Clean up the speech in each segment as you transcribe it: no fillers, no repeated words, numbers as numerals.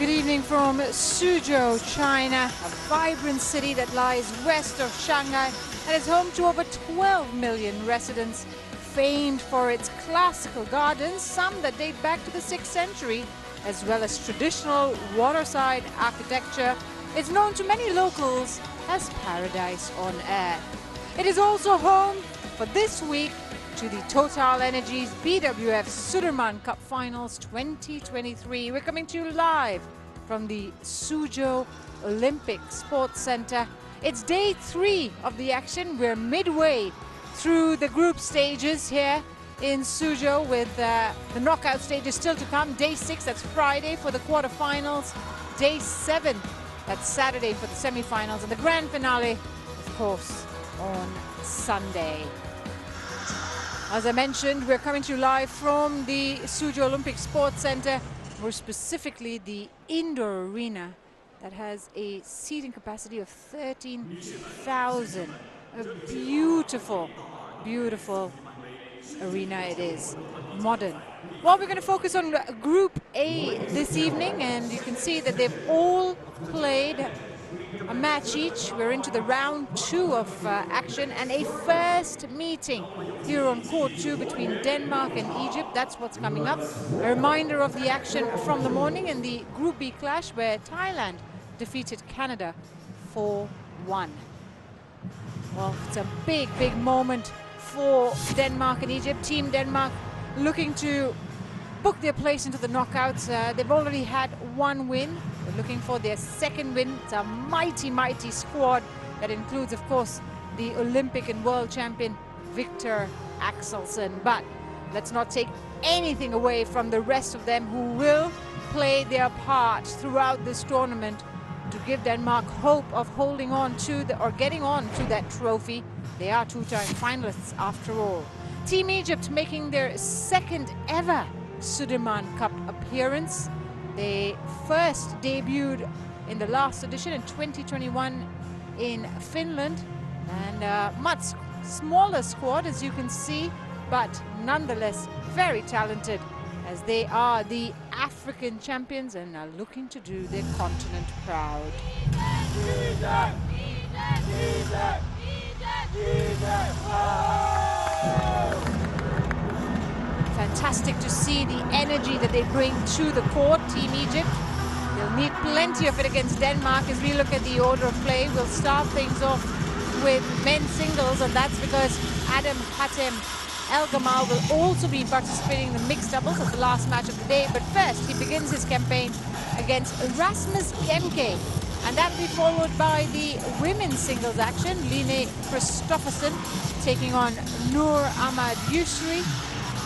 Good evening from Suzhou, China, a vibrant city that lies west of Shanghai and is home to over 12 million residents, famed for its classical gardens, some that date back to the 6th century, as well as traditional waterside architecture. It's known to many locals as paradise on earth. It is also home for this week to the TotalEnergies BWF Sudirman Cup Finals 2023. We're coming to you live from the Suzhou Olympic Sports Center. It's day 3 of the action. We're midway through the group stages here in Suzhou, with the knockout stages still to come. Day 6, that's Friday, for the quarterfinals. Day 7, that's Saturday for the semifinals, and the grand finale, of course, on Sunday. As I mentioned, we're coming to you live from the Suzhou Olympic Sports Center, more specifically the indoor arena that has a seating capacity of 13,000. A beautiful, beautiful arena it is, modern. Well, we're going to focus on Group A this evening, and you can see that they've all played a match each. We're into the round 2 of action, and a first meeting here on court 2 between Denmark and Egypt. That's what's coming up. A reminder of the action from the morning in the Group B clash, where Thailand defeated Canada 4-1. Well, it's a big, big moment for Denmark and Egypt. Team Denmark looking to book their place into the knockouts. They've already had 1 win. They're looking for their 2nd win. It's a mighty, mighty squad that includes, of course, the Olympic and world champion Victor Axelsen. But let's not take anything away from the rest of them, who will play their part throughout this tournament to give Denmark hope of holding on to or getting on to that trophy. They are 2-time finalists after all. Team Egypt making their 2nd ever Sudirman Cup appearance. They first debuted in the last edition in 2021 in Finland, and a much smaller squad, as you can see, but nonetheless very talented, as they are the African champions and are looking to do their continent proud. Fantastic to see the energy that they bring to the court, Team Egypt. They'll need plenty of it against Denmark. As we look at the order of play, we'll start things off with men's singles, and that's because Adam Hatem El Gamal will also be participating in the mixed doubles at the last match of the day. But first, he begins his campaign against Rasmus Gemke, and that'll be followed by the women's singles action. Line Kristoffersen taking on Noor Ahmad Yusri,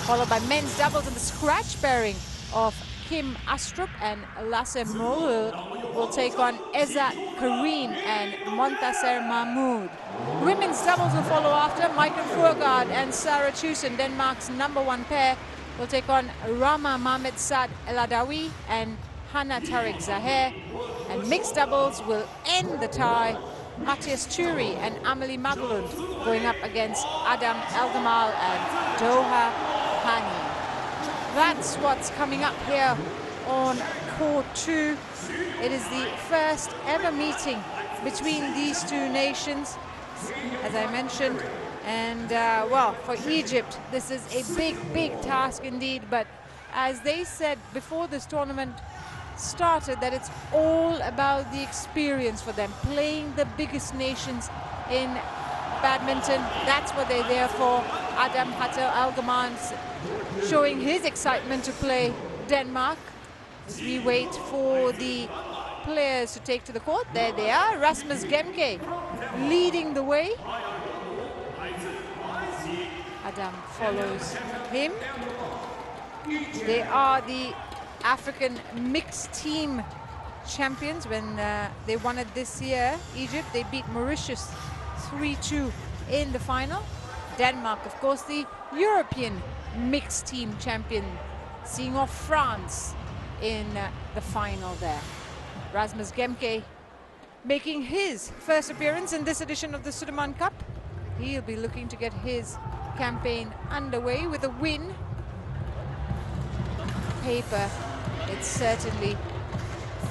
followed by men's doubles and the scratch pairing of Kim Astrup and Lasse Mohl will take on Ezat Karim and Montasser Mahmoud. Women's doubles will follow after. Michael Furgaard and Sarah Chusen, Denmark's #1 pair, will take on Rama Mahmed Saad El-Adawi and Hannah Tariq Zaher. And mixed doubles will end the tie. Matthias Turi and Amelie Madelund going up against Adam El Gamal and Doha Hani. That's what's coming up here on court 2. It is the first ever meeting between these two nations, as I mentioned. And well, for Egypt, this is a big, big task indeed. But as they said before this tournament started, that it's all about the experience for them, playing the biggest nations in badminton. That's what they're there for. Adam Hatem El Gamal showing his excitement to play Denmark. As we wait for the players to take to the court, there they are. Rasmus Gemke leading the way. Adam follows him. They are the African mixed team champions. When they won it this year, Egypt, they beat Mauritius 3-2 in the final. Denmark, of course, the European mixed team champion, seeing off France in the final there. Rasmus Gemke making his first appearance in this edition of the Sudirman Cup. He'll be looking to get his campaign underway with a win. Paper, it's certainly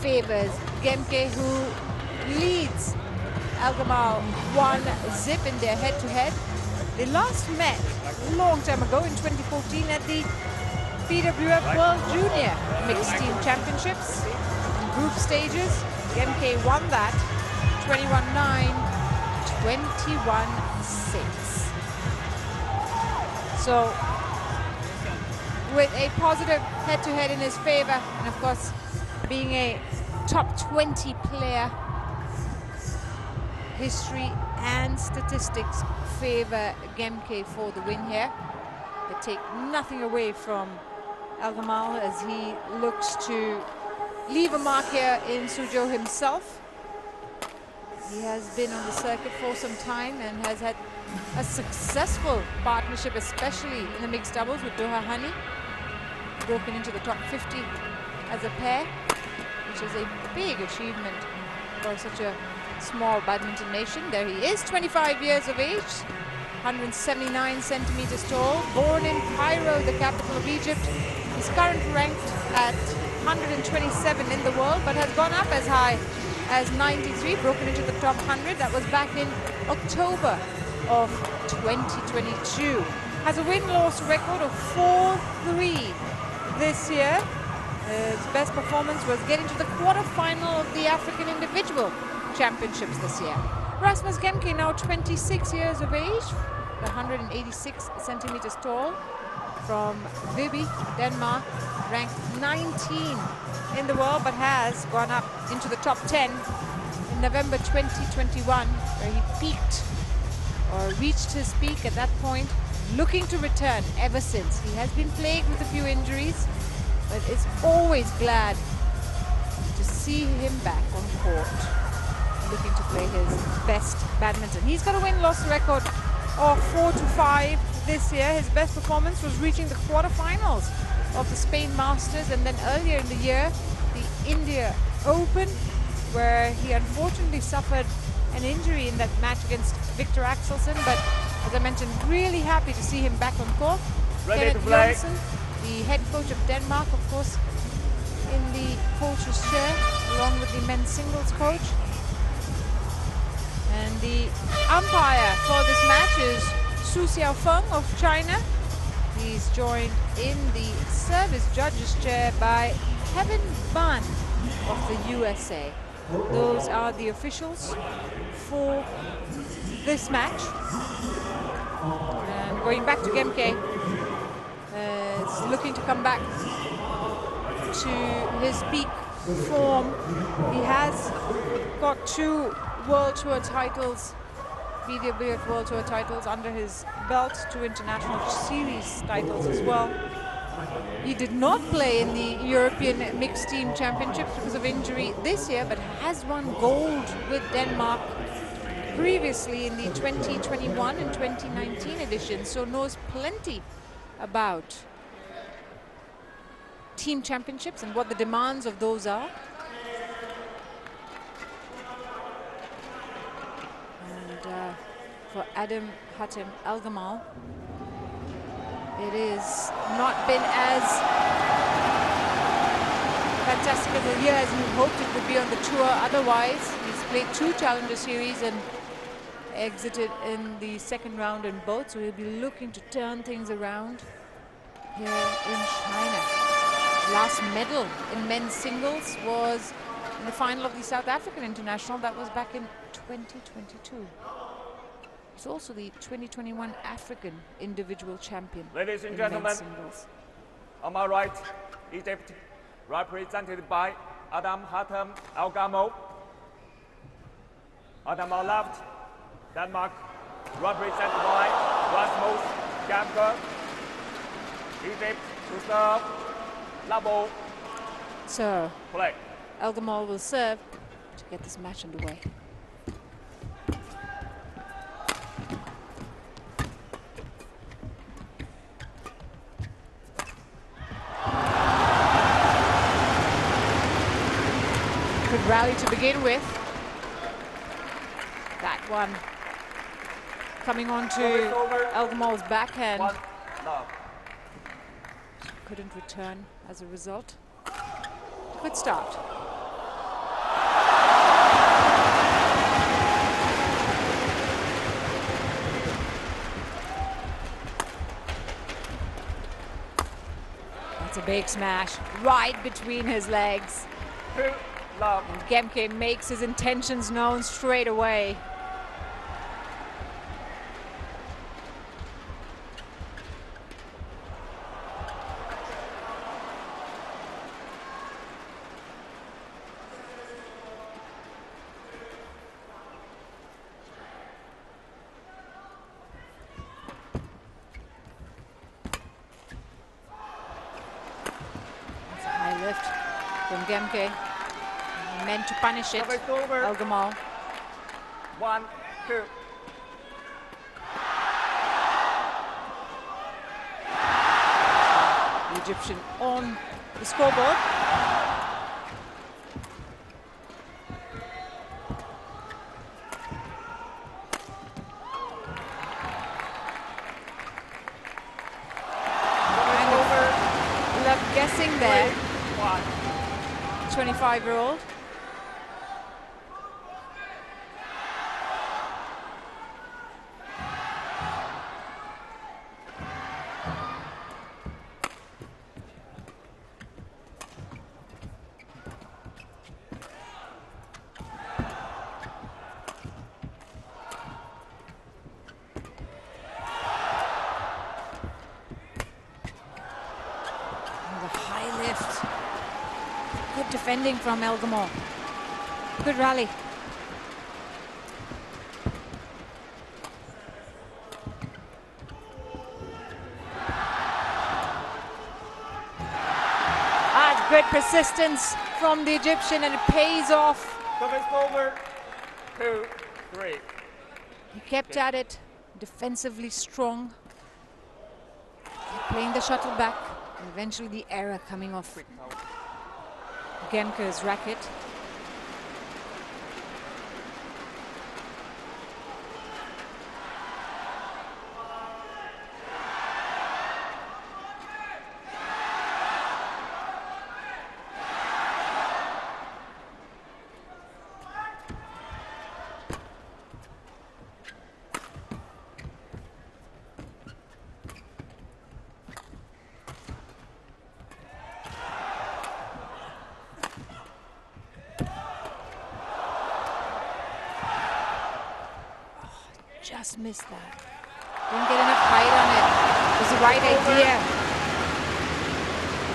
favors Gemke, who leads Al-Gamal 1-0 in their head-to-head. They last met a long time ago in 2014 at the BWF World Junior Mixed Team Championships. In group stages, Gemke won that 21-9, 21-6. So, with a positive head-to-head in his favor, and of course, being a top 20 player, history and statistics favor Gemke for the win here. They take nothing away from Al-Gamal as he looks to leave a mark here in Suzhou himself. He has been on the circuit for some time and has had a successful partnership, especially in the mixed doubles with Doha Hani. Broken into the top 50 as a pair, which is a big achievement for such a small badminton nation. There he is, 25 years of age, 179 centimeters tall, born in Cairo, the capital of Egypt. He's currently ranked at 127 in the world, but has gone up as high as 93, broken into the top 100. That was back in October of 2022. Has a win-loss record of 4-3 this year. His best performance was getting to the quarterfinal of the African Individual Championships this year. Rasmus Gemke, now 26 years of age, 186 centimeters tall, from Viby, Denmark, ranked 19 in the world, but has gone up into the top 10 in November 2021, where he peaked, or reached his peak at that point, looking to return ever since. He has been plagued with a few injuries, but is always glad to see him back on court, looking to play his best badminton. He's got a win-loss record of 4-5 this year. His best performance was reaching the quarterfinals of the Spain Masters, and then earlier in the year, the India Open, where he unfortunately suffered an injury in that match against Victor Axelsen. But as I mentioned, really happy to see him back on court. Kenneth Johnsen, the head coach of Denmark, of course, in the coach's chair, along with the men's singles coach. And the umpire for this match is Su Xiaofeng of China. He's joined in the service judges chair by Kevin Bunn of the USA. Those are the officials for this match. And going back to Gemke, is looking to come back to his peak form. He has got 2 World Tour titles, BWF World Tour titles under his belt, 2 International Series titles as well. He did not play in the European Mixed Team Championships because of injury this year, but has won gold with Denmark previously in the 2021 and 2019 editions, so knows plenty about team championships and what the demands of those are. And for Adam Hatem Al-Gamal, it has not been as fantastic as a year as he hoped it would be on the tour otherwise. He's played 2 Challenger Series and exited in the second round in both, so he'll be looking to turn things around here in China. Last medal in men's singles was in the final of the South African International. That was back in 2022. He's also the 2021 African individual champion. Ladies and gentlemen, on my right, Egypt, represented by Adam Hatem Al-Gamal. On my left, Denmark, represented by Rasmus Gemke. Egypt to serve, level. So, play. Al-Gamal will serve to get this match underway. Good rally to begin with. That one coming on to Al-Gamal's backhand. Couldn't return as a result. Good start. a big smash right between his legs. 2 love. And Gemke makes his intentions known straight away. Lift from Gemke. Meant to punish it. Elgamal. 1, 2. The Egyptian on the scoreboard. Guessing there. 25-year-old. Good defending from Elgamal. Good rally. Great persistence from the Egyptian, and it pays off. Service over. 2, 3. He kept at it, defensively strong. Playing the shuttle back, and eventually the error coming off Gemke's racket. Just missed that. Didn't get enough height on it. It was the right idea.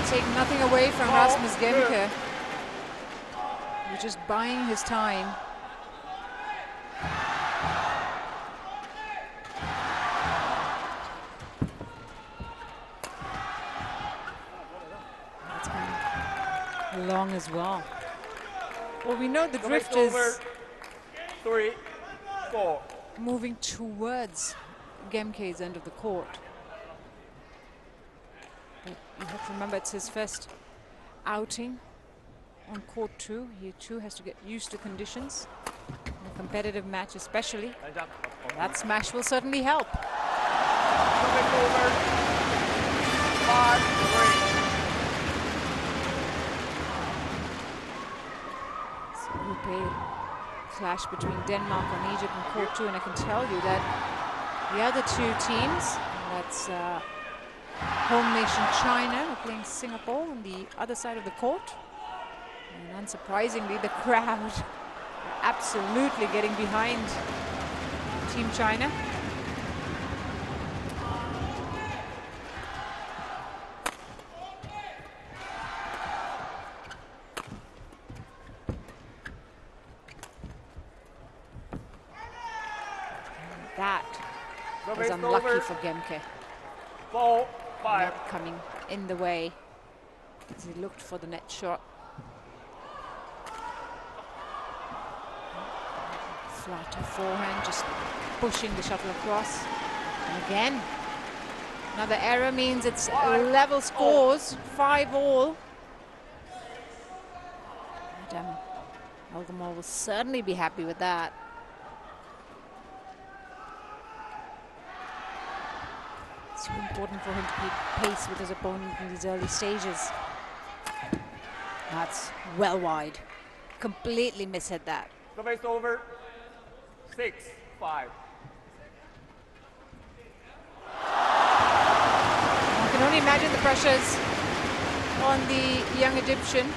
Take nothing away from Rasmus Gemke. He's just buying his time. That's been long as well. Well, we know the drift is 3, 4. moving towards Gemke's end of the court. But you have to remember, it's his first outing on court 2. He too has to get used to conditions, in a competitive match especially. That smash will certainly help. 5, 3. Clash between Denmark and Egypt in court 2, and I can tell you that the other two teams, that's home nation China, are playing Singapore on the other side of the court. And unsurprisingly, the crowd are absolutely getting behind Team China. That was unlucky for Gemke. 4, 5. Not coming in the way as he looked for the net shot. Flatter forehand, just pushing the shuttle across. And again, another error means it's level scores, 5-all. Elgamal will certainly be happy with that. So important for him to keep pace with his opponent in these early stages. That's well wide. Completely mishit that. Service over. 6, 5. I can only imagine the pressures on the young Egyptian,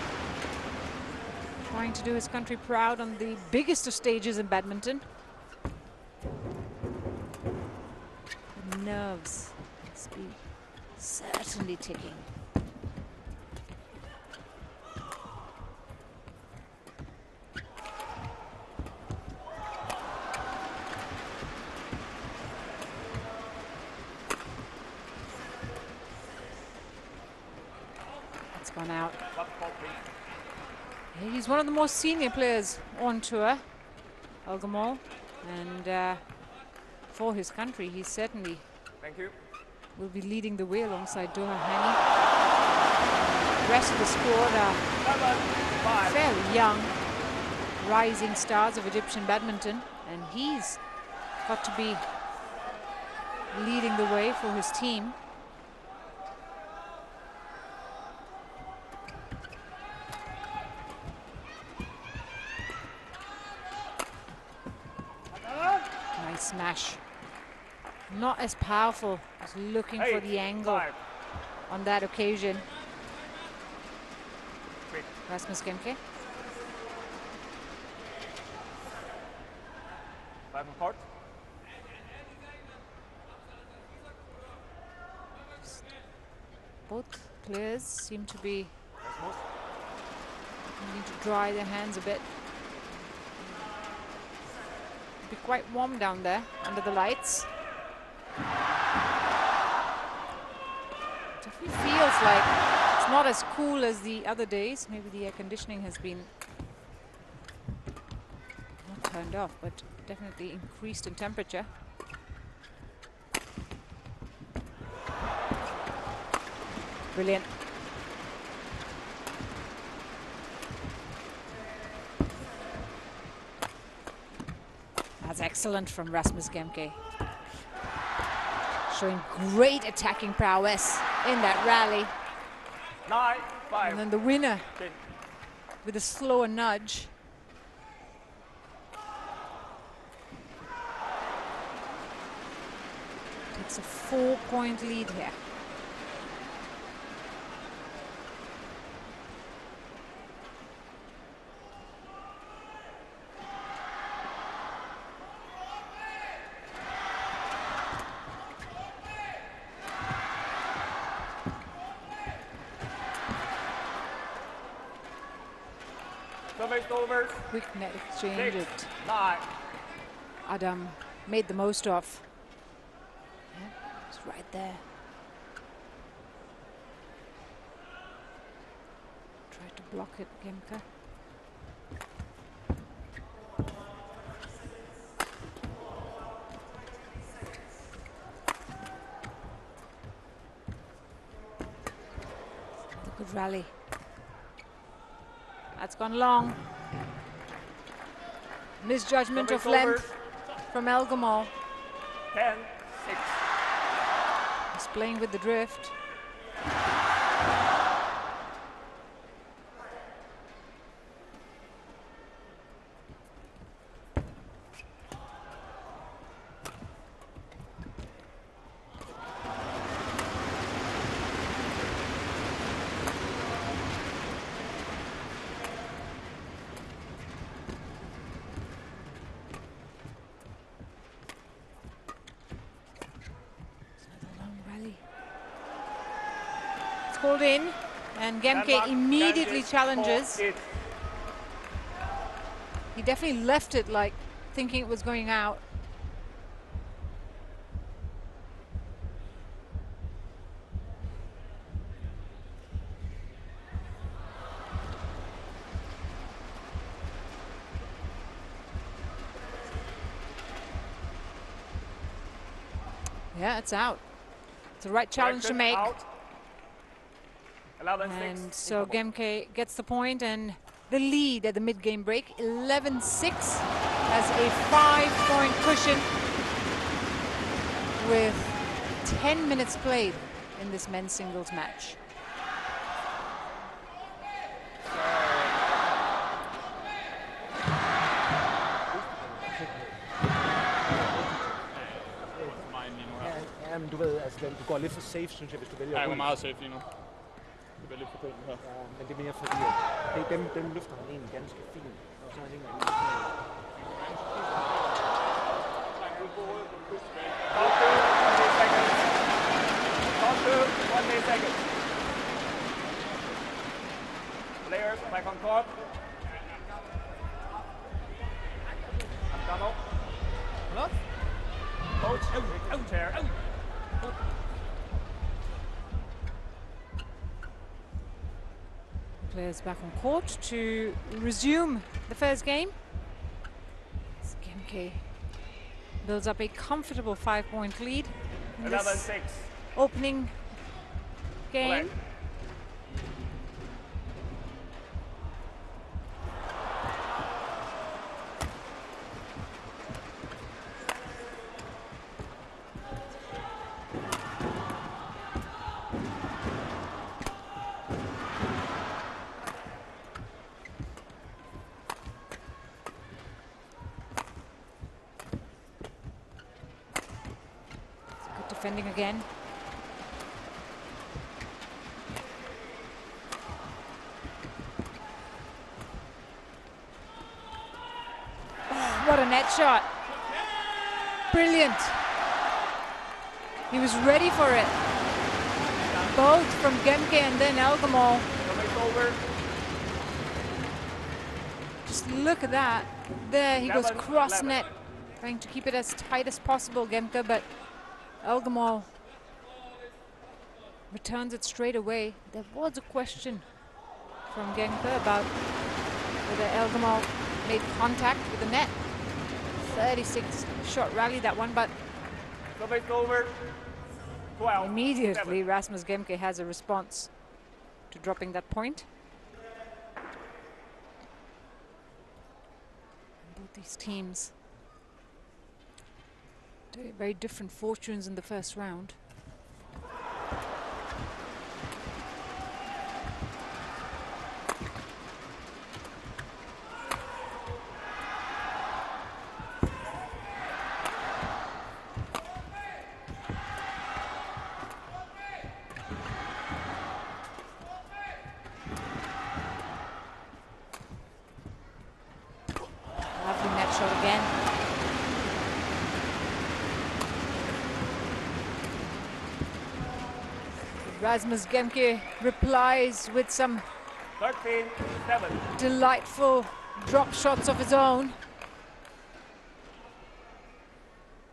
trying to do his country proud on the biggest of stages in badminton. The nerves must be certainly ticking. It's gone out. He's one of the more senior players on tour, Elgamal, and for his country, he certainly will be leading the way alongside Doha Hani. The rest of the squad are fairly young, rising stars of Egyptian badminton, and he's got to be leading the way for his team. Nice smash. Not as powerful as looking for the angle on that occasion. Rasmus Gemke. 5 on court. Both players seem to be needing to dry their hands a bit. It'll be quite warm down there under the lights. Definitely feels like it's not as cool as the other days. Maybe the air conditioning has been not turned off, but definitely increased in temperature. Brilliant. That's excellent from Rasmus Gemke. Showing great attacking prowess in that rally. 9-5. And then the winner with a slower nudge. Takes a 4-point lead here. Quick net exchange it. Adam made the most of. Yeah, it's right there. Tried to block it, Gemke. Another good rally. That's gone long. Misjudgment of length from Elgamal. 10-6. He's playing with the drift. Called in, and Gemke immediately challenges. He definitely left it like thinking it was going out. Yeah, it's out. It's the right challenge to make. And so Gemke gets the point, and the lead at the mid-game break, 11-6, has a 5-point cushion with 10 minutes played in this men's singles match. Ja, men du ved, altså, du går lidt for safe, synes jeg, hvis du vælger. Ja, jeg går meget safe lige nu. kan være lidt forkølet her. Ja, men det er mere fordi, at dem løfter han egentlig ganske fint. Og så hænger han Players back on court. Donald. Coach, out chair. Players back on court to resume the first game. Gemke builds up a comfortable 5-point lead in this 11-6. opening game. Defending again. Oh, what a net shot. Brilliant. He was ready for it. Both from Gemke and then Elgamal. Just look at that. There he goes cross net. Trying to keep it as tight as possible, Gemke, but Elgamal returns it straight away. There was a question from Gemke about whether Elgamal made contact with the net. 36-shot rally, that one, but over. 12. Immediately Rasmus Gemke has a response to dropping that point. Both these teams very different fortunes in the first round. Lovely net shot again. Rasmus Gemke replies with some 13-7. delightful drop shots of his own.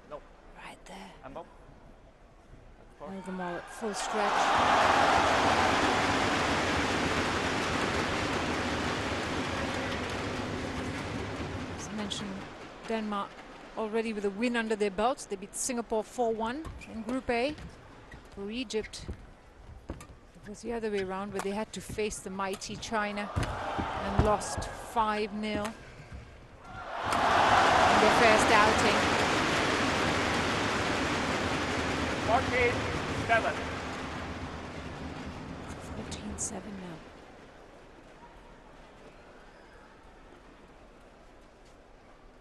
No. Right there. Ambo. Elgamal at full stretch. As I mentioned, Denmark already with a win under their belts. They beat Singapore 4-1 in Group A. For Egypt, it was the other way around, where they had to face the mighty China and lost 5-0 in their first outing. 14-7. 14-7 now.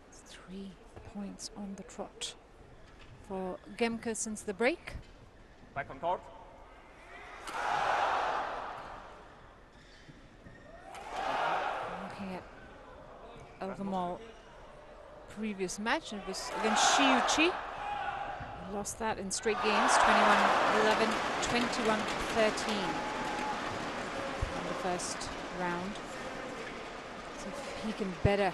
It's 3 points on the trot for Gemke since the break. Back on court. Looking at Elgamal previous match, it was against Shiuchi. He lost that in straight games, 21-11, 21-13 in the first round. So if he can better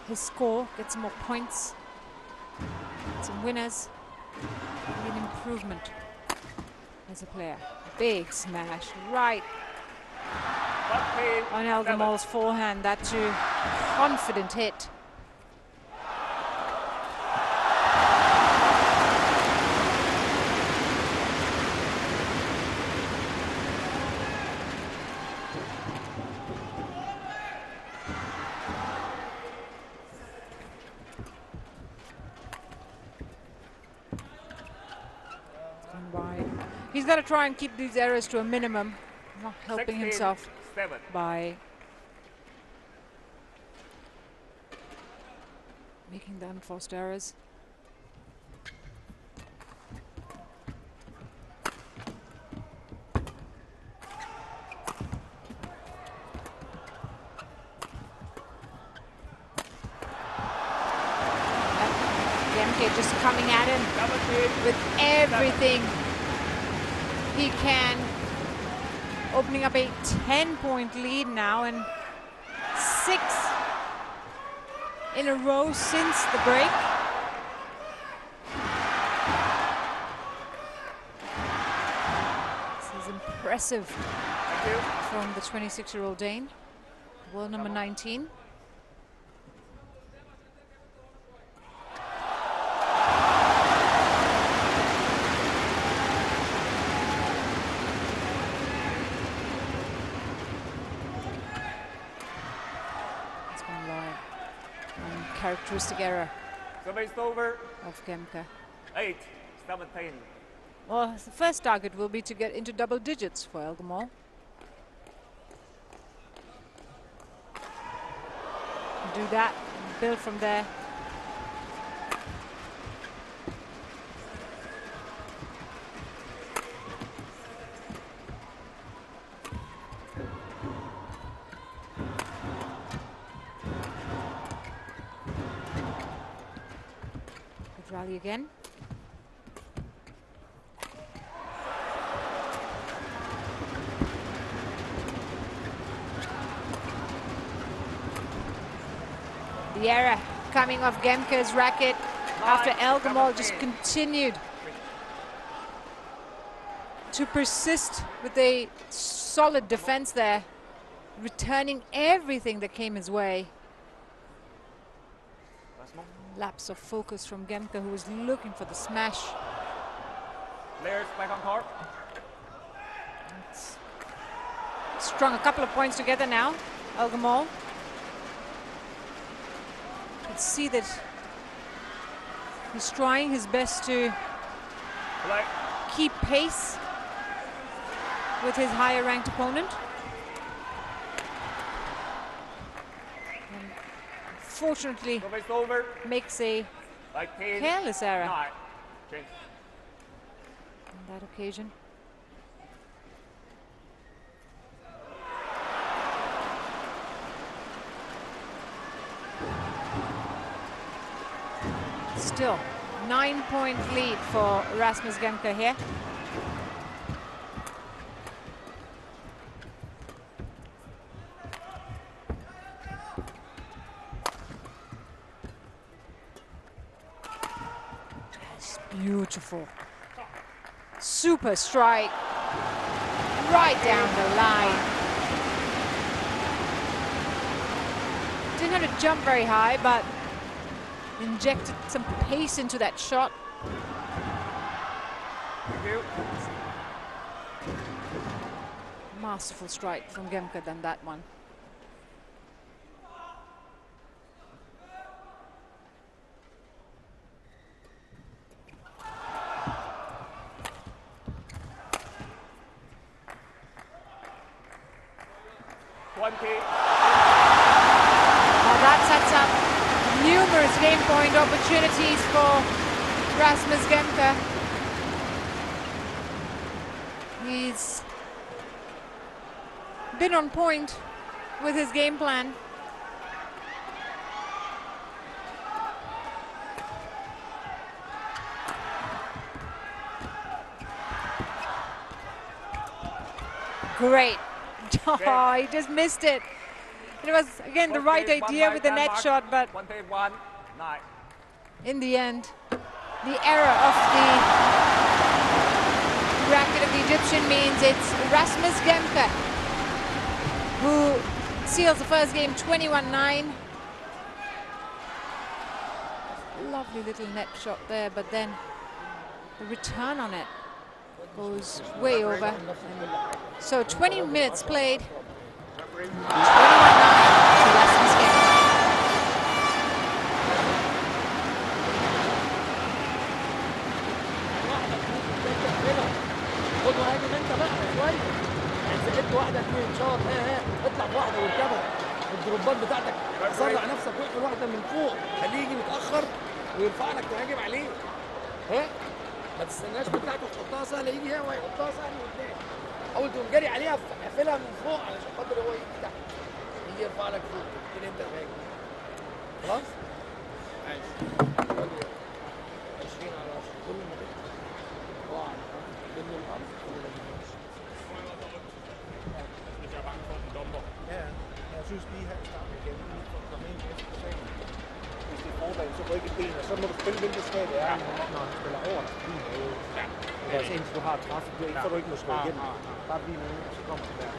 his score, get some more points, get some winners, be an improvement as a player. Big smash right on Elgamal's forehand. That too, confident hit. He's got to try and keep these errors to a minimum, not helping himself by making the unforced errors. just coming at him with everything he can. Opening up a 10-point lead now, and 6 in a row since the break. This is impressive from the 26-year-old Dane, world number 19. Characteristic error of Gemke. 8-17. Well, the first target will be to get into double digits for Elgamal. Do that, build from there. Rally again. The error coming off Gemke's racket after Elgamal just continued to persist with a solid defense there, returning everything that came his way. Lapse of focus from Gemke, who was looking for the smash. Players back on court. Strung a couple of points together now, Elgamal. You can see that he's trying his best to keep pace with his higher ranked opponent. Unfortunately, makes a careless error on that occasion. Still, 9-point lead for Rasmus Gemke here. Beautiful. Super strike. Right down the line. Didn't have to jump very high, but injected some pace into that shot. Masterful strike from Gemke than that one. That sets up numerous game point opportunities for Rasmus Gemke. He's been on point with his game plan. Great. Oh, he just missed it. It was, again, the right idea with the net shot, but in the end, the error of the racket of the Egyptian means it's Rasmus Gemke who seals the first game 21-9. Lovely little net shot there, but then the return on it goes way over. So 20 minutes played, 21-9 to Rasmus Gemke. خد وهاجم انت بقى شويه. زقت واحده اثنين شاط اطلع بواحده واركبها. الدروبات بتاعتك سرع نفسك واقفل واحده من فوق، خليه يجي متاخر ويرفع لك تهاجم عليه. ما تستناش بتاعته تحطها سهله يجي هنا ويحطها سهله قدام. حاول تقوم جاري عليها قافلها من فوق علشان خاطر هو يجي تحت. يجي يرفع لك فوق كده انت تهاجم. خلاص؟ ماشي. كل ما تقع على الارض ضمن الارض كل ما تقع. Ja, jeg synes lige her i starten igen, lige for at komme ind efter sagen. Hvis det er forbanen, så rykker ben, og så må du spille hvilket slag det er, når han spiller over dig. Altså indtil du har et træf, så du ikke må slå igennem. Bare blive med, og så kommer du der.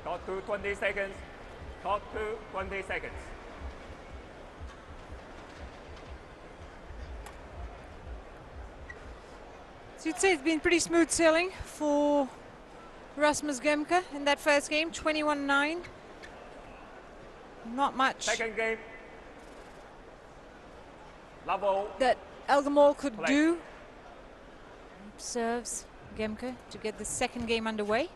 Got to 20 seconds. Got to 20 seconds. So you'd say it's been pretty smooth sailing for Rasmus Gemke in that first game, 21-9. Not much Second game. Level. that Elgamol could Play. do. Serves Gemke to get the second game underway.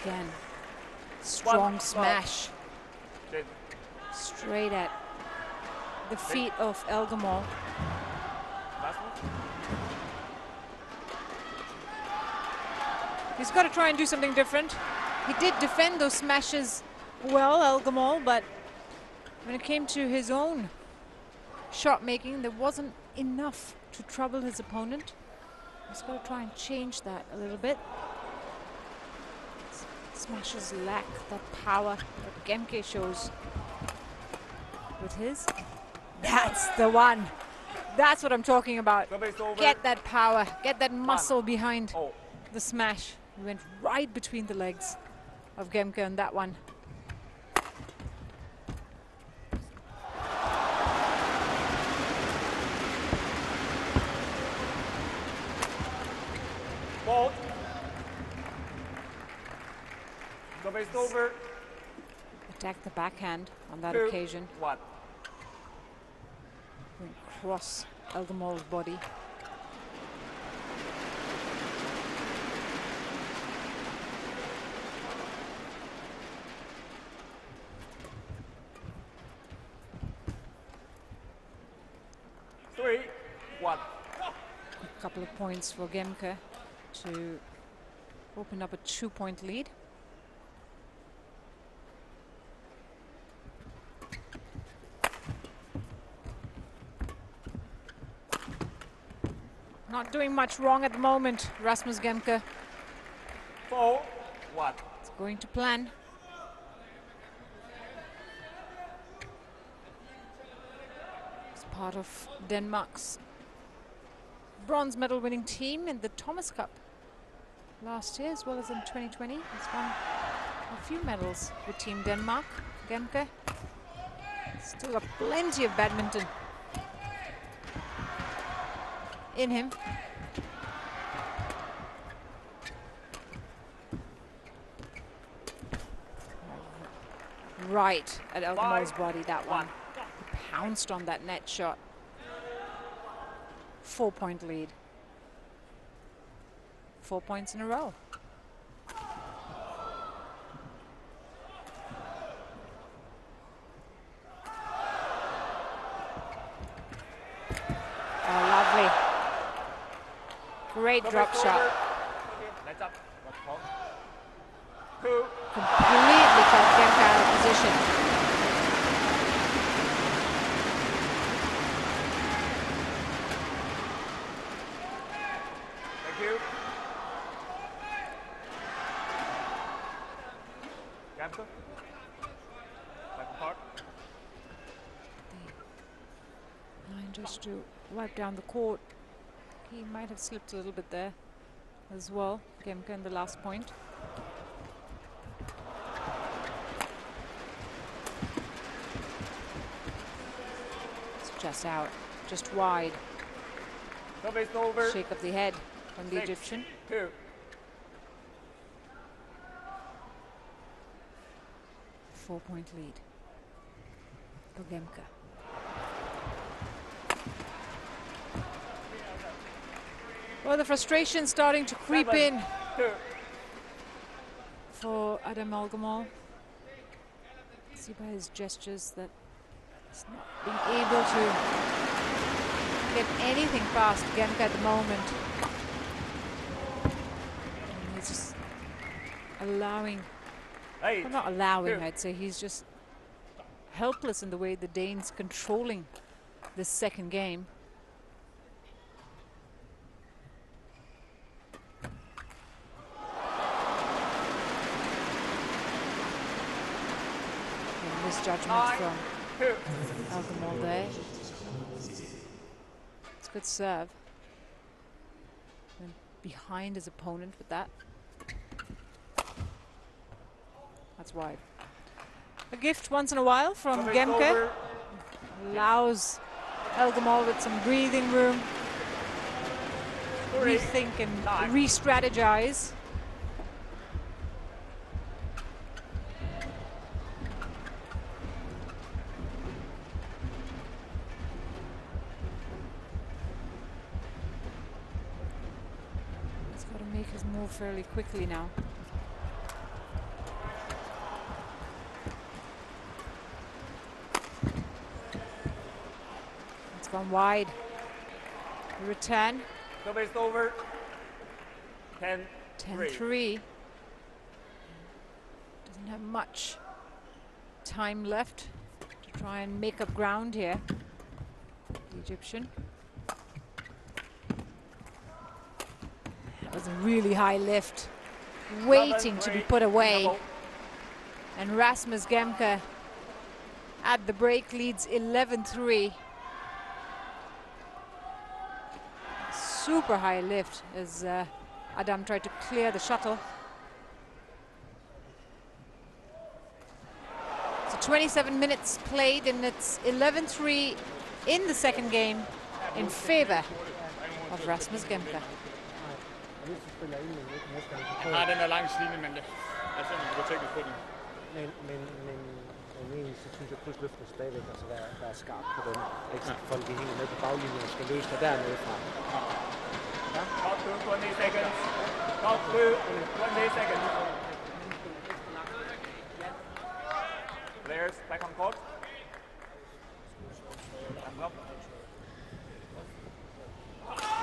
Again, strong smash Good. straight at the feet of Elgamol. Last one. He's got to try and do something different. He did defend those smashes well, Elgamol, but when it came to his own shot making, there wasn't enough to trouble his opponent. He's got to try and change that a little bit. Smashes lack that power that Gemke shows with his. That's the one. That's what I'm talking about. Service over. Get that power, get that muscle behind Oh. the smash. He went right between the legs of Gemke on that one. Fault. Service over. Attacked the backhand on that 2, occasion. 1. Went across Elgamol's body. Three, 1. A couple of points for Gemke to open up a 2-point lead. Not doing much wrong at the moment, Rasmus Gemke. 4, 1. It's going to plan. It's part of Denmark's bronze medal winning team in the Thomas Cup last year, as well as in 2020. He's won a few medals with Team Denmark. Gemke still got plenty of badminton in him. Right at Elgamol's body, that one. He pounced on that net shot. 4-point lead. 4 points in a row. Oh, lovely. Great drop shot. Let's up. 2. Completely cut Gemke out of position. Thank you. Gamka. Back apart. Line just to wipe down the court. He might have slipped a little bit there as well, Gemke in the last point. It's just out, just wide. Service over. Shake of the head from the 6, Egyptian. 2. 4-point lead for Gemke. Well, the frustration starting to creep 7, in 2. for Adam Elgamol. See by his gestures that He's not being able to get anything past Gemke at the moment. And he's just allowing, well, not allowing, I'd say he's just helpless in the way the Dane's controlling this second game. Misjudgment from Elgamore there. It's a good serve. And behind his opponent with that. That's wide. A gift once in a while from Gemke. Allows Elgamore with some breathing room. Rethink and re-strategize. His move fairly quickly now. It's gone wide. The return. Service over. 10-3. 10-3. Doesn't have much time left to try and make up ground here. The Egyptian. That was a really high lift, waiting to be put away. And Rasmus Gemke at the break leads 11-3. Super high lift as Adam tried to clear the shuttle. So 27 minutes played, and it's 11-3 in the second game in favor of Rasmus Gemke. Han har den der lange stigning, men det er simpelthen for teknisk på den. Men egentlig så synes jeg krydsløften stadigvæk altså være skarp på den. Ikke så folk de hænger med på baglinjen og skal løse det dernede fra. Ja. Got to 20 seconds. Got to 20 seconds. Players back on court.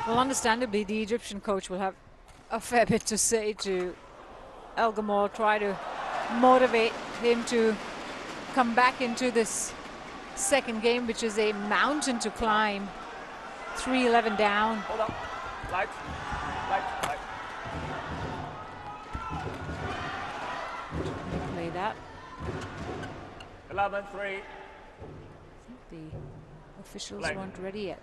Well, understandably, the Egyptian coach will have a fair bit to say to Elgamore, try to motivate him to come back into this second game, which is a mountain to climb. 3-11 down. Hold up. Light. Play that. 11-3. The officials weren't ready yet.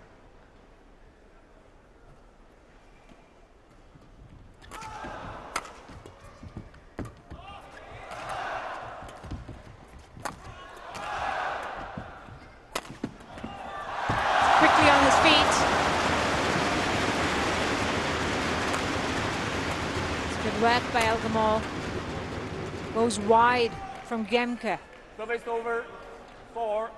Quickly on his feet. It's good work by Elgamore. Goes wide from Gemke. Service over. 4-11.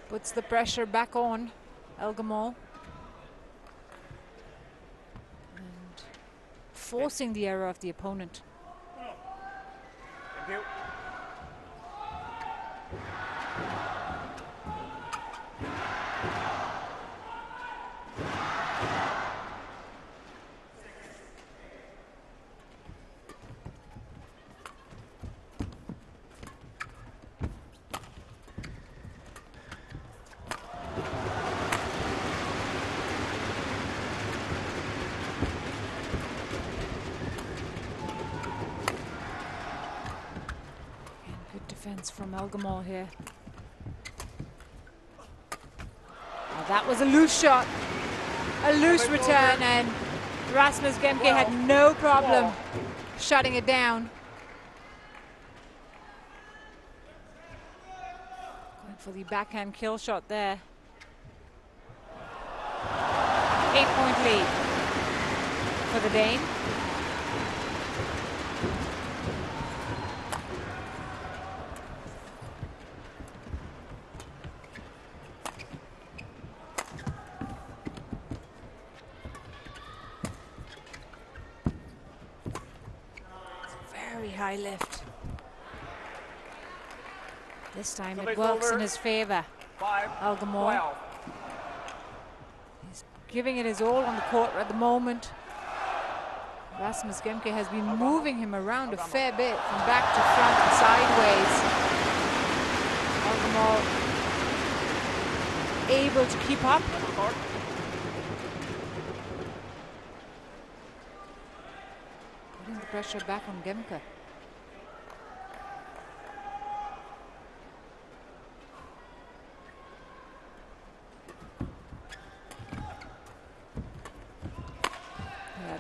Puts the pressure back on Elgamore. And forcing the error of the opponent. Thank you. From Elgamore here. Oh, that was a loose shot, a loose return, and Rasmus Gemke had no problem shutting it down. Going for the backhand kill shot there. 8-point lead for the Dane. High lift. This time it works in his favor. Elgamore. 12. He's giving it his all on the court at the moment. Rasmus Gemke has been moving him around a fair bit from back to front and sideways. Elgamore able to keep up. Putting the pressure back on Gemke.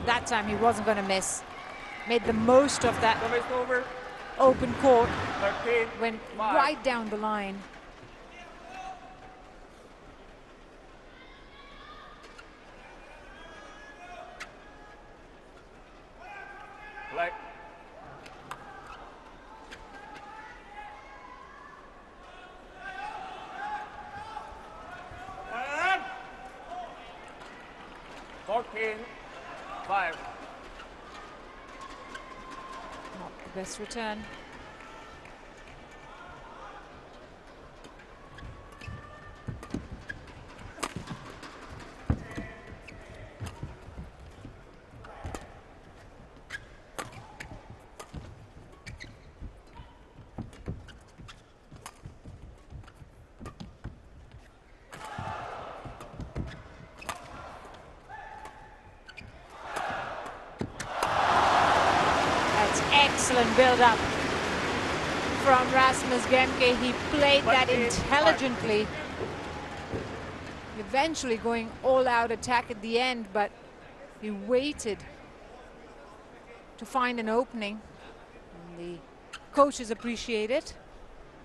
That time he wasn't going to miss. Made the most of that open court. 13. Went 5. right down the line. Play. And 14. 5. Not the best return. Excellent build-up from Rasmus Gemke. He played that intelligently. Eventually going all-out attack at the end, but he waited to find an opening. And the coaches appreciate it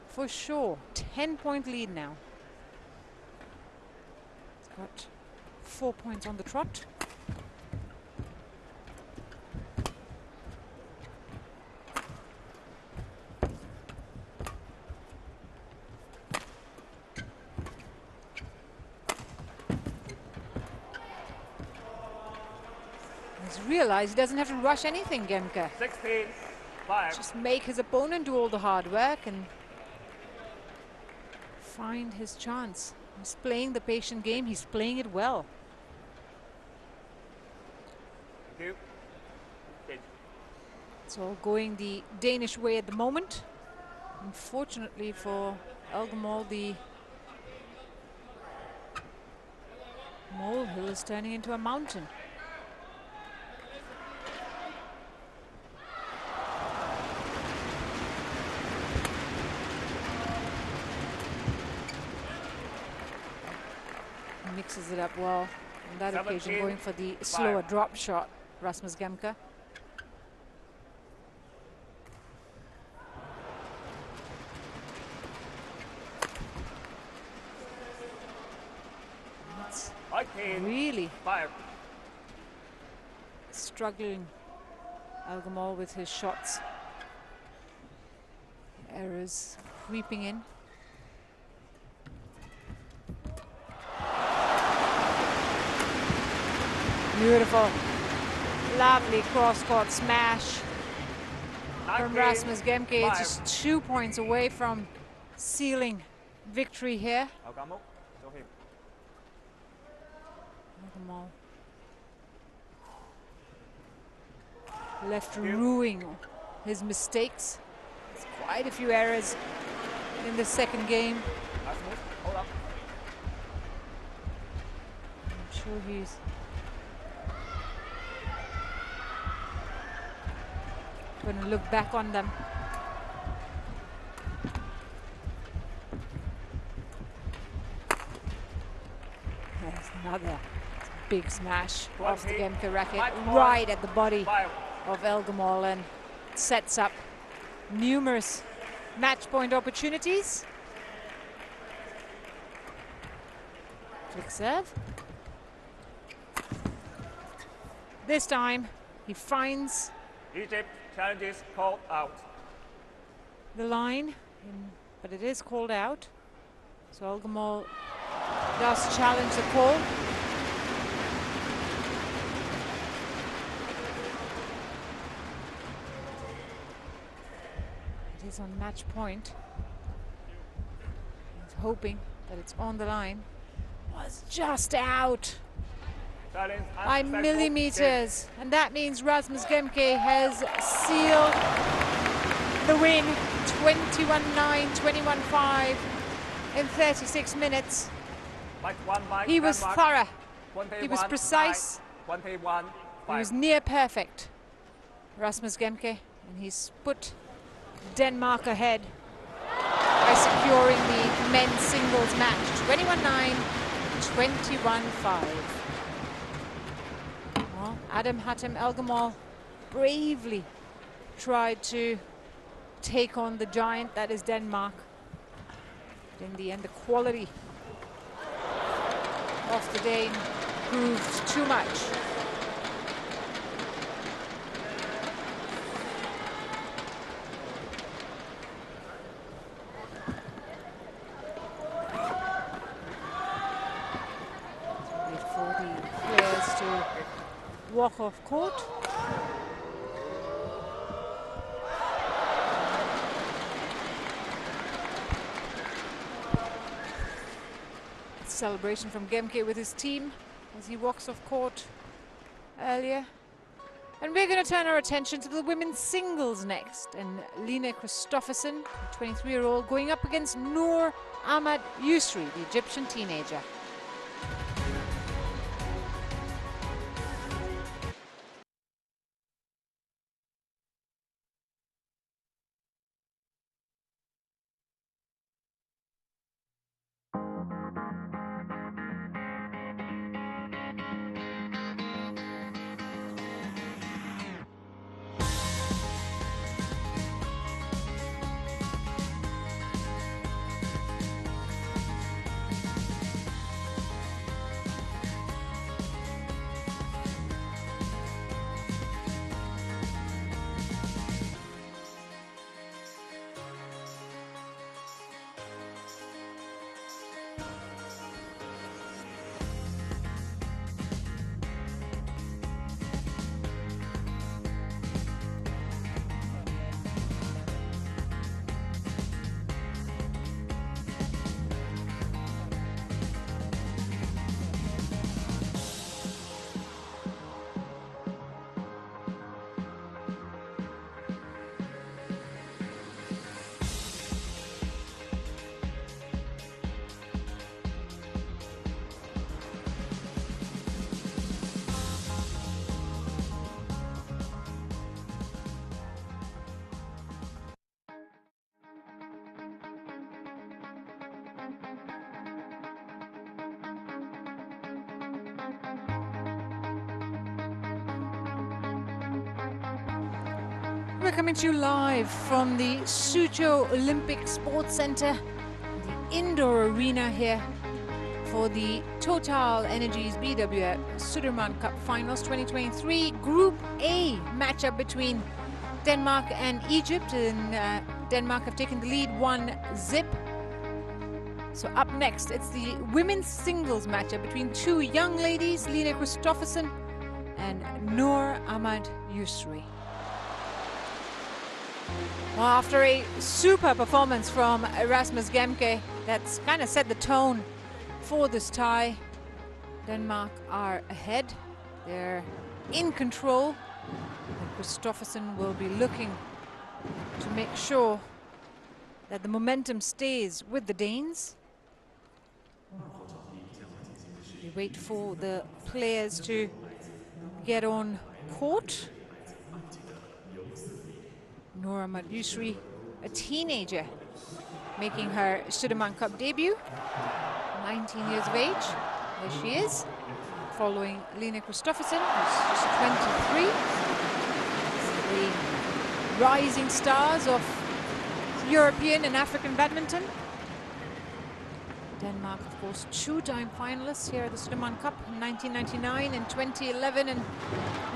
for sure. 10-point lead now. He's got 4 points on the trot. Realize he doesn't have to rush anything, Gemke. 16. 5. Just make his opponent do all the hard work and find his chance. He's playing the patient game. He's playing it well. 2. It's all going the Danish way at the moment. Unfortunately for Elgamore, the molehill is turning into a mountain. Mixes it up well on that occasion, going for the slower drop shot, Rasmus Gemke. That's really struggling, Elgamore, with his shots. Errors creeping in. Beautiful, lovely cross-court smash from Rasmus Gemke. Just 2 points away from sealing victory here. Elgamore left ruining his mistakes. There's quite a few errors in the second game. I'm sure he's going to look back on them. There's another big smash off the Gemke racket, right at the body of Elgamore, and sets up numerous match point opportunities. Flick serve. This time he finds Egypt challenges called out. The line, but it is called out. So Elgamore does challenge the call. It is on match point. He's hoping but it's on the line, was just out Challenge by unsuccessful. millimeters. And that means Rasmus Gemke has sealed the win, 21-9, 21-5 in 36 minutes. He was thorough, he was precise, 21. he was near perfect, Rasmus Gemke, and he's put Denmark ahead by securing the men's singles match, 21-9, 21-5. Well, Adam Hatem Elgamal bravely tried to take on the giant that is Denmark. But in the end, the quality of the Dane proved too much. Wait for the players to walk off court. Celebration from Gemke with his team as he walks off court earlier. And we're going to turn our attention to the women's singles next. And Line Kristoffersen, a 23-year-old, going up against Noor Ahmad Yusri, the Egyptian teenager. We're coming to you live from the Suzhou Olympic Sports Center, the indoor arena here for the TotalEnergies BWF Sudirman Cup Finals 2023 Group A matchup between Denmark and Egypt. And Denmark have taken the lead 1-0. So up next, it's the women's singles matchup between two young ladies, Line Kristoffersen and Noor Ahmad Yusri. Well, after a super performance from Rasmus Gemke, that's kind of set the tone for this tie. Denmark are ahead. They're in control. And Kristoffersen will be looking to make sure that the momentum stays with the Danes. We wait for the players to get on court. Noor Ahmad Yusri, a teenager, making her Sudirman Cup debut, 19 years of age, there she is, following Line Kristoffersen, who's just 23. The rising stars of European and African badminton. Denmark, of course, two-time finalists here at the Sudirman Cup in 1999 and 2011, and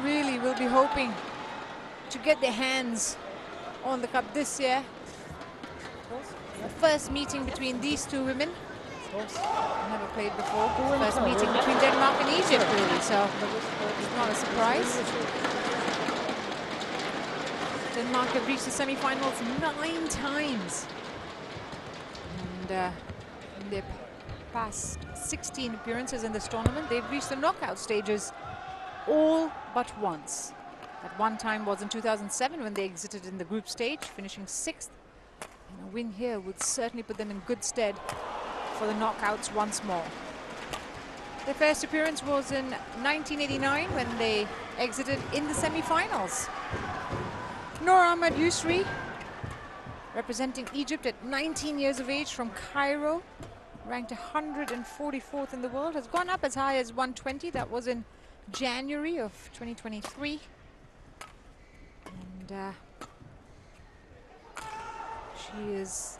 really will be hoping to get their hands on the cup this year. The first meeting between these two women. Never played before. First meeting between Denmark and Egypt, really, so it's not a surprise. Denmark have reached the semi-finals 9 times. And in their past 16 appearances in this tournament. They've reached the knockout stages all but once. That one time was in 2007 when they exited in the group stage, finishing 6th. And a win here would certainly put them in good stead for the knockouts once more. Their first appearance was in 1989 when they exited in the semi-finals. Noor Ahmed Yusri, representing Egypt at 19 years of age from Cairo, ranked 144th in the world, has gone up as high as 120. That was in January of 2023. And she is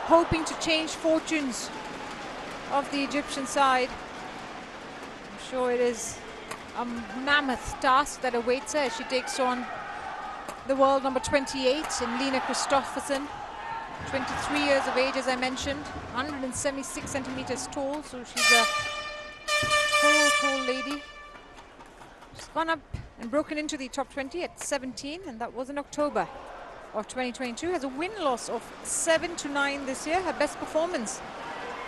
hoping to change fortunes of the Egyptian side. I'm sure it is a mammoth task that awaits her as she takes on the world number 28 in Lena Christoffersen, 23 years of age, as I mentioned, 176 centimeters tall, so she's a tall lady. She's gone up and broken into the top 20 at 17, and that was in October of 2022. Has a win-loss of 7-9 this year. Her best performance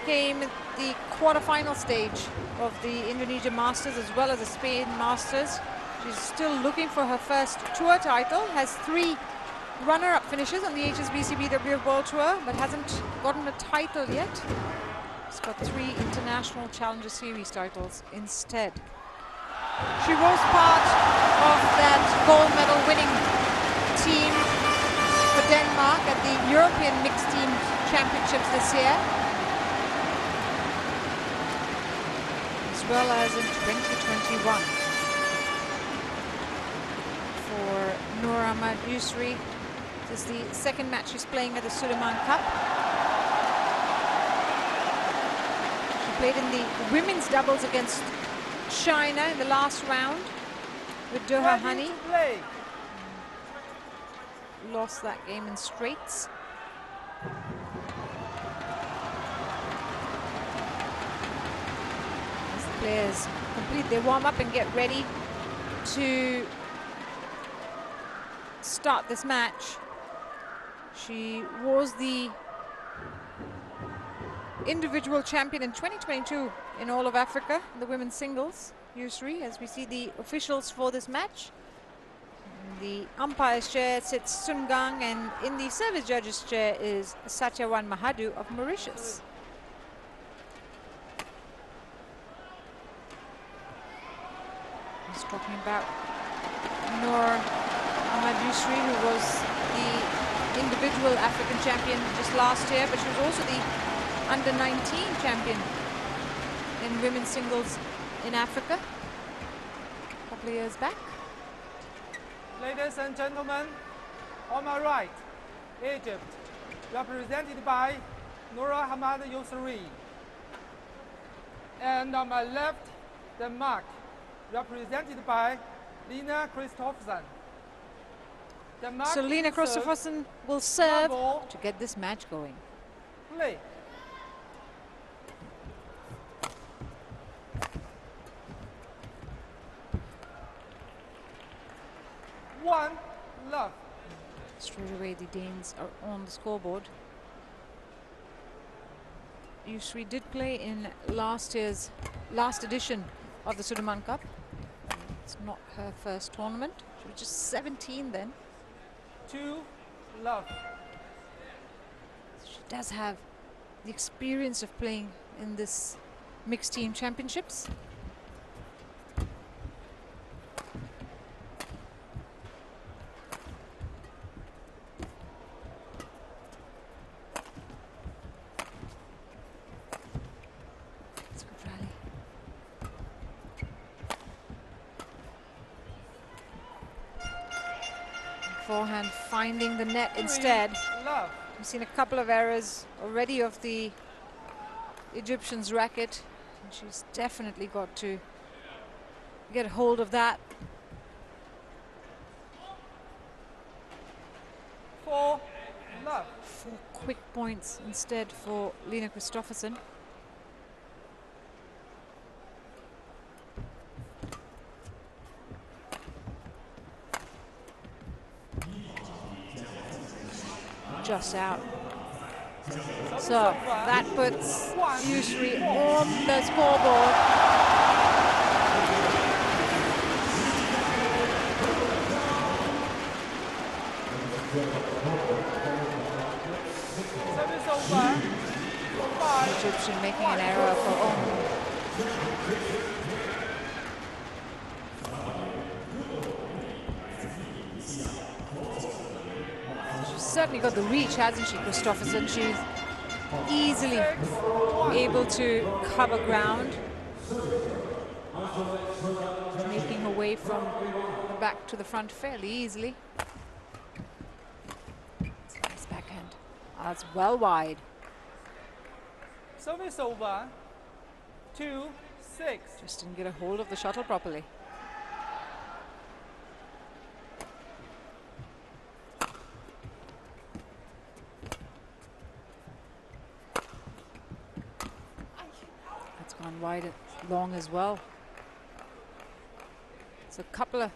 came at the quarter-final stage of the Indonesia Masters as well as the Spain Masters. She's still looking for her first tour title, has 3 runner-up finishes on the HSBC BWF World Tour, but hasn't gotten a title yet. She's got 3 International Challenger Series titles instead. She was part of that gold medal winning team for Denmark at the European Mixed Team Championships this year, as well as in 2021. For Noor Ahmed Yusri, this is the second match she's playing at the Sudirman Cup. She played in the women's doubles against China in the last round with Doha Hani. Lost that game in straights. As the players complete their warm-up and get ready to start this match. She was the individual champion in 2022 in all of Africa, the women's singles, Yusri, as we see the officials for this match. In the umpire's chair sits Sun Gang, and in the service judge's chair is Satyawan Mahadu of Mauritius. He's talking about Noor Ahmed Yusri, who was the individual African champion just last year, but she was also the under-19 champion in women's singles in Africa a couple of years back. Ladies and gentlemen, on my right, Egypt, represented by Noor Ahmed Yusri. And on my left, Denmark, represented by Lena Christoffersen. So Lena Christoffersen will serve to get this match going. Play. One love. Straight away the Danes are on the scoreboard. Yusri did play in last year's last edition of the Sudirman Cup. It's not her first tournament. She was just 17 then. 2 love. She does have the experience of playing in this mixed team championships. It's a good rally. Forehand finding the net instead. Love. We've seen a couple of errors already of the Egyptian's racket, and she's definitely got to get hold of that. 4 love. 4 quick points instead for Lena Christoffersen. Just out. So that puts Yusri on the scoreboard. Service over. 5. Egyptian making an error for Om. She's certainly got the reach, hasn't she, Kristoffersen? She's easily able to cover ground, making her way from the back to the front fairly easily. Nice backhand. That's well wide. Service over. 2-6. Just didn't get a hold of the shuttle properly. That's gone wide long as well. It's a couple of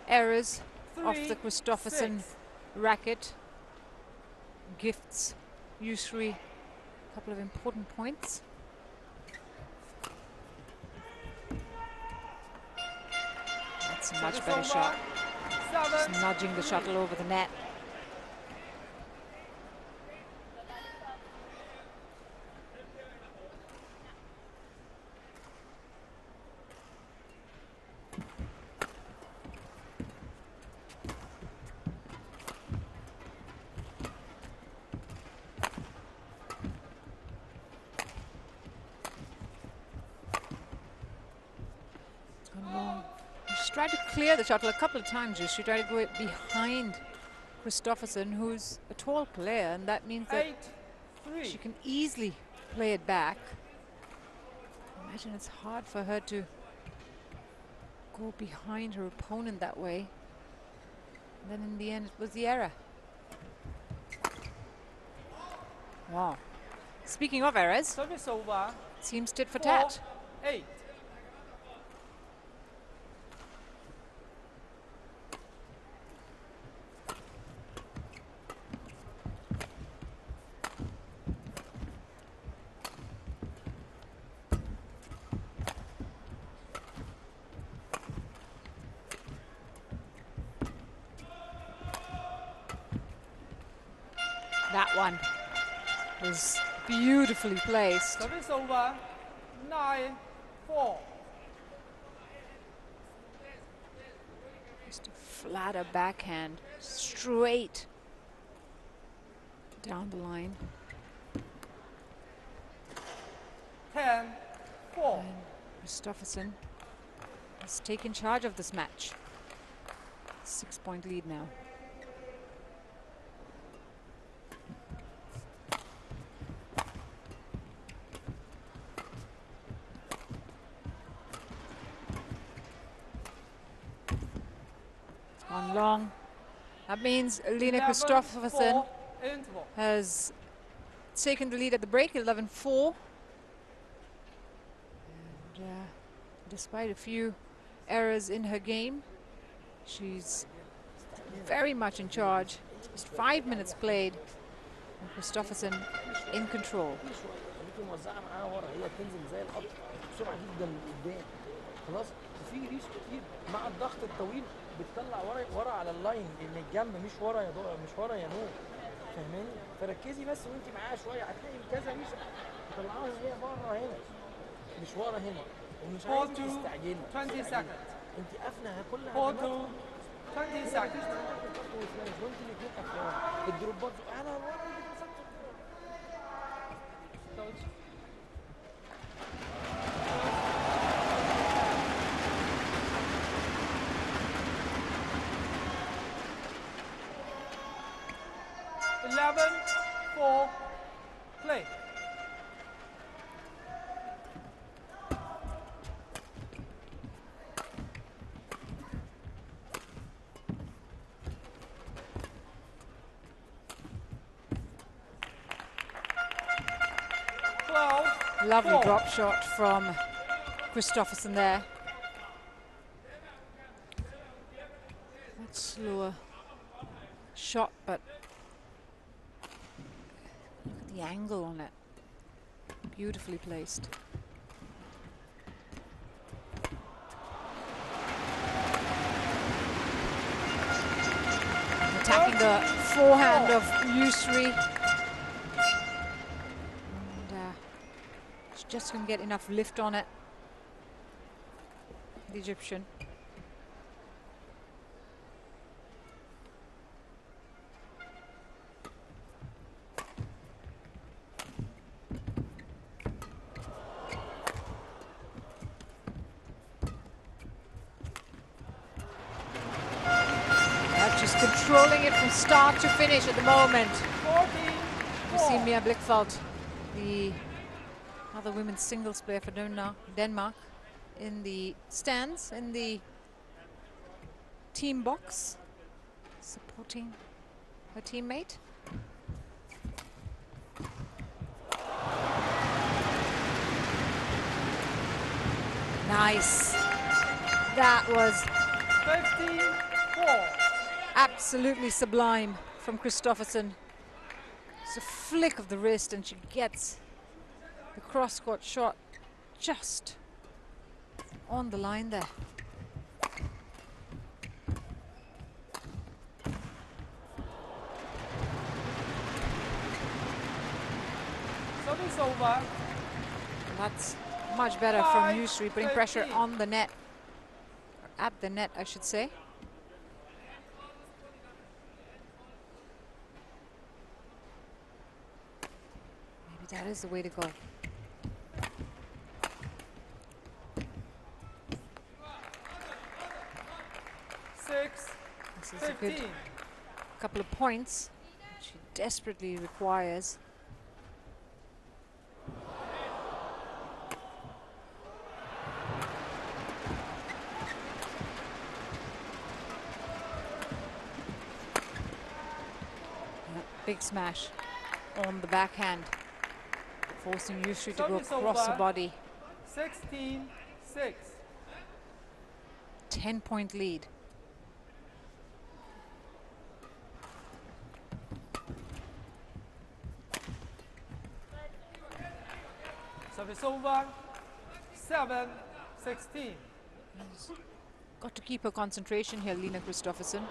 errors off the Kristoffersen racket. Gifts Yusri a couple of important points. That's a much better shot. Just nudging the shuttle over the net. Tried to clear the shuttle a couple of times. She tried to go behind Kristoffersen, who's a tall player, and that means that she can easily play it back. Imagine it's hard for her to go behind her opponent that way. And then in the end, it was the error. Wow. Speaking of errors, Service over. seems tit for tat. 4-8. That one was beautifully placed. Service over. 9-4. Just a flatter backhand, straight down the line. 10-4. And Kristoffersen has taken charge of this match. 6-point lead now. On long. That means Lena Kristoffersen has taken the lead at the break, 11-4. And despite a few errors in her game, she's very much in charge. Just 5 minutes played, and Kristoffersen in control. في ريس كتير مع الضغط الطويل بتطلع ورا على اللاين من الجنب مش ورا يا مش ورا يا نور فاهماني فركزي بس وانت معاها شويه هتلاقي كذا ريس تطلعوها هي بره هنا مش ورا هنا ومش عايزه تستعجلي 20 seconds. انت قافله كل 20 seconds. وانت الاثنين قافلين الدروبات انا for play. Lovely drop shot from Kristoffersen there. Much slower shot, but The angle on it, beautifully placed. Attacking the forehand of Yusri. And she just couldn't get enough lift on it, the Egyptian. She's controlling it from start to finish at the moment. You see Mia Blichfeldt, the other women's singles player for Denmark, in the stands, in the team box, supporting her teammate. Nice. That was 54. Absolutely sublime from Kristoffersen. It's a flick of the wrist and she gets the cross-court shot just on the line there. Service over. That's much better from Yusri, putting pressure on the net, or at the net, I should say. That is the way to go. This is a good couple of points that she desperately requires. Big smash on the backhand, forcing Yusri to go across the body. 16-6. 10-point lead. Service over. 7-16. Got to keep her concentration here, Line Kristoffersen.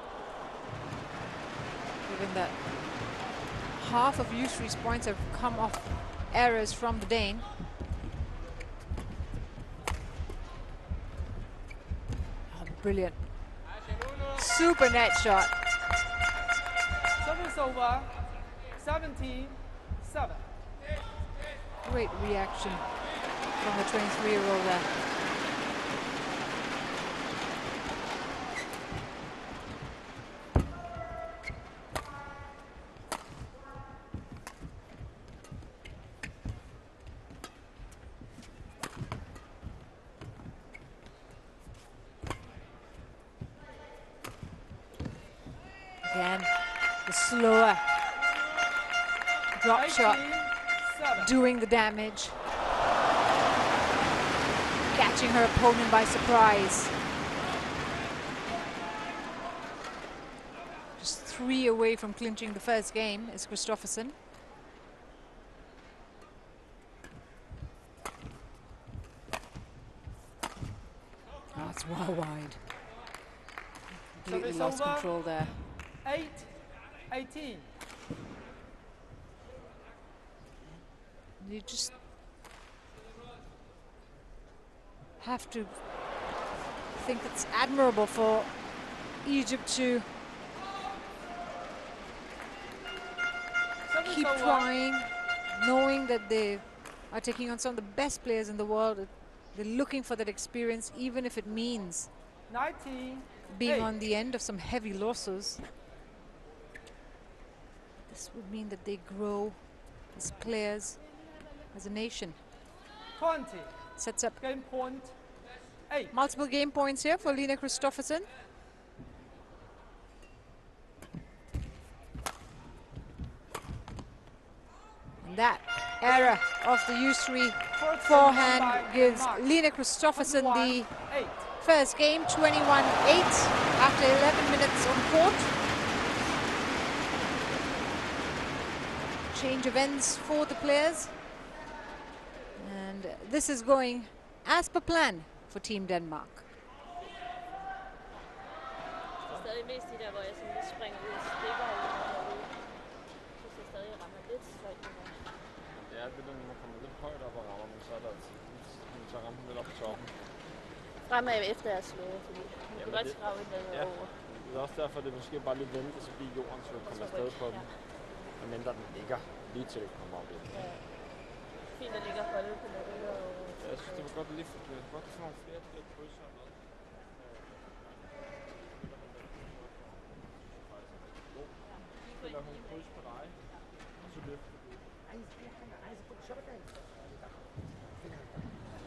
Given that half of Yusri's points have come off errors from the Dane. Oh, brilliant. Super net shot. Service over. 17-7. Great reaction from the 23-year-old there. Again, the slower drop shot doing the damage, catching her opponent by surprise. Just 3 away from clinching the first game is Kristoffersen. Oh, it's well wide. Completely lost control there. 8-18. You just have to think it's admirable for Egypt to keep trying, knowing that they are taking on some of the best players in the world. They're looking for that experience, even if it means 19 being on the end of some heavy losses. This would mean that they grow as players, as a nation. 20. Sets up Game point 8. multiple game points here for Line Kristoffersen. And that error of the Yusri forehand gives Line Kristoffersen the first game, 21-8, after 11 minutes on court. change of ends for the players. And this is going as per plan for Team Denmark. Stadig mest de der, hvor jeg sådan lidt springer ud og stikker herude. Så jeg stadig rammer lidt sløjt nu. Ja, det er når man kommer lidt højt op og rammer, men så er der så rammer den lidt op på toppen. Fremad efter jeg er slået, fordi man kan godt trave ned over. Det er også derfor, det er måske bare lidt ventet forbi jorden, så du kommer afsted på den. Medmindre den ligger lige til at komme op i. Ja. Fint at ligge og holde på noget. Ja, jeg synes, det var godt lige for få nogle flere af de der krydser med. Eller hun kryds på dig, og så løfter du. عايز كل شبكه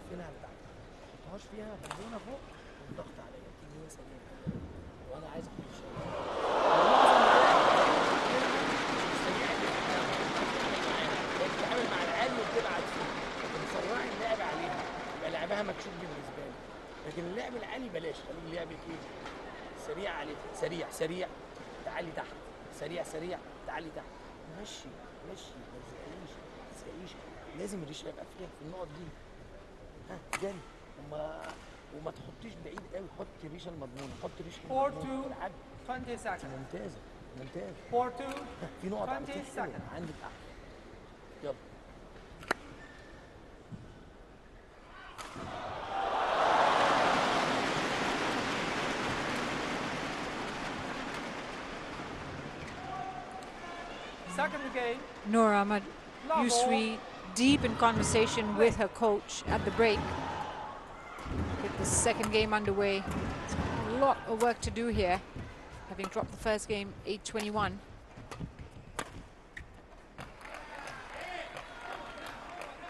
فينها بتاعتك ما تحطهاش فيها بالونه فوق والضغط عليا تيجي هي سليمه وانا عايز اخد الشبكه بتتعامل مع العالي وبتبعد فيه لكن سرعي اللعب عليها يبقى لعبها مكشوف بالنسبه لي لكن اللعب العالي بلاش خلي لعبك ايه سريع عليك سريع سريع تعالي تحت سريع سريع تعالي تحت مشي مشي ما تزقيش لازم الريشه يبقى فيها في النقط دي ها جري وما تحطيش بعيد قوي حط الريشه المضمونه حط الريشه المضمونه 20 seconds. ممتازه ممتازه 4-2. في نقط 20 seconds. عندك احلى يلا Second game. Noor Ahmed usually deep in conversation with her coach at the break. Get the second game underway. A lot of work to do here, having dropped the first game 8-21.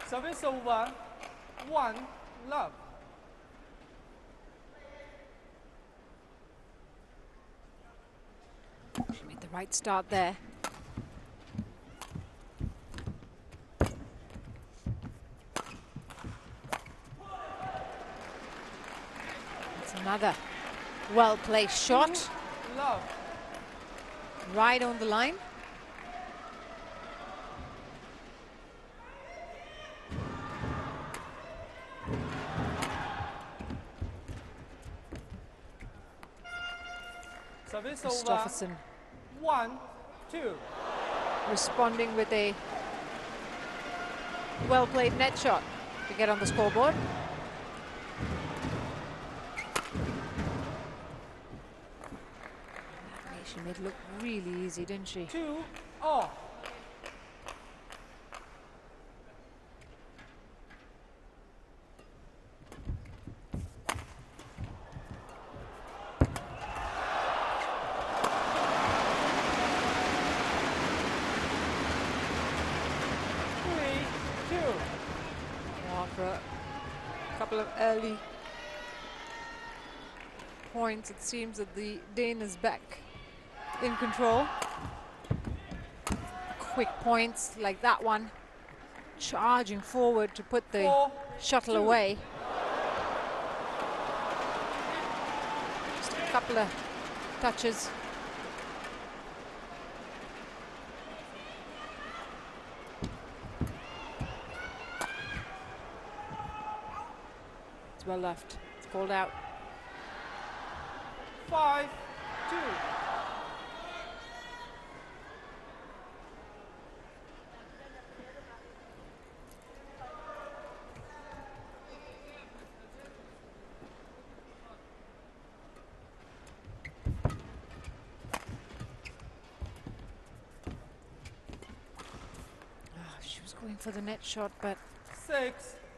Service over. 1 love. She made the right start there. Another well-placed shot. Love. Right on the line. Service over. Christoffersen 1-2. responding with a well-played net shot to get on the scoreboard. She made it look really easy, didn't she? 2-all. After a couple of early points, it seems that the Dane is back in control. Quick points like that one, charging forward to put the shuttle away. Just a couple of touches. It's well left. It's called out. 5-2. She was going for the net shot, but 6-2.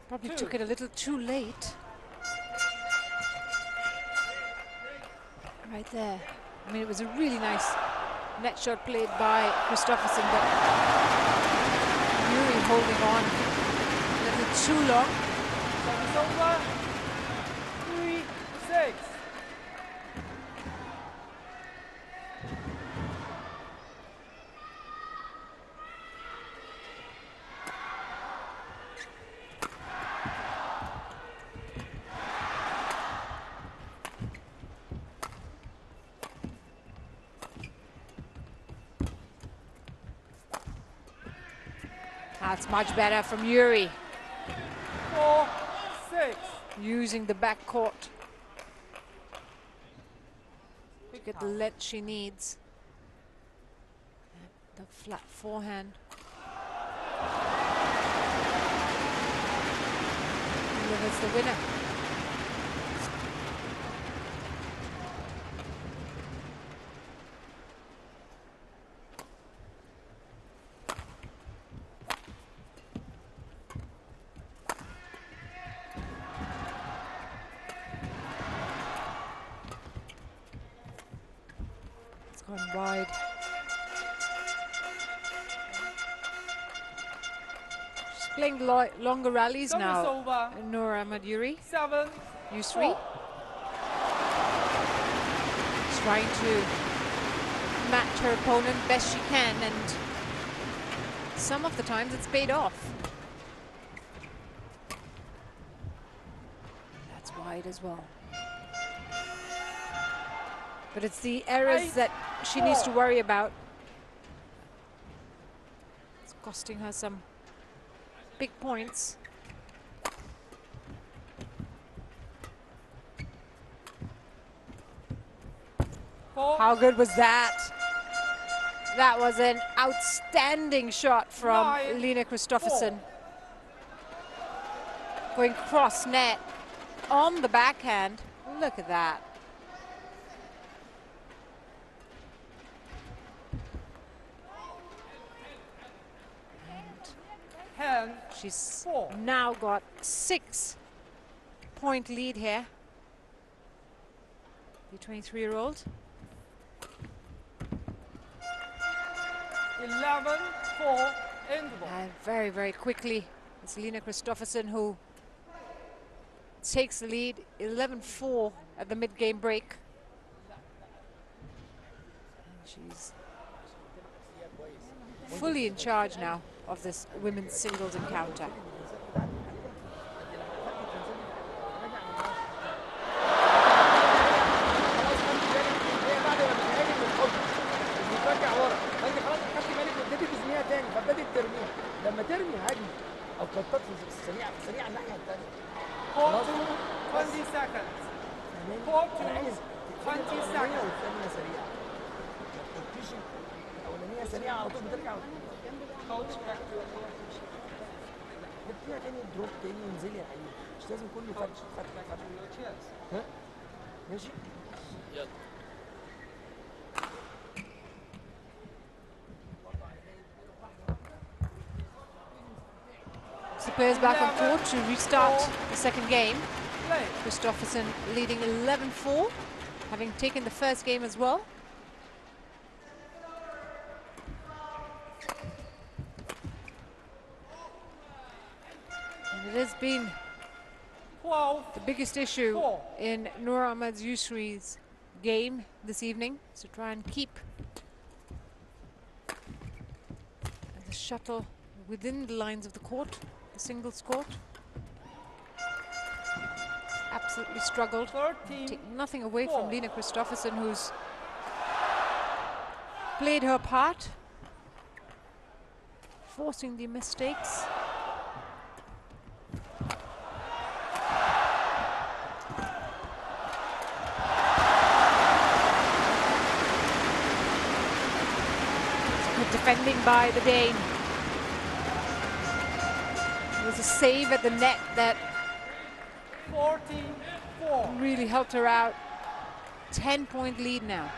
probably took it a little too late. Right there. I mean, it was a really nice net shot played by Christoffersen, but really holding on a little too long. Service over. 3-6. That's much better from Yuri. 4-6. Using the back court to get the length she needs. The flat forehand. Delivers the winner. It's gone wide. Playing longer rallies now. Noor Ahmad Yuri. 7-4. Yusri. She's trying to match her opponent best she can, and some of the times it's paid off. That's wide as well. But it's the errors that she needs to worry about. It's costing her some big points. How good was that? That was an outstanding shot from Lina Kristoffersen. Going cross net on the backhand. Look at that. She's now got 6-point lead here. The 23-year-old. 11-4 interval. And very, very quickly, it's Lina Kristoffersen who takes the lead. 11-4 at the mid-game break. And she's fully in charge now of this women's singles encounter. لما ترمي هجمه او كتات سريعه الناحيه الثانيه. 20 seconds. 20 seconds. والثانيه سريعه. التيشن الاولانيه سريعه على طول بترجع. فيها تاني دروب تاني وانزلي يا حبيبي، مش لازم كله فتح. ها؟ ماشي؟ يلا. The players back on court to restart the second game. Kristoffersen leading 11-4, having taken the first game as well. And it has been the biggest issue in Noor Ahmad Yusri's game this evening, to try and keep the shuttle within the lines of the court, the singles court. Absolutely struggled. Take nothing away from Lina Kristoffersen, who's played her part, forcing the mistakes. Good defending by the Dane. There was a save at the net that 44. Really helped her out. 10-point lead now.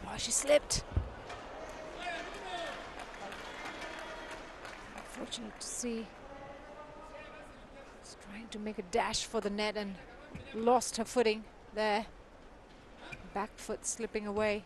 Oh, she slipped. Unfortunate to see. She's trying to make a dash for the net and lost her footing there. Back foot slipping away.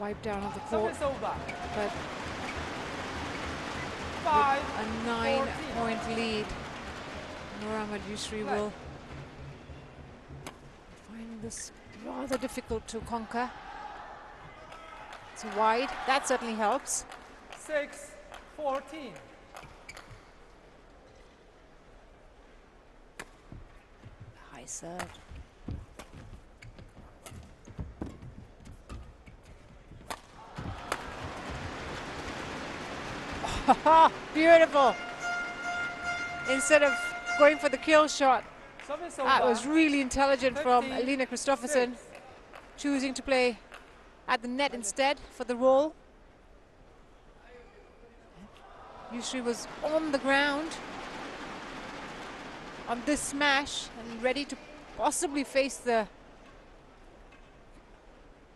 Wipe down of the court, but a 9-point lead. Nur Yusri will find this rather difficult to conquer. It's wide. That certainly helps. 6-14. High serve. Beautiful. Instead of going for the kill shot, that was really intelligent from Line Kristoffersen, choosing to play at the net instead for the roll. Yusri was on the ground on this smash and ready to possibly face the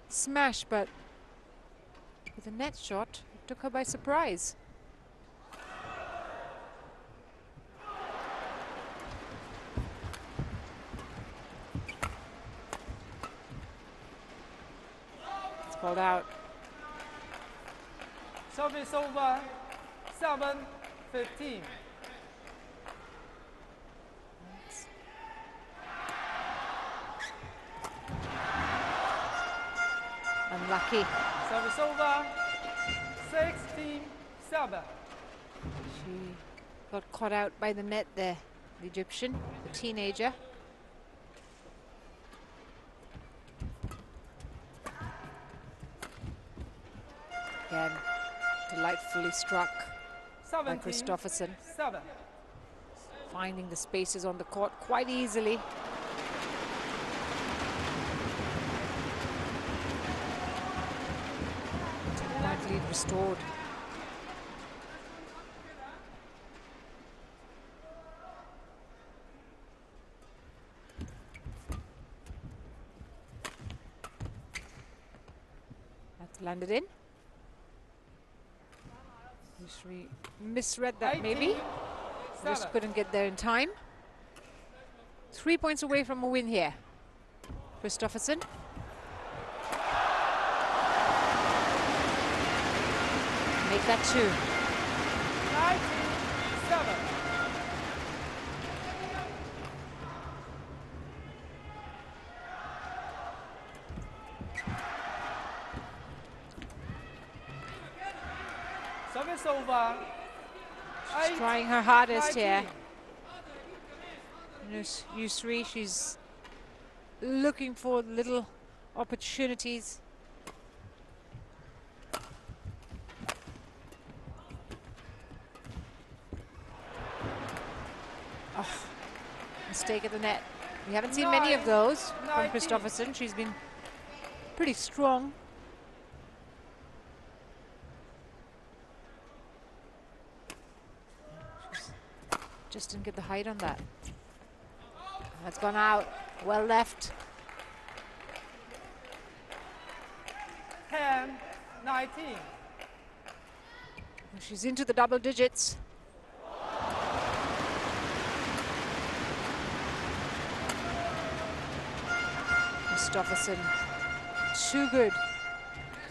smash, but with a net shot, it took her by surprise. It's called out. Service over. 7-15. Unlucky. Service over. 16-7. She got caught out by the net there, the Egyptian, the teenager. Again, delightfully struck by Kristoffersen. 7. Finding the spaces on the court quite easily. That lead restored. That's landed in. Yusri misread that maybe. Just couldn't get there in time. 3 points away from a win here. Kristoffersen. Make that 2. 19-7. Service over. She's trying her hardest here. Yusri, she's looking for little opportunities. Oh, mistake at the net. We haven't seen many of those from Kristoffersen. She's been pretty strong. Just didn't get the height on that. That's gone out. Well left. 10-19. She's into the double digits. Kristoffersen, too good.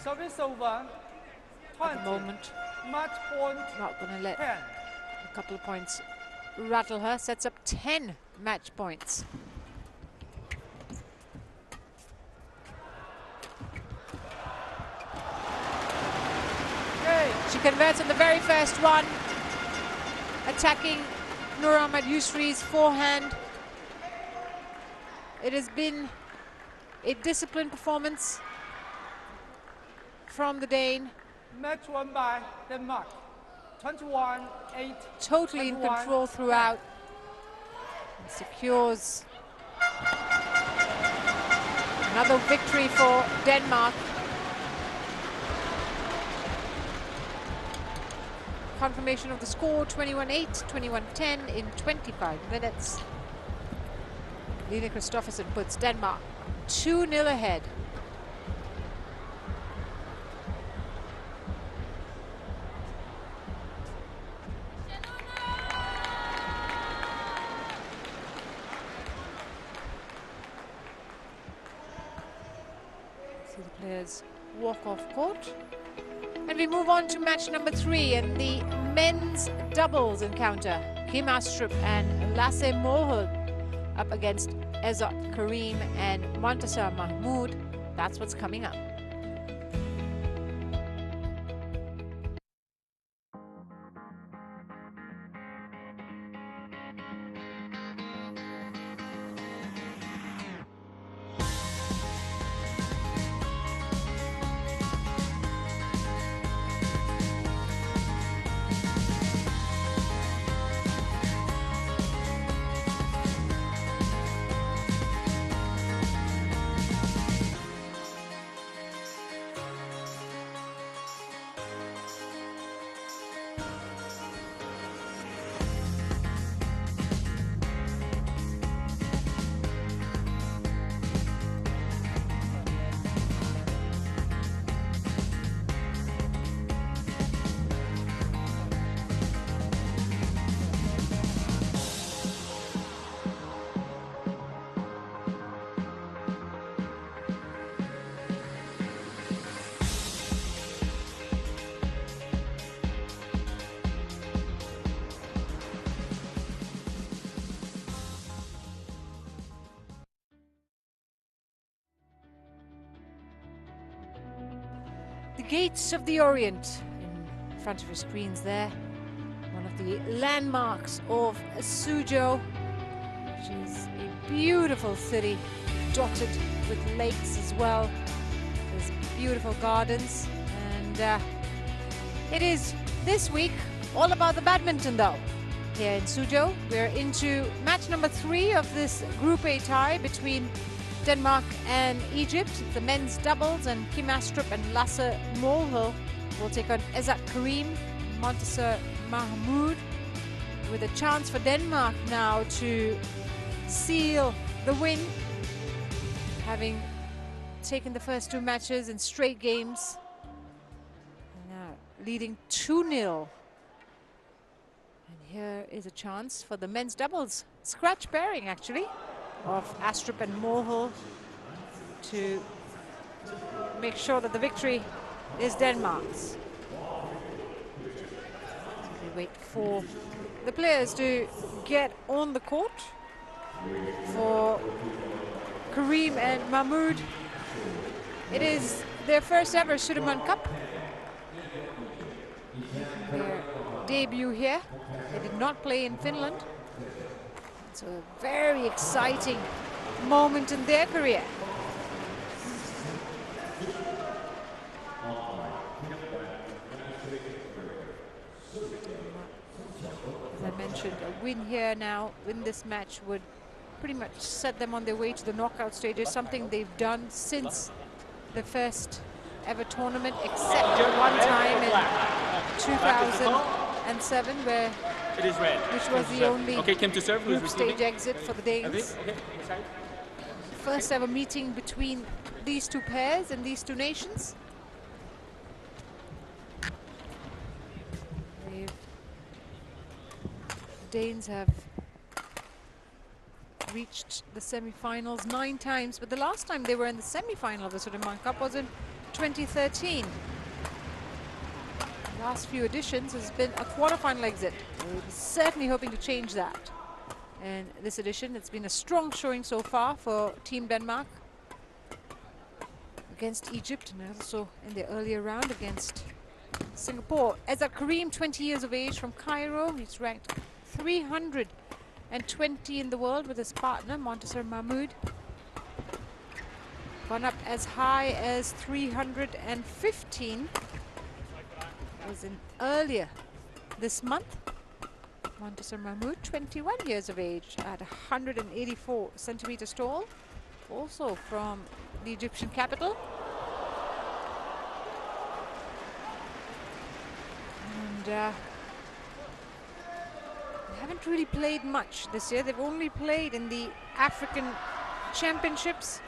Service over. 20. At the moment. Match point. Not going to let 10. a couple of points rattle her. Sets up 10 match points. She converts on the very first one, attacking Nur Yusri's forehand. It has been a disciplined performance from the Dane. Match won by Denmark. 21-8. Totally in control throughout. And secures another victory for Denmark. Confirmation of the score, 21-8, 21-10 in 25 minutes. Line Kristoffersen puts Denmark 2-0 ahead. See the players walk off court. And we move on to match number 3 and the men's doubles encounter. Kim Astrup and Lasse Mohel up against Ezat Karim and Montasser Mahmood. That's what's coming up. The Gates of the Orient in front of your screens there. One of the landmarks of Suzhou, which is a beautiful city dotted with lakes as well. There's beautiful gardens, and it is this week all about the badminton though. Here in Suzhou, we're into match number 3 of this Group A tie between Denmark and Egypt. The men's doubles, and Kim Astrup and Lasse Mohel will take on Ezat Karim, Montasser Mahmood, with a chance for Denmark now to seal the win, having taken the first 2 matches in straight games, now leading 2-0. And here is a chance for the men's doubles, scratch pairing actually, of Astrup and Mohel to make sure that the victory is Denmark's. We wait for the players to get on the court. For Karim and Mahmood, it is their first ever Sudirman Cup. Their debut here. They did not play in Finland. It's a very exciting moment in their career. As I mentioned, a win here now, win this match would pretty much set them on their way to the knockout stages, something they've done since the first ever tournament, except one time in 2007 where It is red. which was the only Kim to serve. group stage exit for the Danes. First ever meeting between these 2 pairs and these 2 nations. The Danes have reached the semi-finals 9 times, but the last time they were in the semi-final of the Sudirman Cup was in 2013. Last few editions has been a quarter-final exit. We're certainly hoping to change that. And this edition, it's been a strong showing so far for Team Denmark against Egypt, and also in the earlier round against Singapore. Ezat Karim, 20 years of age, from Cairo. He's ranked 320 in the world with his partner, Montasser Mahmood. Gone up as high as 315. Was in earlier this month. Montasser Mahmood, 21 years of age, at 184 centimeters tall, also from the Egyptian capital. And they haven't really played much this year. They've only played in the African Championships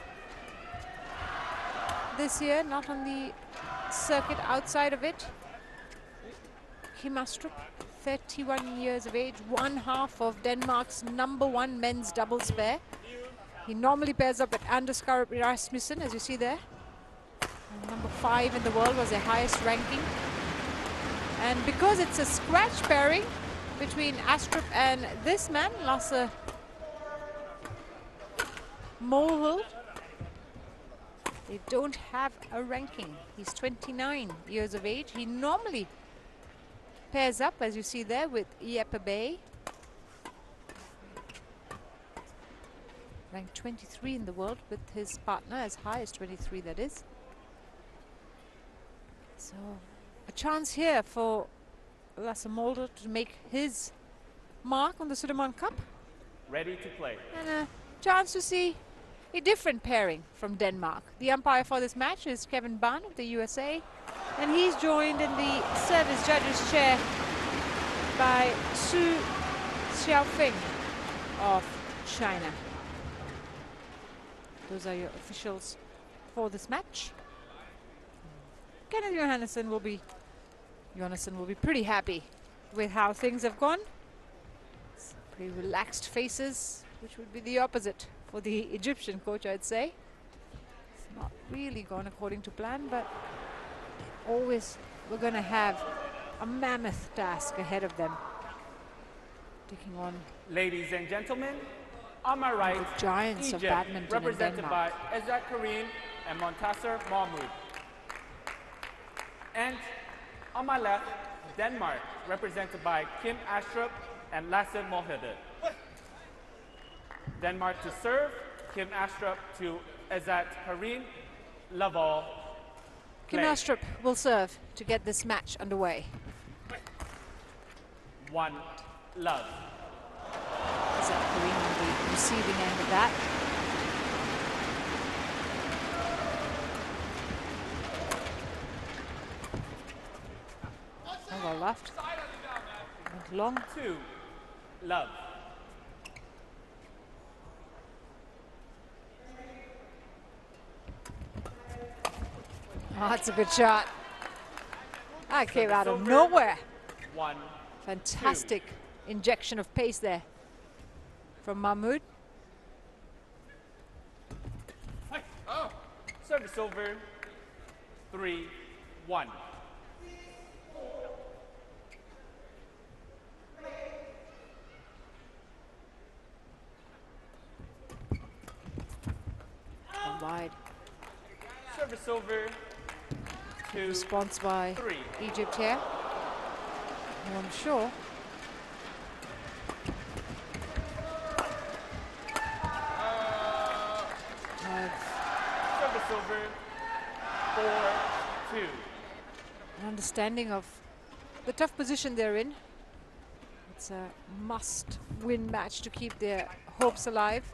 this year, not on the circuit outside of it. Kim Astrup, 31 years of age, one half of Denmark's #1 men's doubles pair. He normally pairs up with Anders Skarup Rasmussen, as you see there. And #5 in the world was their highest ranking. And because it's a scratch pairing, between Astrup and this man, Lasse Molehill. They don't have a ranking. He's 29 years of age. He normally pairs up, as you see there, with Jeppe Bay. Ranked 23 in the world with his partner, as high as 23, that is. So a chance here for Lasse Molehill to make his mark on the Sudirman Cup. Ready to play. And a chance to see a different pairing from Denmark. The umpire for this match is Kevin Ban of the USA, and he's joined in the service judges chair by Su Xiaofeng of China. Those are your officials for this match. Kenneth Johannesson will be pretty happy with how things have gone. It's pretty relaxed faces, which would be the opposite for the Egyptian coach, I'd say. It's not really gone according to plan, but always we're going to have a mammoth task ahead of them. Taking on Ladies and gentlemen, on my right, the giants Egypt, of badminton in represented Denmark. by Izzat Karim and Montasser Mahmoud. And on my left, Denmark, represented by Kim Astrup and Lasse Molehill. Denmark to serve, Kim Astrup to Izzat Karim, Laval. Kim Astrup will serve to get this match underway. 1 love. Izzat Karim on the receiving end of that. Oh, well left. Went long. 2 love. Oh, that's a good shot. That came out of nowhere. 1 Fantastic injection of pace there from Mahmoud. Service over. 3-1. One wide. Service over. 2 Response by 3. Egypt here. And I'm sure Service over. 4-2. an understanding of the tough position they're in. It's a must-win match to keep their hopes alive.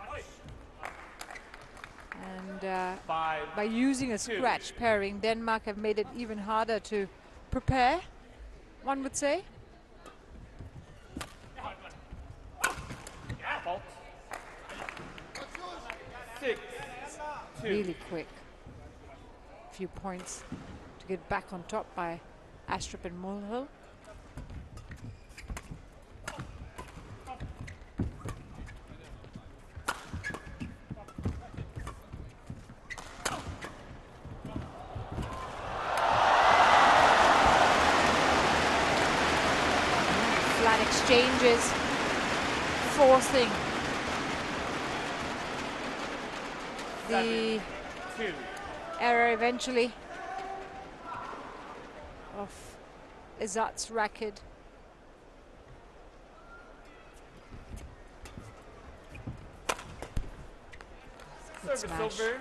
And by using a scratch pairing, Denmark have made it even harder to prepare, one would say. Fault. 6-2. Really quick. A few points to get back on top by Astrup and Molehill. Flat exchanges, forcing the 2. error eventually of Izzat's racket. Good Service smash. over.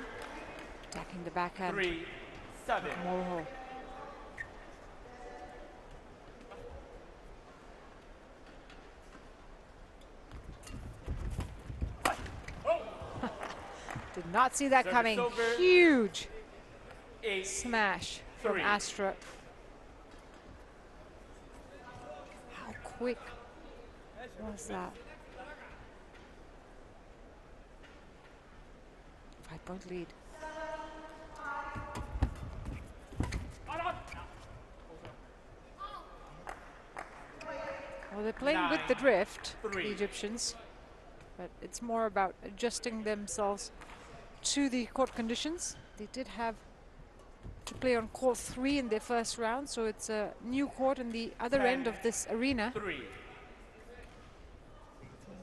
Attacking the backhand. 3-7. Molehill. Did not see that Service coming. over. Huge 8. smash from 3. Astrup. How quick was that? 5-point lead. Well, they're playing with the drift, the 9-3. Egyptians, but it's more about adjusting themselves to the court conditions. They did have to play on court 3 in their first round, so it's a new court in the other end of this arena. 3.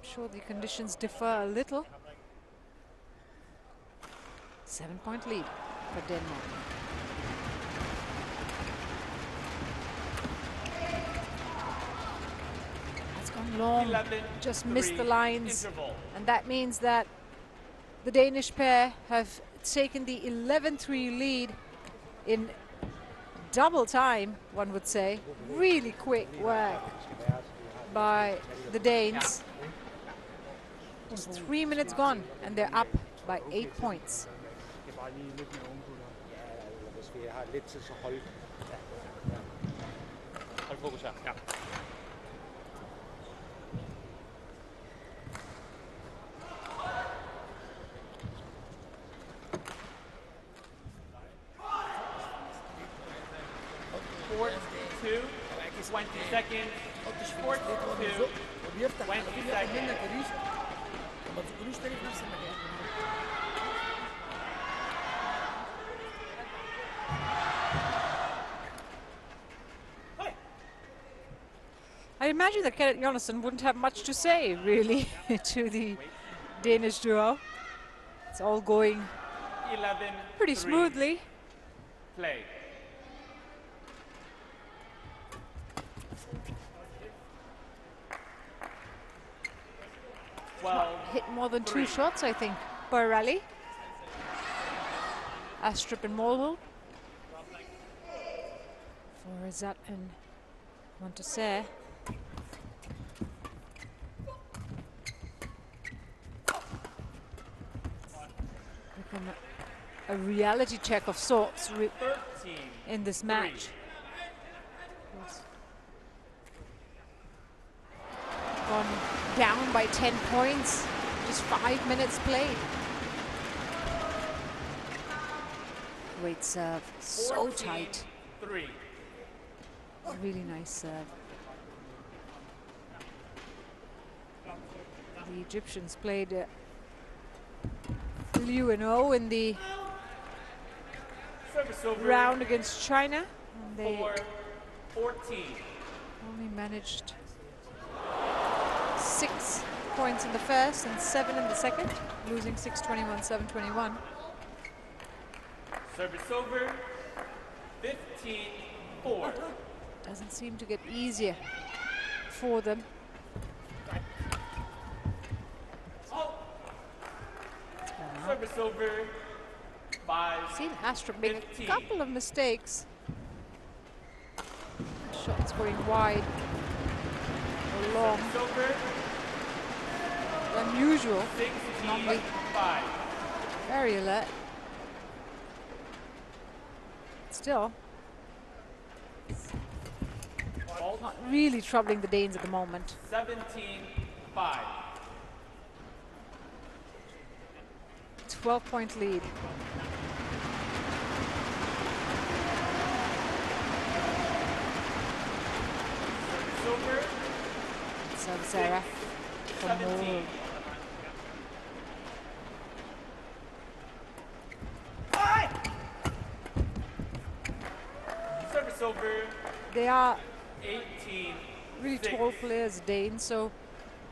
I'm sure the conditions differ a little. 7-point lead for Denmark. That's gone long, just missed the lines. Interval. And that means that the Danish pair have taken the 11-3 lead in double time, one would say. Really quick work by the Danes. Just 3 minutes gone, and they're up by 8 points. Det er bare lige lidt mere ovenpå der. Ja, eller hvis vi har lidt tid, så hold. Hold fokus her. Ja. Four, two, 20 seconds. Four, two, وبيفتح 20 على طول ياخد seconds. منك الريشه وما تزقلوش تاني في نفس المكان. I imagine that Kenneth Jonassen wouldn't have much to say, really, to the Danish duo. It's all going 11, pretty 3, smoothly. Play. Well, Hit more than 2 shots, I think, per rally. Astrup and Mulhall. For Izzat and Montesser. Become a reality check of sorts 13. in this match. Yes. Gone down by 10 points, just 5 minutes played. Great serve, so 14, tight. 3. Really nice serve. The Egyptians played Liu and O in the Service over. round against China. And they 4, 14. only managed 6 points in the first and 7 in the second, losing 6-21, 7-21. Service over. 15-4. Doesn't seem to get easier for them. Service over. 5. Seen Astrup make a 15. couple of mistakes. Shots going wide or long. Service over. Unusual. Normally 16-5. very alert. Still, Fault. not really troubling the Danes at the moment. 17-5. 12-point lead. Service over. So Sarah from 17. Mulhall. Service over. They are 18. really 6. tall players, Danes, so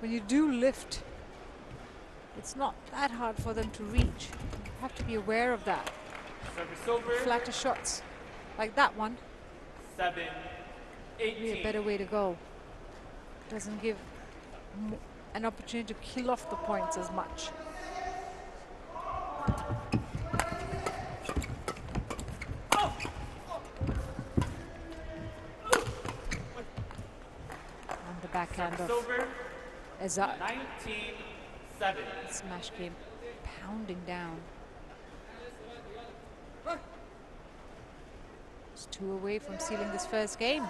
when you do lift, it's not that hard for them to reach. You have to be aware of that. Service over. Flatter shots like that one, 7. be a 18. better way to go. Doesn't give an opportunity to kill off the points as much. And the backhand Service of over. Izzat. 19-7. Smash game pounding down. Just 2 away from sealing this first game.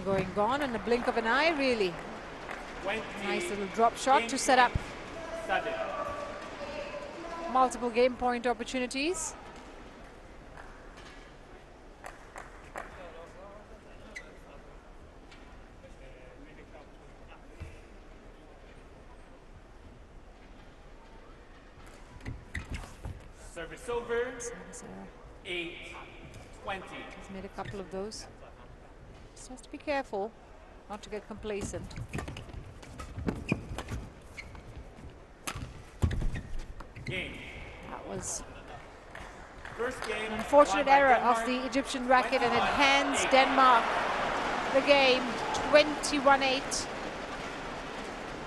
Going, gone in the blink of an eye, really. 20. Nice little drop shot to set up 7. multiple game point opportunities. Service over. Sarah. 8. He's made a couple of those. Just has to be careful not to get complacent. That was an unfortunate error of the Egyptian racket, and it hands Denmark the game 21-8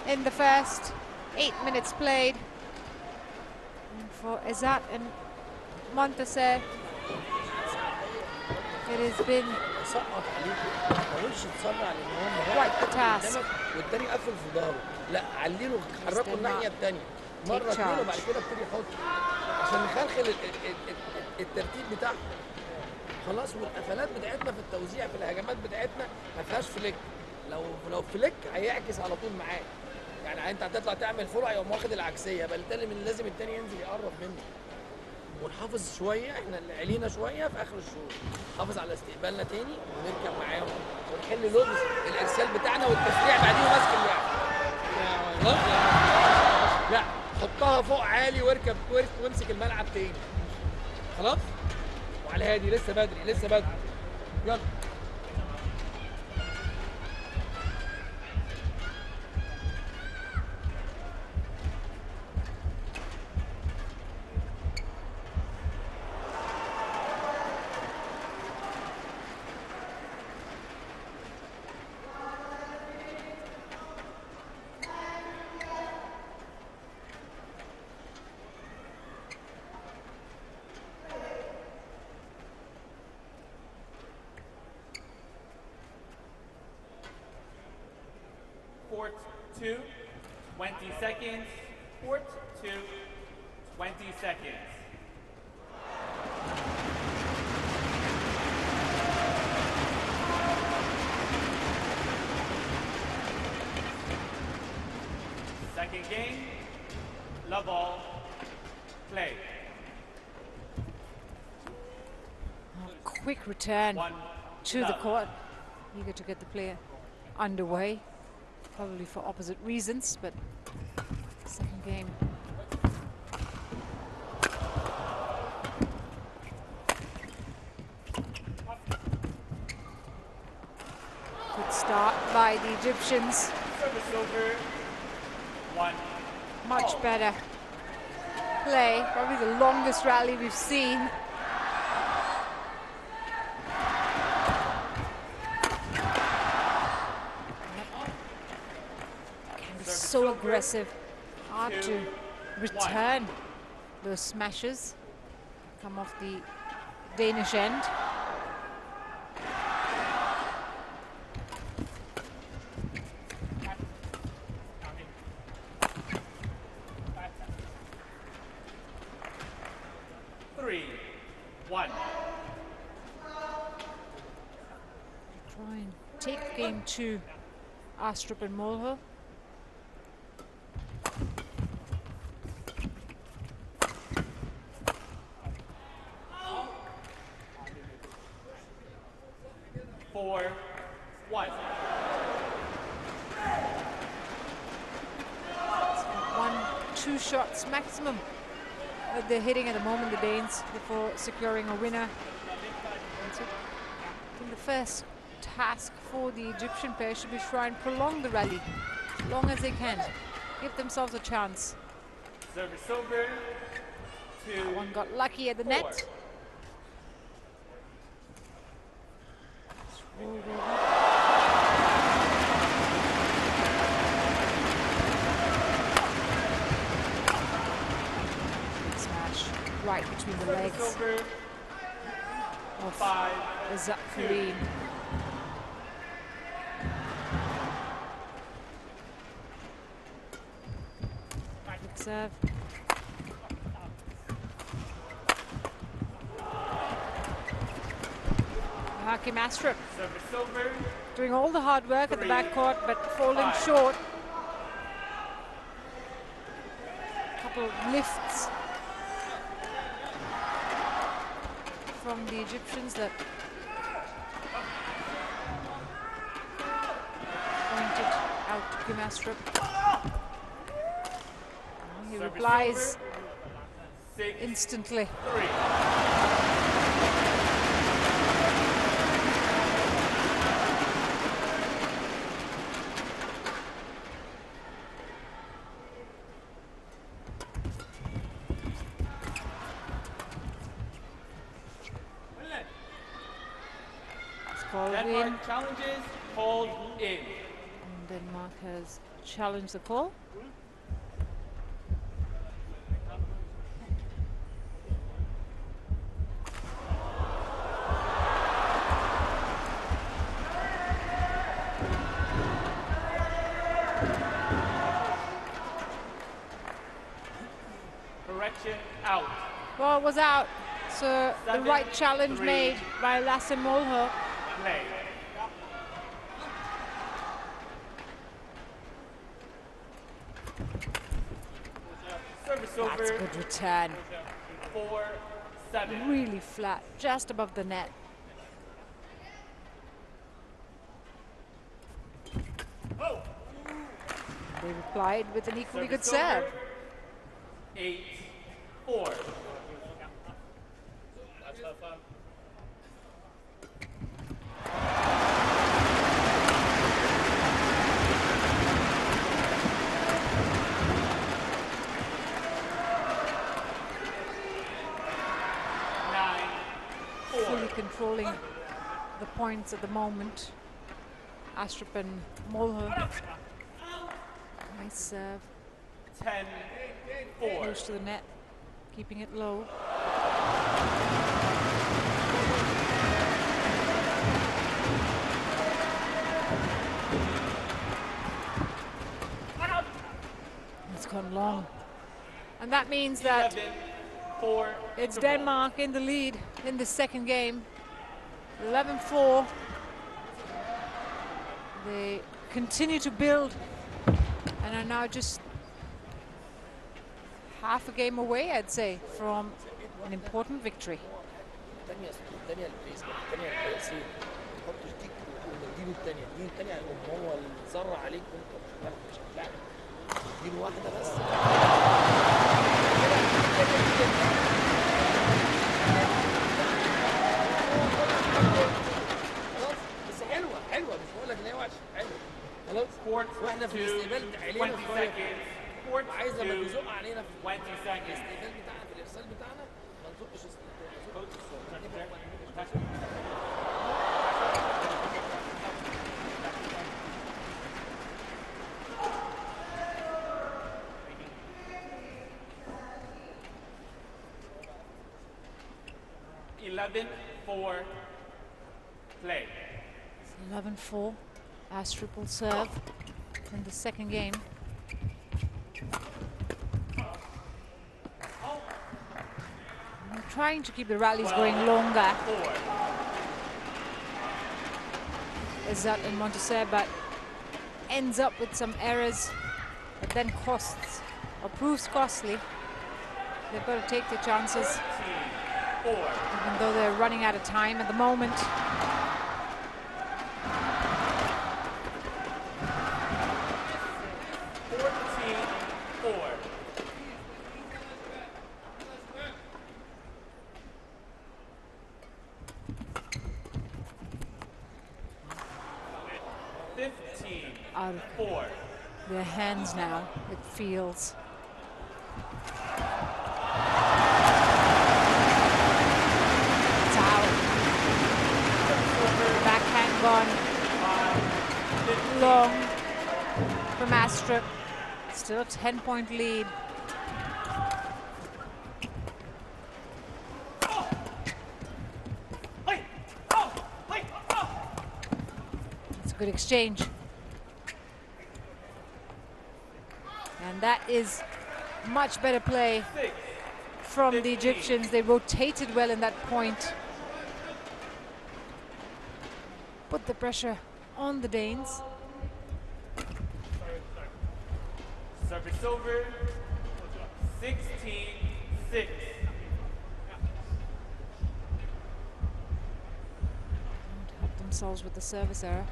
in the first 8 minutes played. And for Izzat and Montasser, it has been quite the task. والتاني قفل في ظهره، لا علله حركه الناحيه الثانيه مره اتنين وبعد كده ابتدي يحط عشان نخلخل الترتيب بتاعه. خلاص. والقفلات بتاعتنا في التوزيع في الهجمات بتاعتنا ما فيهاش فليك. لو فليك هيعكس على طول معاك. يعني انت هتطلع تعمل فرع يقوم واخد العكسيه، بالتالي لازم الثاني ينزل يقرب منه. ونحافظ شويه، احنا اللي علينا شويه في اخر الشوط، نحافظ على استقبالنا تاني ونركب معاهم ونحل لغز الارسال بتاعنا والتسريع بعدين ماسك اللعب. لا حطها فوق عالي واركب وامسك الملعب تاني. خلاص؟ وعلى هادي، لسه بدري لسه بدري. يلا. Court 2, 20 seconds. Court 2, 20 seconds. Second game, love ball, play. Quick return to the court. Eager to get the player underway. Probably for opposite reasons, but second game. Good start by the Egyptians. Service over. 1. Much better play. Probably the longest rally we've seen. So aggressive, hard to return those smashes. Come off the Danish end. Three, 1. Try and take game to Astrup and Mulher. Two shots maximum that they're hitting at the moment, the Danes, before securing a winner. So I think the first task for the Egyptian pair should be try and prolong the rally as long as they can. Give themselves a chance. Service over. 2. One got lucky at the net. Right between the legs of Izzat Karim. Good serve. Hakim Astrup doing all the hard work at the backcourt, but falling short. A couple of lifts from the Egyptians that pointed out to Hakim Astrup. He replies instantly. called in. Denmark challenges called in. And Denmark has challenged the call. Correction out. Well, it was out. So the right challenge made by Lasse Molho. Play. Service That's a over. good return. 4-7. Really flat, just above the net. They replied with an equally good serve. 8-4. Fully controlling the points at the moment. Astrup and Molho. Nice serve. 10-4. Close to the net, keeping it low. It's gone long. And that means that 11-4. it's Denmark in the lead in the second game. 11-4. They continue to build and are now just half a game away, I'd say, from an important victory. الثانية البيس الثانية التأثير حط شتيك واديله الثانية اديله الثانية هيقوم هو اللي زرع عليك وانت مش هتلاعب اديله واحدة بس خلاص بس حلوة حلوة مش بقول لك ان هي وحشة حلوة خلاص واحنا في الاستقبال علينا شوية وعايز لما بيزق علينا في الاستقبال بتاعنا في الارسال بتاعنا ما نزقش استقبال 11-4 play. 11-4. Astrup will serve in the second game. I'm trying to keep the rallies going longer. Izzat and Montesser, but ends up with some errors, but then costs or proves costly. They've got to take their chances, even though they're running out of time at the moment. Out of their hands now, it feels. It's out. Backhand gone long from Astrup. Still a 10-point lead. It's a good exchange. And that is much better play from the Egyptians. They rotated well in that point. Put the pressure on the Danes. Service over. 16-6. Don't help themselves with the service error.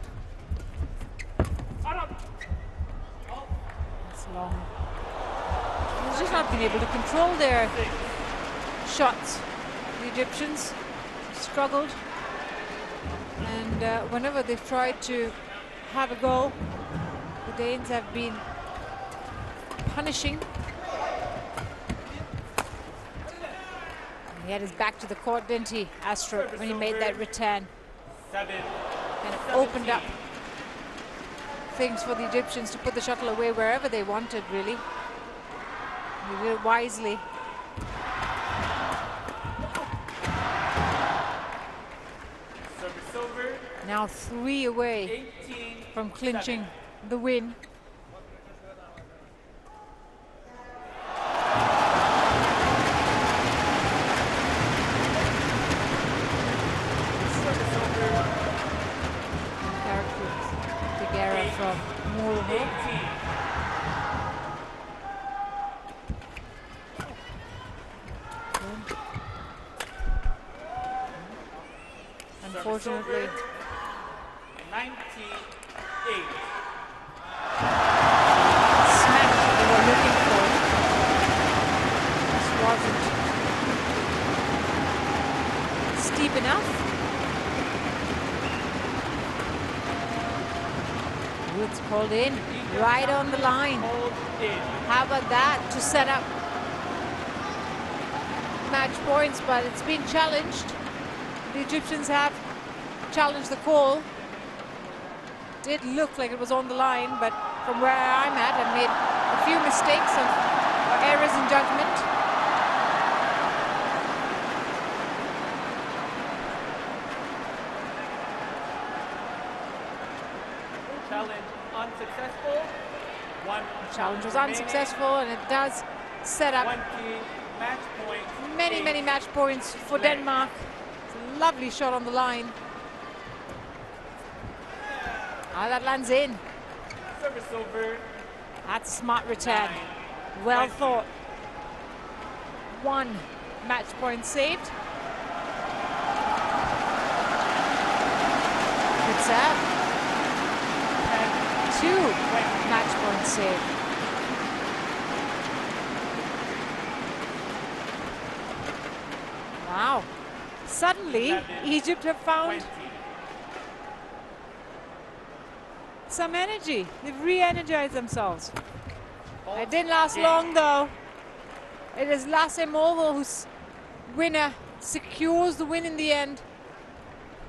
Long. He's just not been able to control their shots. The Egyptians struggled, and whenever they've tried to have a go, the Danes have been punishing. And he had his back to the court, didn't he, Astrup, when he made that return. 7 And it opened up things for the Egyptians to put the shuttle away wherever they wanted, really. They did it wisely. Service over. Now 3 away from clinching the win. From Morocco. Unfortunately, 98. Smack they were looking for. This wasn't steep enough. It's called in, right on the line. How about that to set up match points, but it's been challenged. The Egyptians have challenged the call. Did look like it was on the line, but from where I'm at, I made a few mistakes of errors in judgment. Unsuccessful. Challenge was unsuccessful, and it does set up match points. many match points for Denmark. It's a lovely shot on the line. That lands in. Service over. That's a smart return. Well thought. 1 match point saved. Good serve. 2 match points saved. Wow. Suddenly, Egypt have found some energy. They've re-energized themselves. It didn't last long, though. It is Lasse Morgård whose winner secures the win in the end.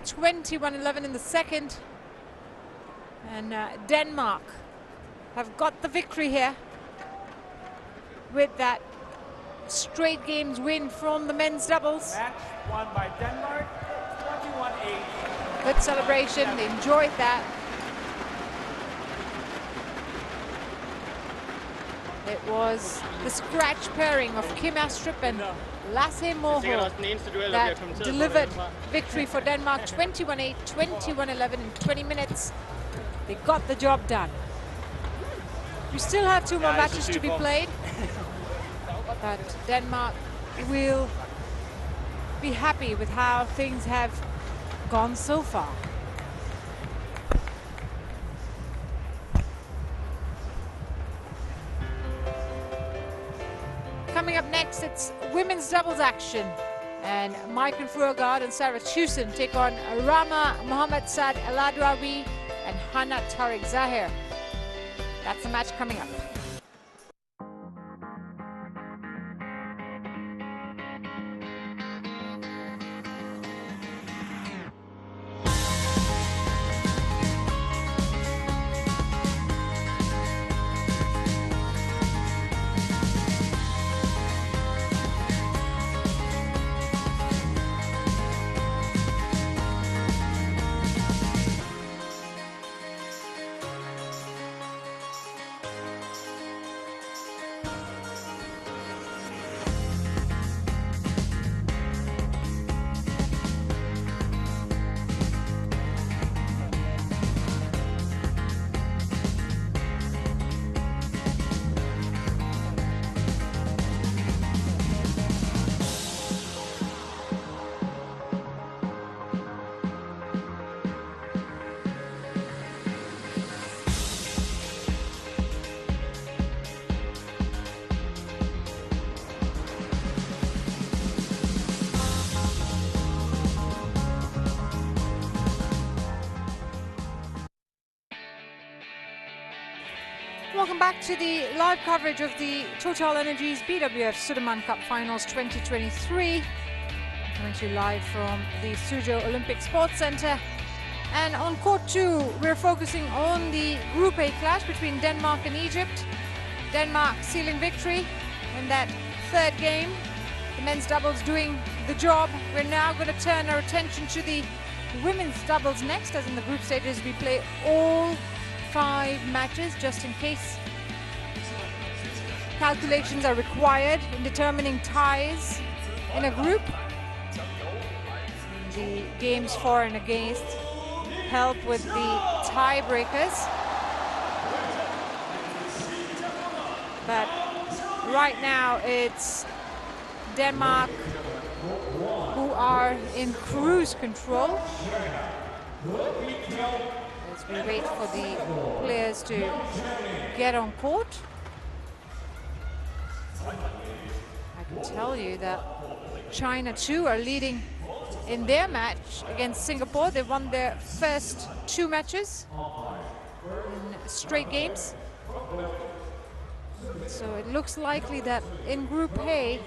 21-11 in the second. And Denmark have got the victory here with that straight games win from the men's doubles. Match won by Denmark, 21-8. Good celebration, they enjoyed that. It was the scratch pairing of Kim Astrup and Lasse Morgård that delivered victory for Denmark, 21-8, 21-11 in 20 minutes. They got the job done. We still have 2 more matches to be played, but Denmark will be happy with how things have gone so far. Coming up next, it's women's doubles action. And Maiken Fruergaard and Sarah Chusen take on Rama Mohammad Saad Eladrawi and Hannah Tariq Zahir. That's the match coming up. Welcome back to the live coverage of the TotalEnergies BWF Sudirman Cup Finals 2023. Coming to you live from the Suzhou Olympic Sports Center. And on court 2, we're focusing on the Group A clash between Denmark and Egypt. Denmark sealing victory in that third game. The men's doubles doing the job. We're now going to turn our attention to the women's doubles next, as in the group stages we play all 5 matches just in case calculations are required in determining ties in a group. The games for and against help with the tiebreakers. But right now it's Denmark who are in cruise control as we wait for the players to get on court. I can tell you that China too are leading in their match against Singapore. They won their first 2 matches in straight games. So it looks likely that in Group A,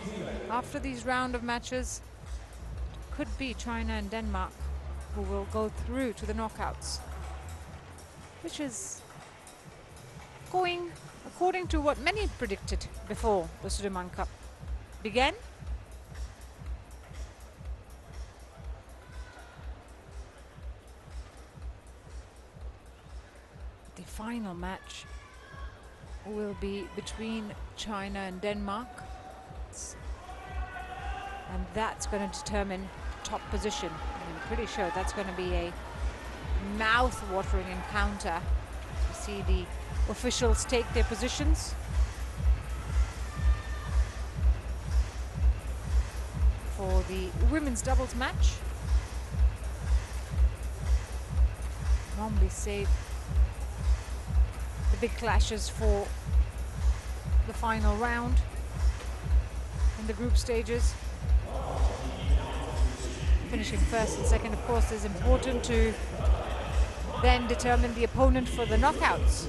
after these round of matches, it could be China and Denmark who will go through to the knockouts, which is going according to what many predicted before the Sudirman Cup began. The final match will be between China and Denmark, and that's going to determine top position. I'm pretty sure that's going to be a mouth-watering encounter. You see the officials take their positions. For the women's doubles match, normally save the big clashes for the final round in the group stages. Finishing first and second, of course, is important to then determine the opponent for the knockouts.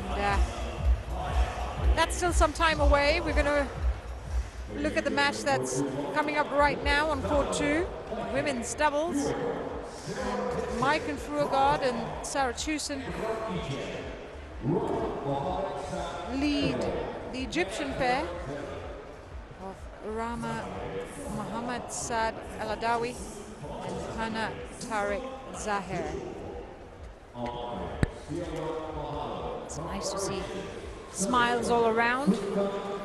And that's still some time away. We're going to look at the match that's coming up right now on court 2, women's doubles. And Maiken Fruergaard and Sarah Chusen lead the Egyptian pair of Rama Mohammad Saad El Adawi and Hannah Tariq Zahir. It's nice to see smiles all around.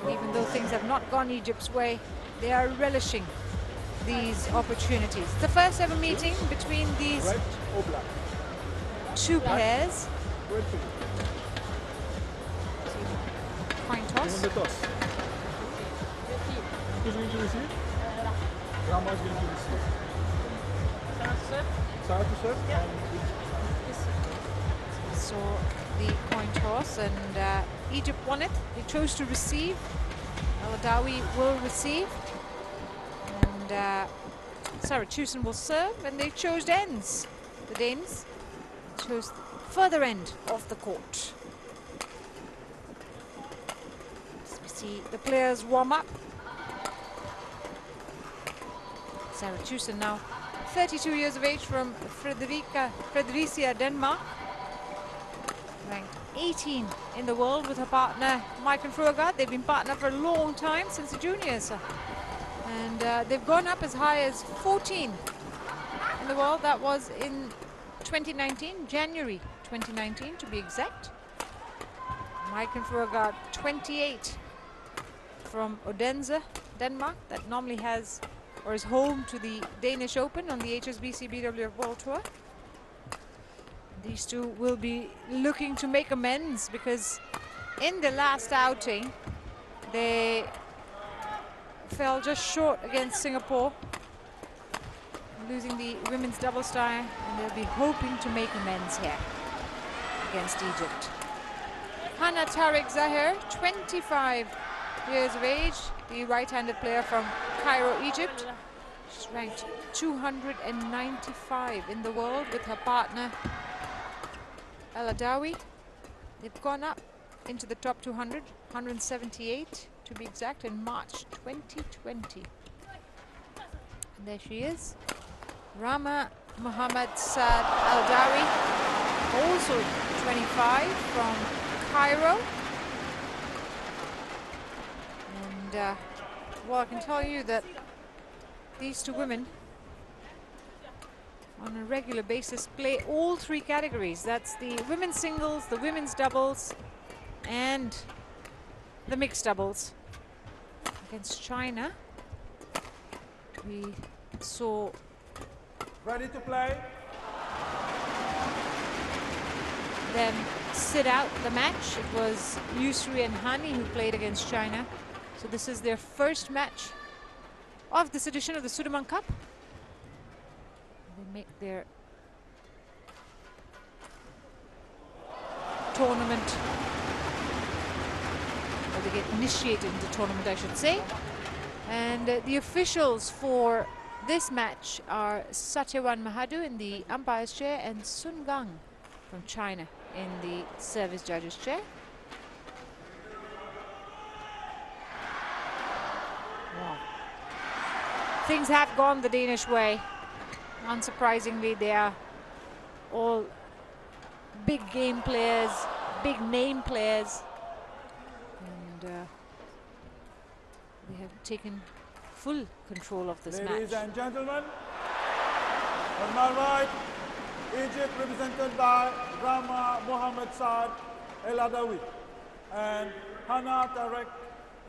Even though things have not gone Egypt's way, they are relishing these opportunities. The first ever meeting between these 2 pairs. Coin toss. Who's going to receive? Rama is going to receive. Sarah to serve? Yeah. Saw the coin toss, and Egypt won it. They chose to receive. El Adawi will receive, and Sarah Chusen will serve, and they chose ends. The Danes chose the further end of the court. As we see the players warm up. Sarah Chusen, now 32 years of age, from Fredericia, Denmark. Ranked 18 in the world with her partner Maiken Fruergaard. They've been partnered for a long time, since the juniors. And they've gone up as high as 14 in the world. That was in 2019, January 2019 to be exact. Maiken Fruergaard, 28, from Odense, Denmark, that normally has or is home to the Danish Open on the HSBC BWF World Tour. These 2 will be looking to make amends, because in the last outing they fell just short against Singapore, losing the women's doubles tie, and they'll be hoping to make amends here against Egypt. Hannah Tariq Zahir, 25 years of age, the right-handed player from Cairo, Egypt. She's ranked 295 in the world with her partner El Adawi. They've gone up into the top 200, 178 to be exact, in March 2020. And there she is, Rama Mohammad Saad Al-Dawi, also 25 from Cairo. And well, I can tell you that these two women on a regular basis play all three categories. That's the women's singles, the women's doubles, and the mixed doubles. Against China, we saw Ready to play? them sit out the match. It was Yusri and Hani who played against China. So this is their first match of this edition of the Sudirman Cup. They make their tournament, or they get initiated into tournament, I should say. And the officials for this match are Satyawan Mahadu in the umpire's chair and Sun Gang from China in the service judge's chair. Wow. Things have gone the Danish way. Unsurprisingly, they are all big game players, big name players, and they have taken full control of this match. Ladies and gentlemen, on my right, Egypt represented by Rama Mohammed Saad El Adawi and Hana Tarek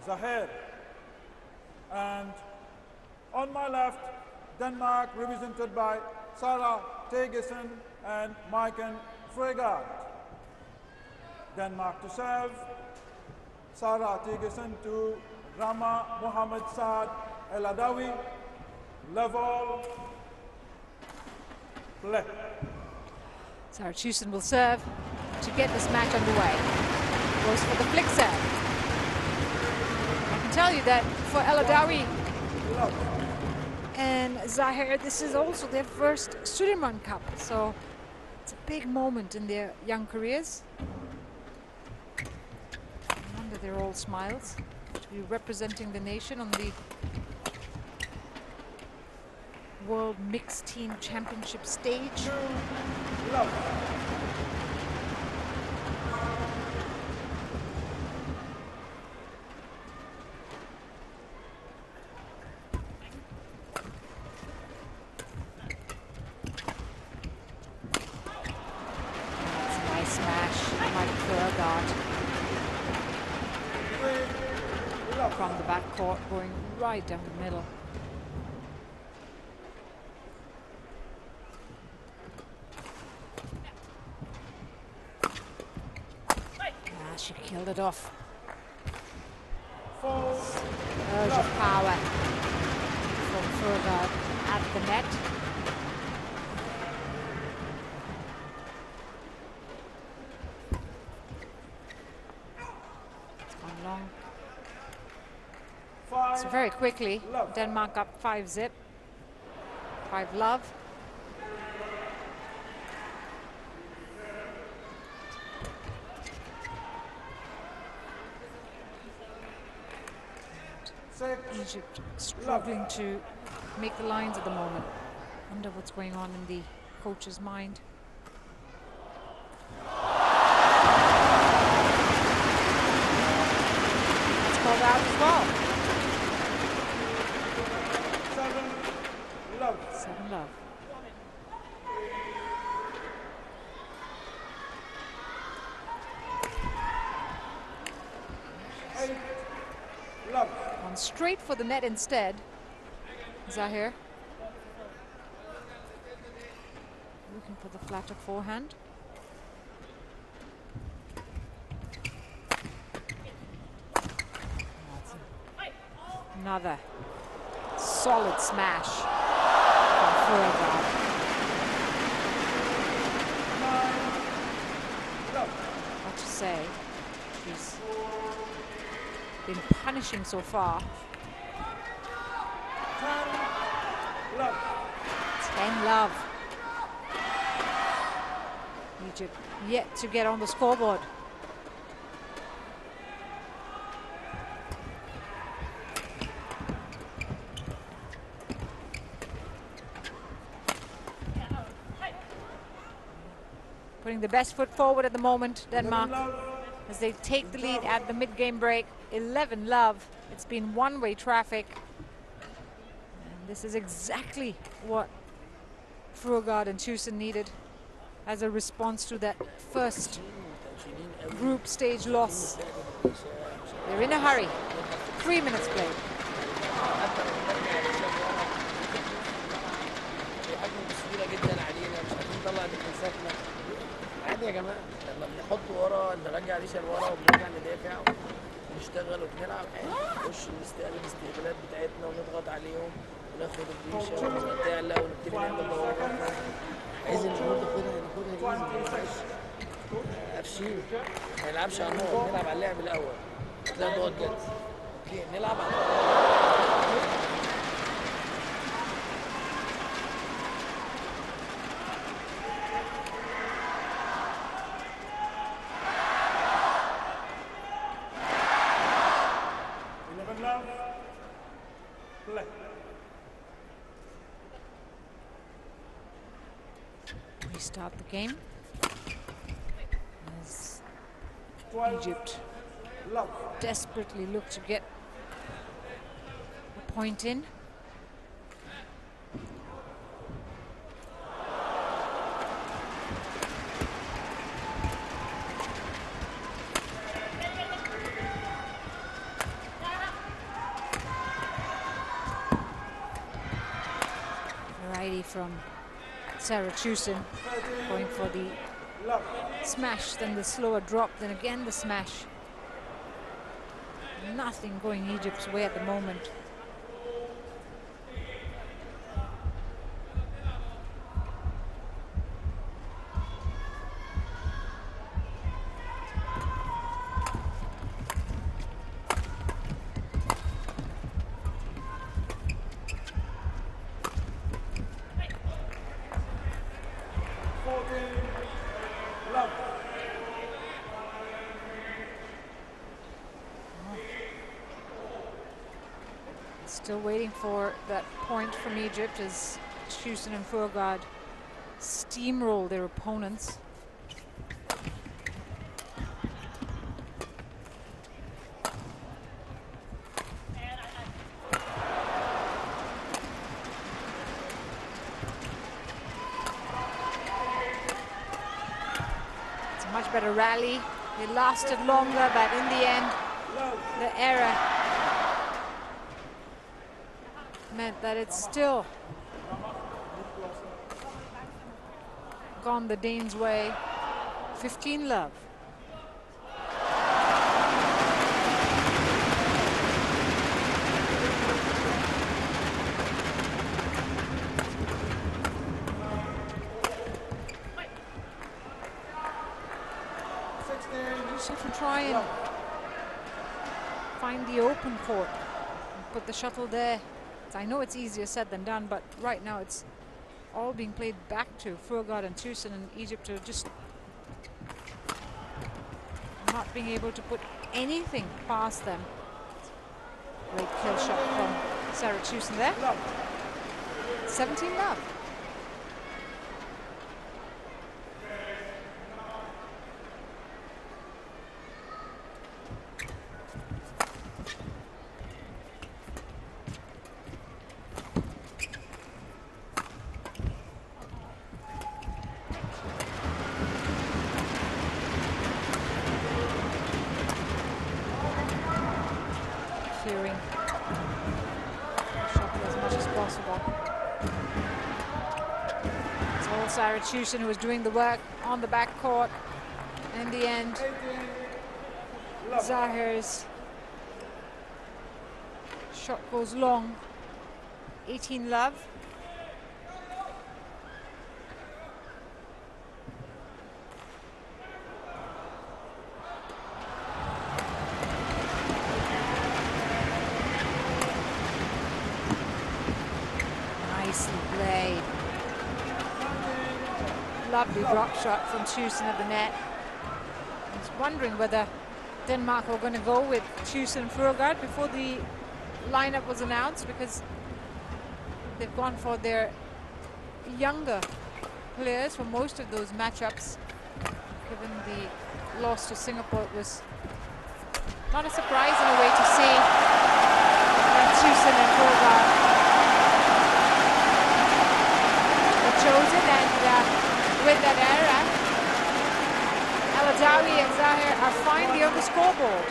Zahir. And on my left, Denmark represented by Sarah Tegesen and Maiken Fregard. Denmark to serve, Sarah Tegesen to Rama Mohammed Saad El Adawi. Level, play. Sarah Tegesen will serve to get this match underway. Goes for the flick serve. I can tell you that for El Adawi and Zahir, this is also their first Sudirman Cup, so it's a big moment in their young careers. No wonder they're all smiles to be representing the nation on the World Mixed Team Championship stage. From the back court, going right down the middle. She killed it off. Surge of power from Furgard at the net. It's gone long. So very quickly, Denmark up 5-0. 5-love. Egypt struggling to make the lines at the moment. Wonder what's going on in the coach's mind. That's called out as well. 7-love. One straight for the net instead. Zahir looking for the flatter forehand. Another solid smash from Furgard. What to say? She's been punishing so far. 10-love. Egypt yet to get on the scoreboard. putting the best foot forward at the moment, Denmark, as they take the lead at the mid-game break. 11-love. It's been one-way traffic. And this is exactly what Fruergaard and Tusen needed as a response to that first group stage loss. They're in a hurry. 3 minutes played. عادي يا جماعه، لما بنحط ورا نرجع ريشه لورا وبنرجع ندافع ونشتغل وبنلعب عادي، نخش نستقبل الاستقبالات بتاعتنا ونضغط عليهم وناخد الريشه ونتعلق ونبتدي نعمل مواقف. عايز الامور ناخدها ايزي، قافشين، ما نلعبش على النقط، نلعب على اللعب الاول، هتلاقي النقط جت. اوكي نلعب على النقط. Restart the game as Egypt desperately look to get a point in. Variety from Sarah Tusen, going for the smash, then the slower drop, then again the smash. Nothing going Egypt's way at the moment. Still waiting for that point from Egypt as Tusen and Fruergaard steamroll their opponents. It's a much better rally. It lasted longer, but in the end, the error meant that it's still gone the Danes' way. 15-love. Just have to try and find the open court and put the shuttle there. I know it's easier said than done, but right now it's all being played back to Fruergaard and Tusen, and Egypt are just not being able to put anything past them. Great kill shot from Sarah Tusen there. 17-love. Sarah Tusen, who was doing the work on the back court. In the end, Zahir's shot goes long. 18-love. Nicely played. Lovely drop shot from Tusen at the net. I was wondering whether Denmark were going to go with Tusen and Fruergaard before the lineup was announced, because they've gone for their younger players for most of those matchups. Given the loss to Singapore, it was not a surprise in a way to see Susan and Fogard were chosen, and with that error, El Adawi and Zahir are finally on the scoreboard.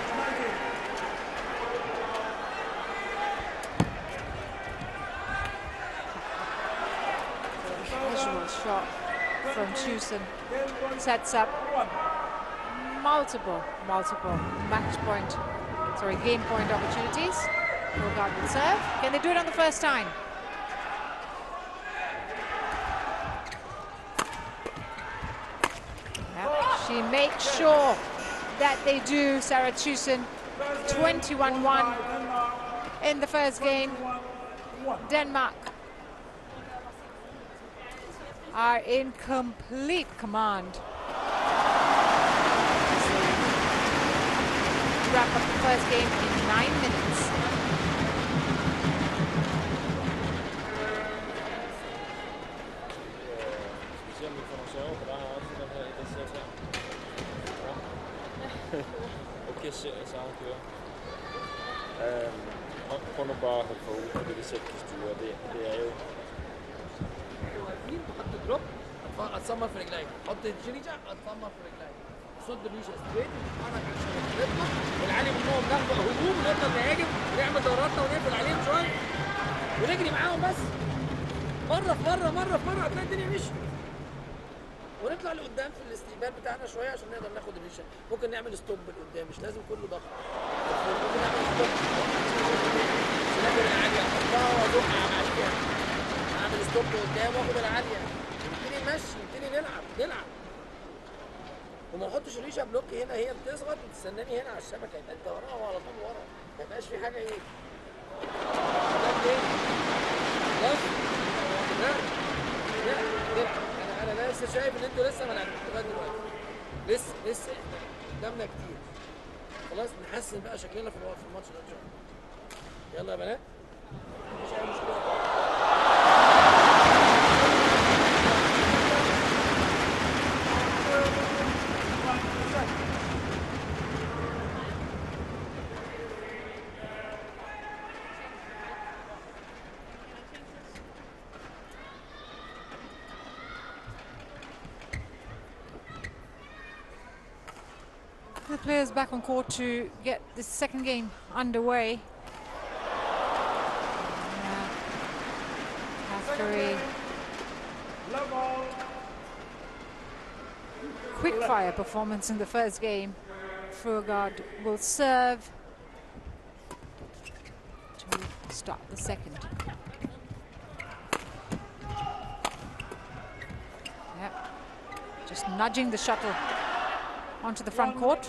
Casual shot from Susan sets up multiple game point opportunities. Fogard will serve. Can they do it on the first time? Yep. She makes sure that they do. Sarah Chusen, 21-1 in the first game. Denmark are in complete command. Wrap up the first game in 9 minutes. Okay, så han kører. Prøv nu bare at holde for ude, det vi selv kan styre. Det er jo... حط دروب اتسمر في رجلي، حط الشريجه اتسمر في رجلي، صد الريشه ستريت اتحرك عشان نطلع والعالي منهم ناخد هجوم ونقدر نهاجم ونعمل دوراتنا ونقفل عليهم شويه ونجري معاهم بس مره في مره هتلاقي الدنيا مشيت ونطلع لقدام في الاستقبال بتاعنا شويه عشان نقدر ناخد الريشه. ممكن نعمل ستوب لقدام، مش لازم كله ضغط، ممكن نعمل ستوب ناخد العاليه احطها وازق عليها، اعمل ستوب قدام واخد العاليه، نبتدي نمشي نبتدي نلعب وما نحطش الريشه بلوك هنا، هي بتصغر وتستناني هنا على الشبكه، يبقى انت وراها وعلى طول ورا، ما يبقاش في حاجه ايه خلاص. لا انا لسه شايف ان انتوا لسه ما لعبتوش لغايه دلوقتي، لسه احنا قدامنا كتير. خلاص نحسن بقى شكلنا في الماتش ده ان شاء الله. يلا يا بنات مفيش اي مشكله. The players back on court to get the second game underway. After a quick-fire performance in the first game, Fogard will serve to start the second. Yep. Just nudging the shuttle onto the front court.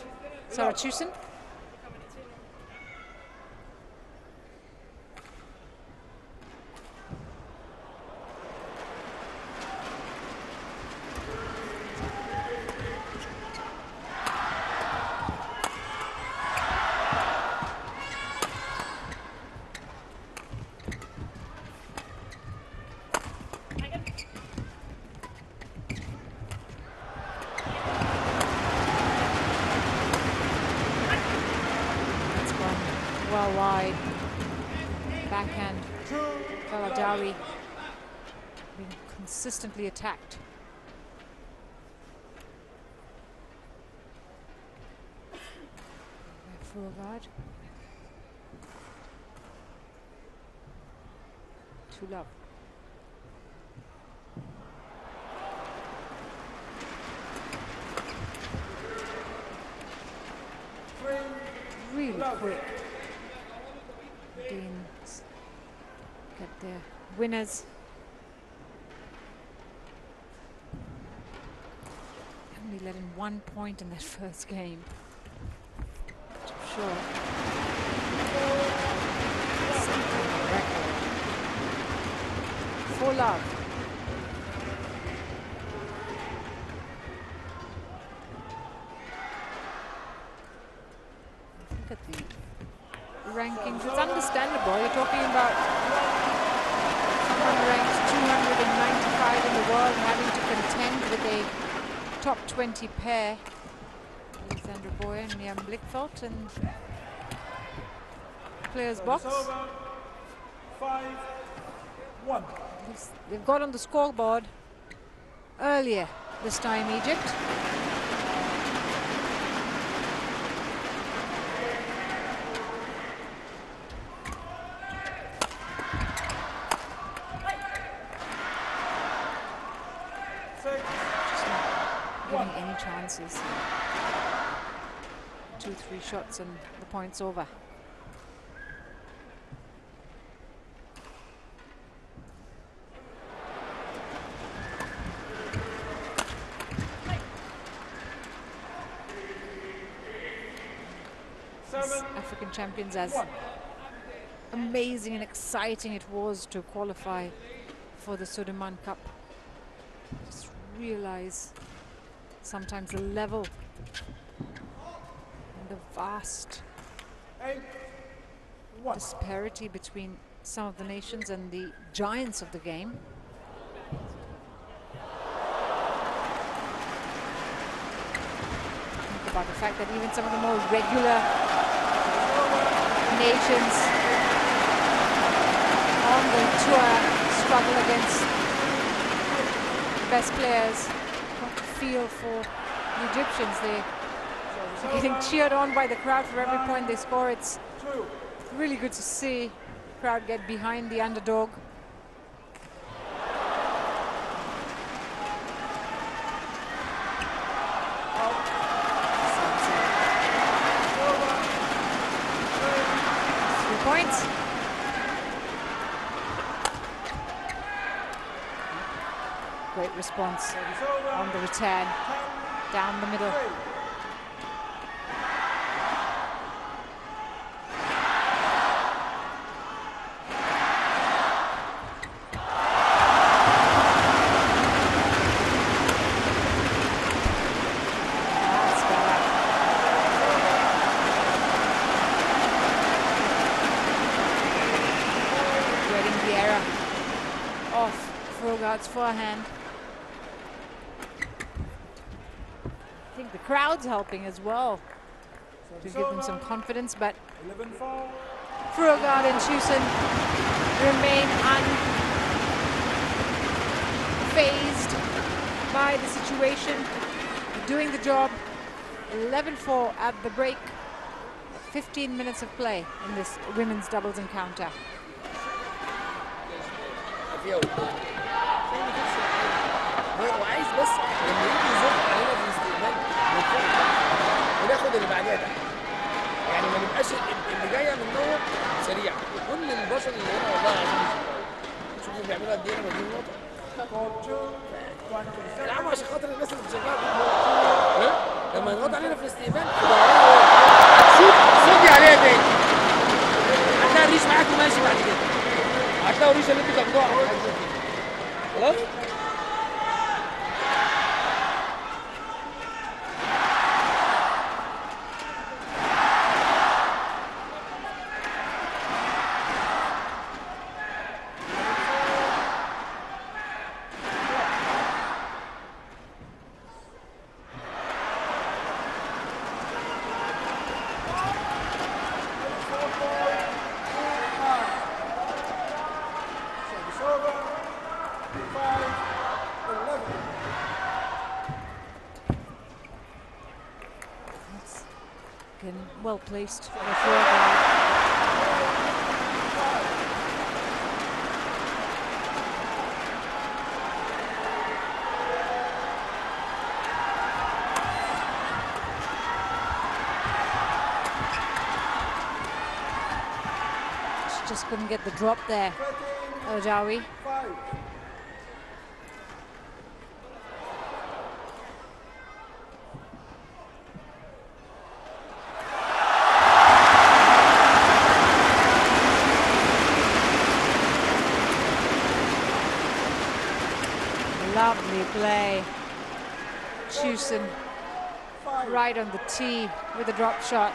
Sarah Chusen. Well wide, backhand, El Adawi being consistently attacked. Fogard. To love. Really quick. Deans get their winners. Only let in 1 point in that first game. Sure. Record. For love. Look at the rankings. It's understandable. You're talking about someone ranked 295 in the world and having to contend with a top 20 pair, Alexandra Boyer and Liam Blickfeld, in players box. 5-1. They've got on the scoreboard earlier this time, Egypt. Giving any chances. 2-3 shots and the point's over. As African champions, as amazing and exciting it was to qualify for the Sudirman Cup. Just realize sometimes the level and the vast disparity between some of the nations and the giants of the game. Think about the fact that even some of the more regular nations on the tour struggle against the best players. Feel for the Egyptians. They're getting cheered on by the crowd for every point they score. It's really good to see the crowd get behind the underdog. Points. Great response on the return down the middle. Forehand. I think the crowd's helping as well to give them some confidence, but Furugard and Chusen remain unfazed by the situation, doing the job. 11-4 at the break. 15 minutes of play in this women's doubles encounter. وعايز بس لما يجي يزق علينا في الاستقبال وناخد اللي بعدها تحت. يعني ما نبقاش اللي جايه من جوه سريعه. كل البشر اللي هنا والله العظيم شوفوا بيعملوا قد ايه لما بيجيبوا نقطه. العبوا عشان خاطر الناس اللي بتشجعوا لما يضغط علينا في الاستقبال هتشوف صدي عليها تاني. هتلاقي الريش معاكم ماشي بعد كده. هتلاقوا الريشه اللي انتوا تاخدوها او حاجه زي كده. خلاص؟ Well placed for the foreground. She just couldn't get the drop there, Ojawi. Lovely play. Chusen right on the tee with a drop shot.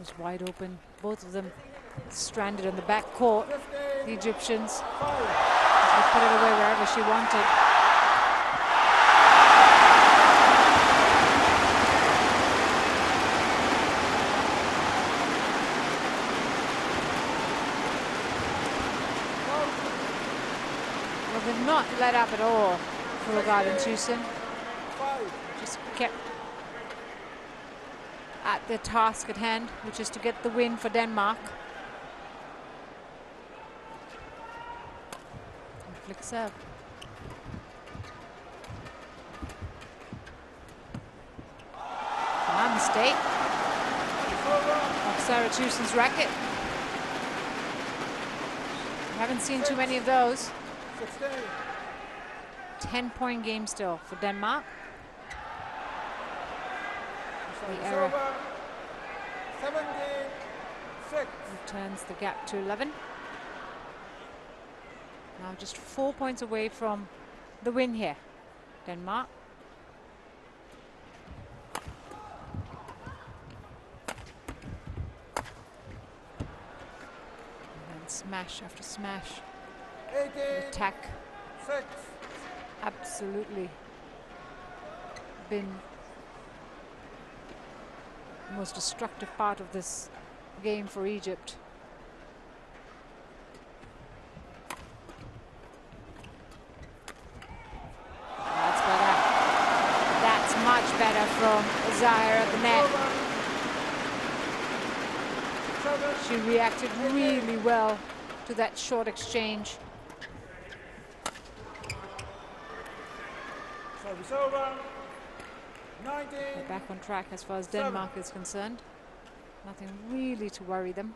was wide open. Both of them stranded on the back court. The Egyptians. She put it away wherever she wanted. Well, they've not let up at all, Furugard and Tucson. Just kept at their task at hand, which is to get the win for Denmark. Flick serve. Mistake of Sarah Tucson's racket. We haven't seen too many of those. 10-point game still for Denmark. The error returns the gap to 11. Now just 4 points away from the win here, Denmark. And then smash after smash. The attack absolutely been the most destructive part of this game for Egypt. That's better. That's much better from Zahir at the net. She reacted really well to that short exchange. Service over. 19. They're back on track as far as Denmark is concerned. Nothing really to worry them.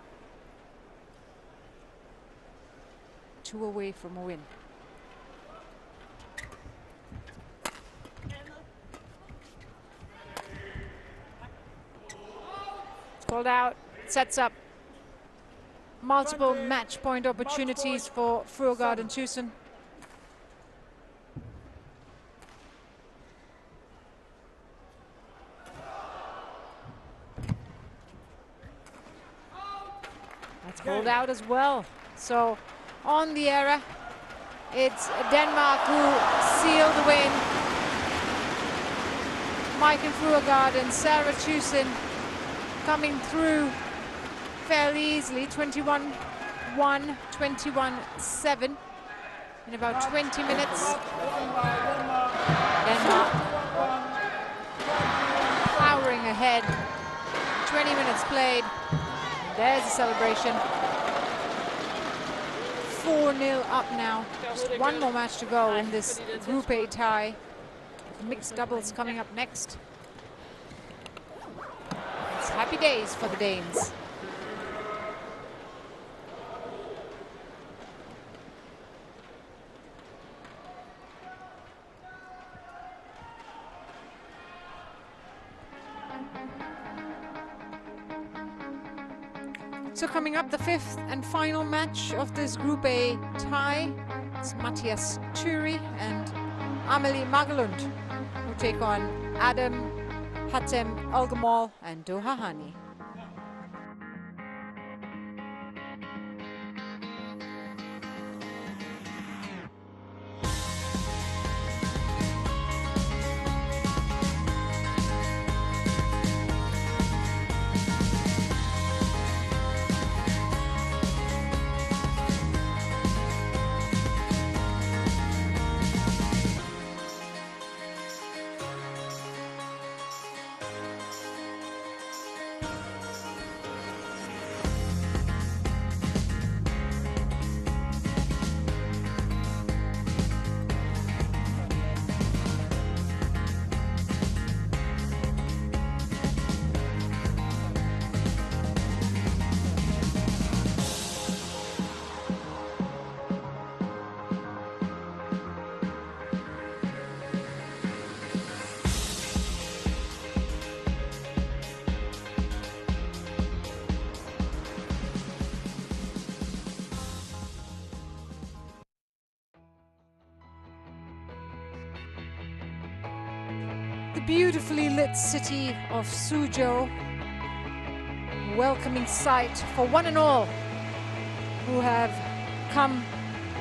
2 away from a win. It's called out, sets up multiple match point opportunities for Furugard and Tucson. That's called out as well. So on the error, it's Denmark who seal the win. Maiken Furugard and Sarah Tucson coming through fairly easily. 21-1, 21-7 in about 20 minutes. Denmark powering ahead. 20 minutes played. There's a celebration. 4-0 up now. Just one more match to go in this Group A tie. Mixed doubles coming up next. It's happy days for the Danes. So coming up, the 5th and final match of this Group A tie. It's Matthias Thury and Amelie Magelund who take on Adam, Hatem Elgamal and Doha Hani. The beautifully lit city of Suzhou welcoming sight for one and all who have come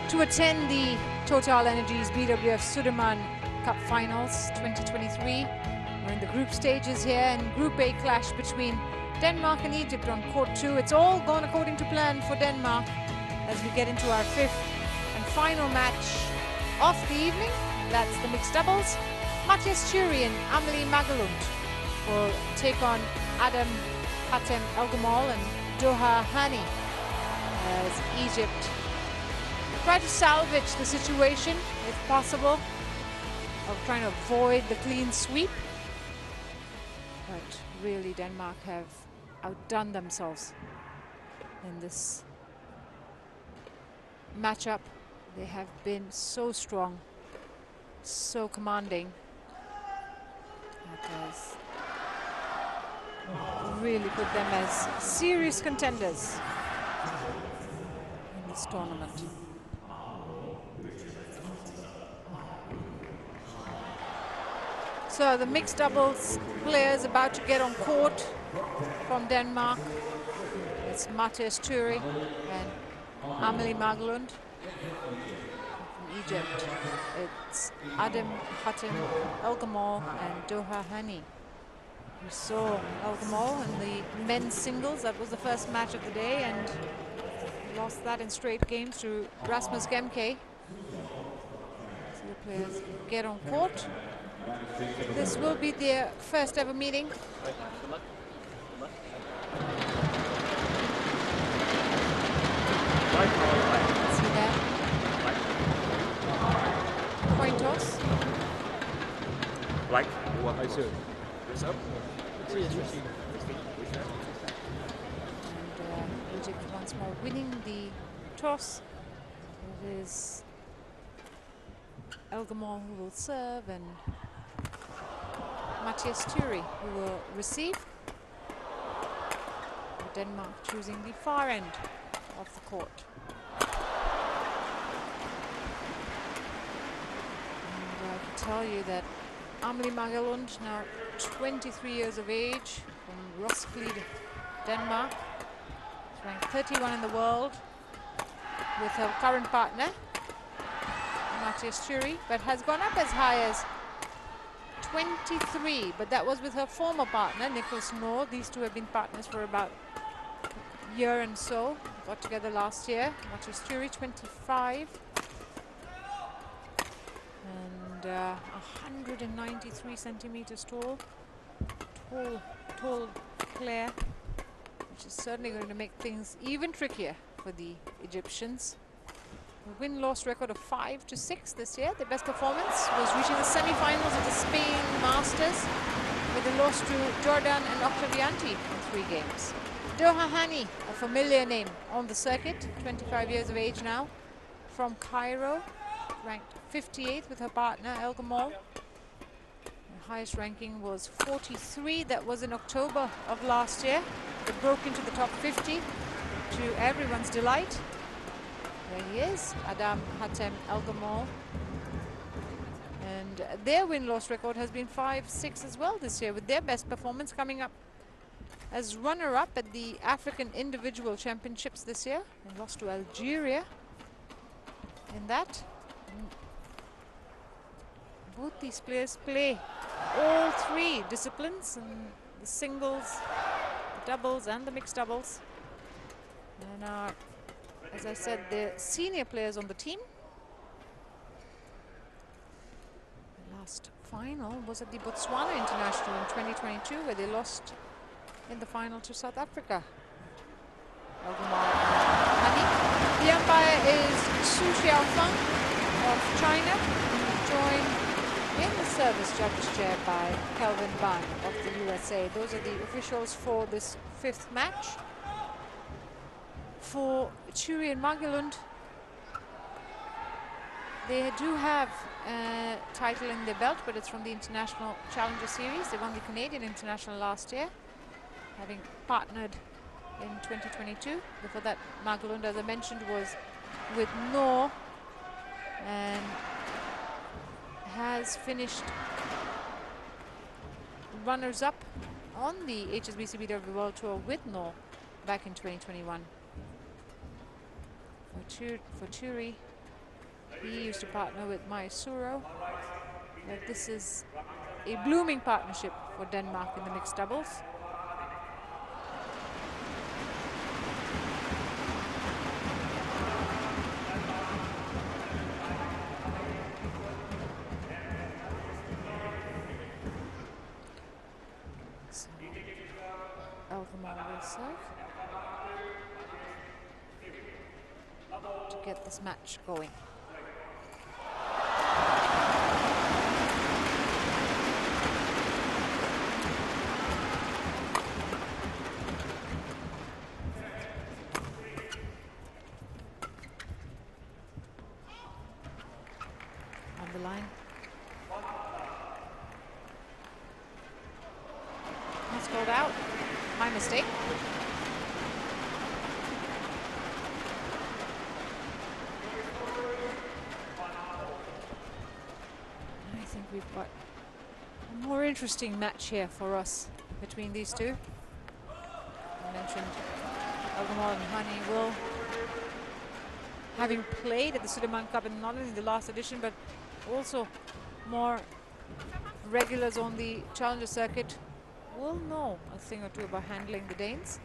to attend the TotalEnergies BWF Sudirman Cup Finals 2023. We're in the group stages here, and Group A clash between Denmark and Egypt on court 2. It's all gone according to plan for Denmark as we get into our 5th and final match of the evening. That's the mixed doubles. Matthias Thury and Amelie Magalund will take on Adam Hatem Elgamal and Doha Hani as Egypt try to salvage the situation if possible, of trying to avoid the clean sweep. But really Denmark have outdone themselves in this matchup. They have been so strong, so commanding. That has really put them as serious contenders in this tournament. So the mixed doubles players about to get on court from Denmark. It's Matthias Thury and Amelie Magalund. From Egypt, it's Adam Hatem Elgamal and Doha Hani. We saw Elgamal in the men's singles. That was the first match of the day, and lost that in straight games to Rasmus Gemke. So the players get on court. This will be their first ever meeting. See there? Coin toss. Like what I said. And Egypt once more winning the toss. It is Elgamal who will serve and Matthias Thury who will receive. Denmark choosing the far end of the court. And I can tell you that Amelie Magalund, now 23 years of age, from Roskilde, Denmark, is ranked 31 in the world with her current partner, Matthias Thury, but has gone up as high as 23, but that was with her former partner, Nicholas Noor. These two have been partners for about a year and so, got together last year. Matthias Thury, 25. And 193 centimeters tall. Tall player, which is certainly going to make things even trickier for the Egyptians. A win-loss record of 5-6 this year. Their best performance was reaching the semi-finals of the Spain Masters with a loss to Jordan and Octavianti in 3 games. Doha Hani, a familiar name on the circuit, 25 years of age now, from Cairo, ranked 58th with her partner Elgamal. The highest ranking was 43. That was in October of last year. They broke into the top 50 to everyone's delight. There he is, Adam Hatem Elgamal. And their win-loss record has been 5-6 as well this year, with their best performance coming up as runner-up at the African Individual Championships this year. They lost to Algeria in that. Both these players play all 3 disciplines, and the singles, the doubles and the mixed doubles, and are, as I said, the senior players on the team. The last final was at the Botswana International in 2022, where they lost in the final to South Africa. The umpire is Su Xiaofeng of China, joined in the service judges chair by Kelvin Ban of the USA. Those are the officials for this 5th match. For Thury and Magalund, they do have a title in their belt, but it's from the International Challenger Series. They won the Canadian International last year, having partnered in 2022. Before that, Magalund, as I mentioned, was with Noor and has finished runners-up on the HSBC BWF World Tour with No back in 2021. For Churi, he used to partner with Mysuro, but this is a blooming partnership for Denmark in the mixed doubles. To get this match going. On the line. That's called out. My mistake. We've got a more interesting match here for us between these two. I mentioned Elgamol and Hani will, having played at the Sudirman Cup in not only the last edition but also more regulars on the Challenger circuit, will know a thing or two about handling the Danes.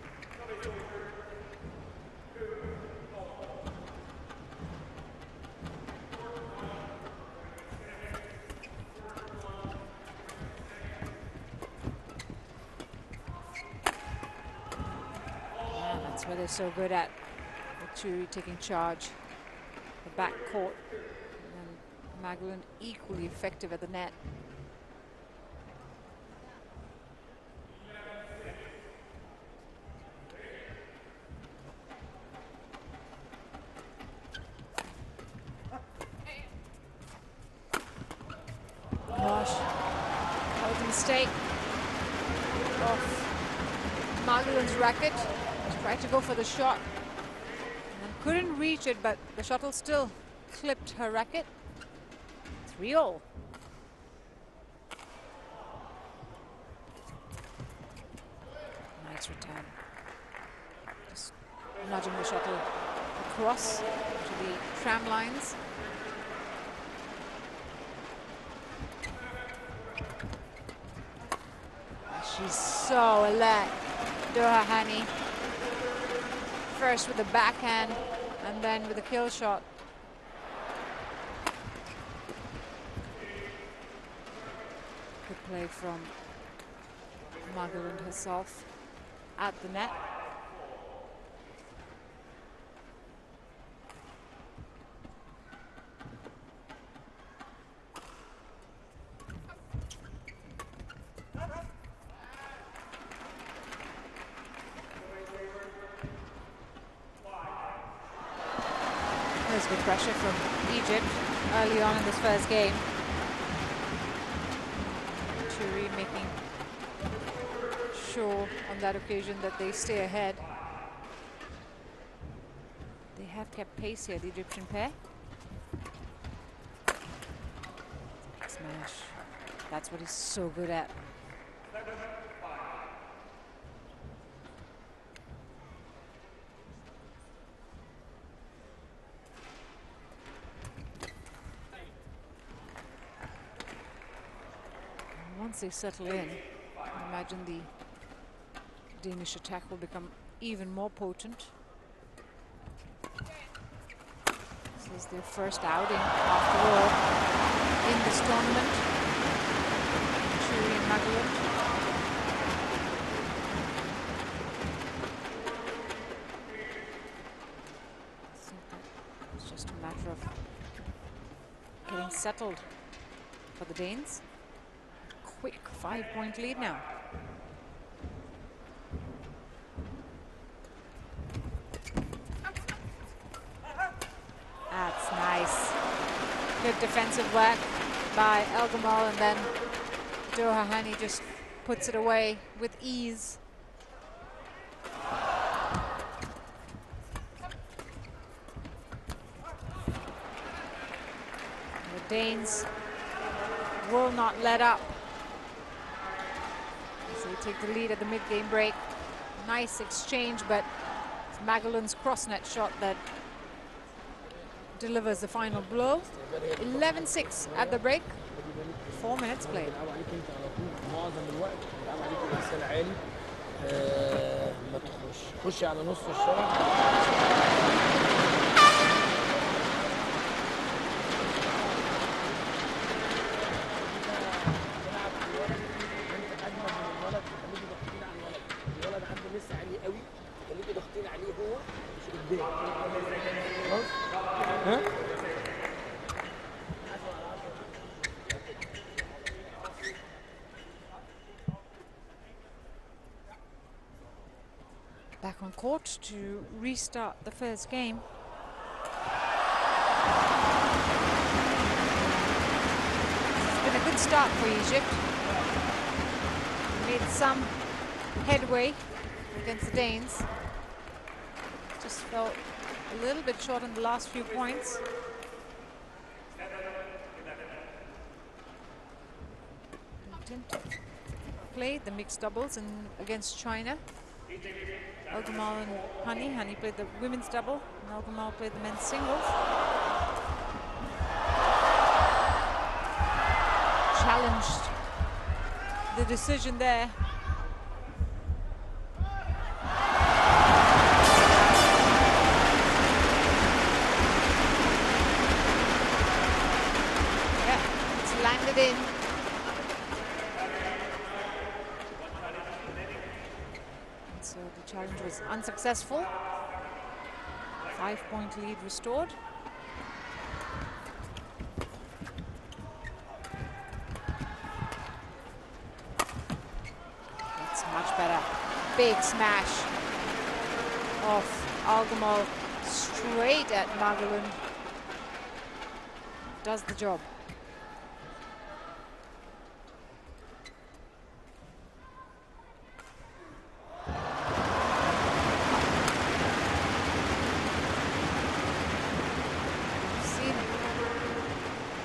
That's what they're so good at. Churi taking charge, the back court, and Magellan equally effective at the net. Gosh, that was a mistake of Magellan's racket. Tried to go for the shot and couldn't reach it, but the shuttle still clipped her racket. 3-all. Nice return. Just nudging the shuttle across to the tram lines. She's so alert, Doha Hani. First with the backhand and then with the kill shot. Good play from Magellan herself at the net. There's good pressure from Egypt early on in this first game. Churi making sure on that occasion that they stay ahead. They have kept pace here, the Egyptian pair. Smash. That's what he's so good at. Once they settle in, I imagine the Danish attack will become even more potent. This is their first outing after all in this tournament. Churi and Magellan. I think that it's just a matter of getting settled for the Danes. Quick 5-point lead now. That's nice. Good defensive work by Elgamol, and then Doha Hani just puts it away with ease. The Danes will not let up. They take the lead at the mid-game break. Nice exchange, but it's Magellan's cross-net shot that delivers the final blow. 11-6 at the break. 4 minutes played. بيلعب عليك انت على طول معظم الوقت، بيلعب عليك الارسال عالي. ما خش على نص الشارع. Back on court to restart the first game. It's been a good start for Egypt. Made some headway against the Danes. Just felt a little bit short in the last few points. Played the mixed doubles against China. Al-Gamal and Hani played the women's double, and Al-Gamal played the men's singles. Challenged the decision there. Yeah, it's landed in. So the challenge was unsuccessful. 5-point lead restored. That's much better. Big smash of Al-Gamal straight at Magellan. Does the job.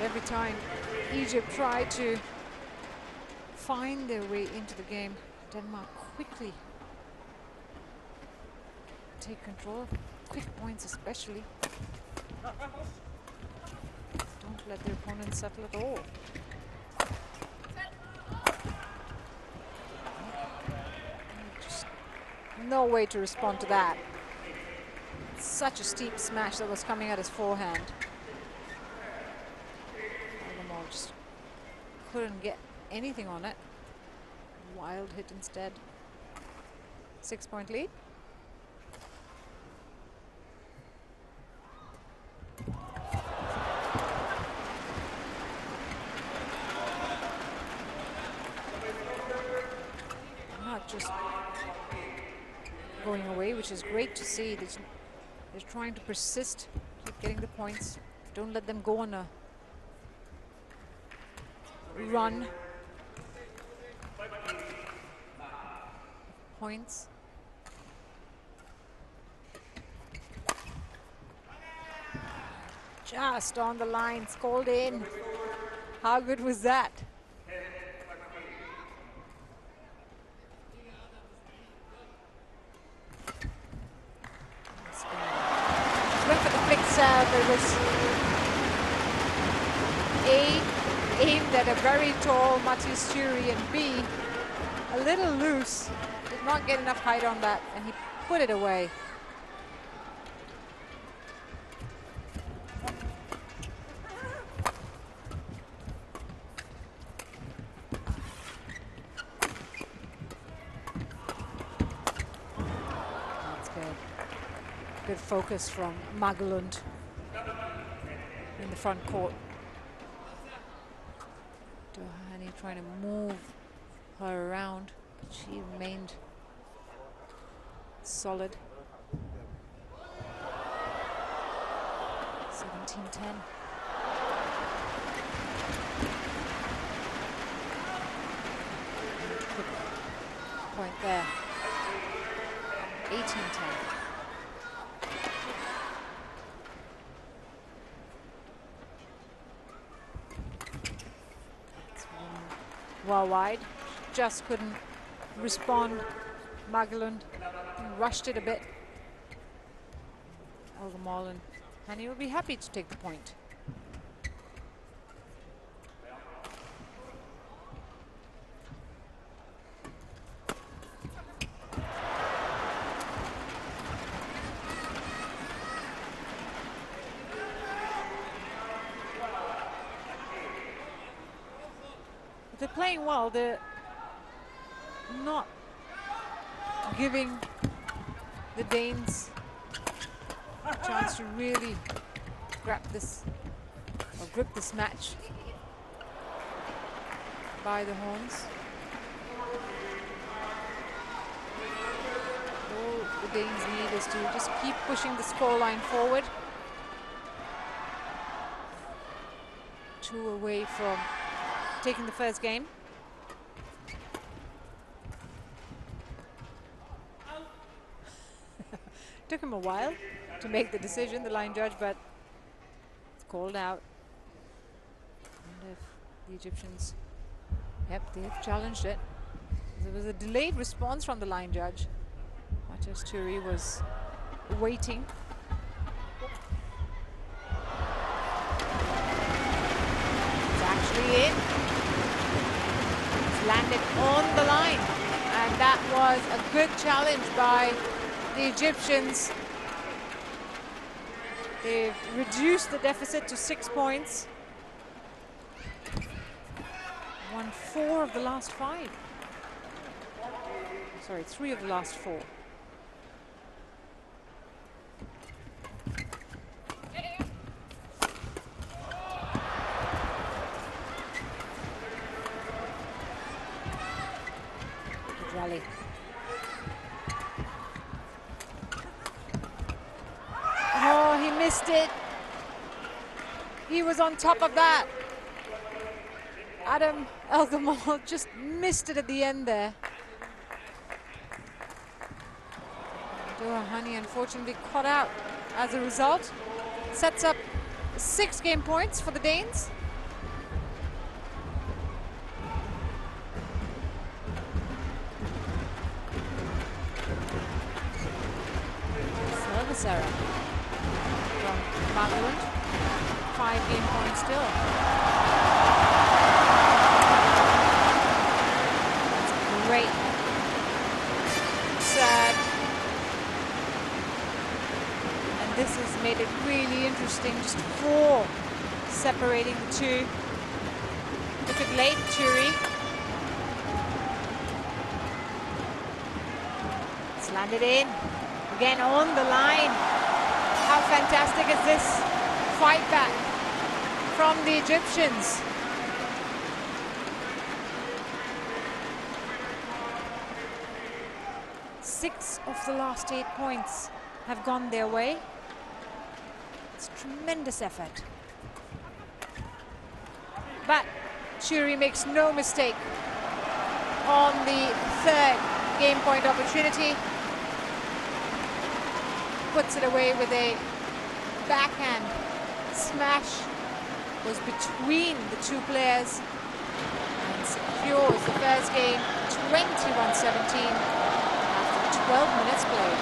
Every time Egypt tried to find their way into the game, Denmark quickly take control, quick points especially. Don't let their opponents settle at all. Just no way to respond to that. Such a steep smash that was coming at his forehand. Just couldn't get anything on it. Wild hit instead. 6-point lead. Not just going away, which is great to see. They're trying to persist, keep getting the points. Don't let them go on a run. Points. Just on the line, called in. How good was that? Went for the flick serve. It was aimed at a very tall Matthias Thury, and B, a little loose. Did not get enough height on that, and he put it away. That's good. Good focus from Magellan in the front court. Doheny trying to move her around, but she remained solid. 17-10. Good point there. 18-10. Well wide, just couldn't respond. Magelund rushed it a bit. Elgamal and Hani will be happy to take the point. They're playing well. They're not giving the Danes a chance to really grab this or grip this match by the horns. All the Danes need is to just keep pushing the scoreline forward. 2 away from taking the first game. Took him a while to make the decision, the line judge, but it's called out. And if the Egyptians, yep, they've challenged it. There was a delayed response from the line judge. Matas Turi was waiting. It's actually in. It's landed on the line. And that was a good challenge by the Egyptians. They've reduced the deficit to 6 points. Won 4 of the last 5. Sorry, 3 of the last 4. Good rally. Oh, he missed it. He was on top of that. Adam Elgamal just missed it at the end there. Doha Hani unfortunately caught out as a result. Sets up 6 game points for the Danes. Service error from Magelund. 5 game points still. That's a great serve. And this has made it really interesting. Just 4 separating the two. Took it late, Turi. It's landed in. Again on the line. How fantastic is this fight back from the Egyptians? Six of the last 8 points have gone their way. It's tremendous effort. But Turi makes no mistake on the 3rd game point opportunity. Puts it away with a backhand smash. Was between the 2 players and secures the first game 21-17 after 12 minutes played.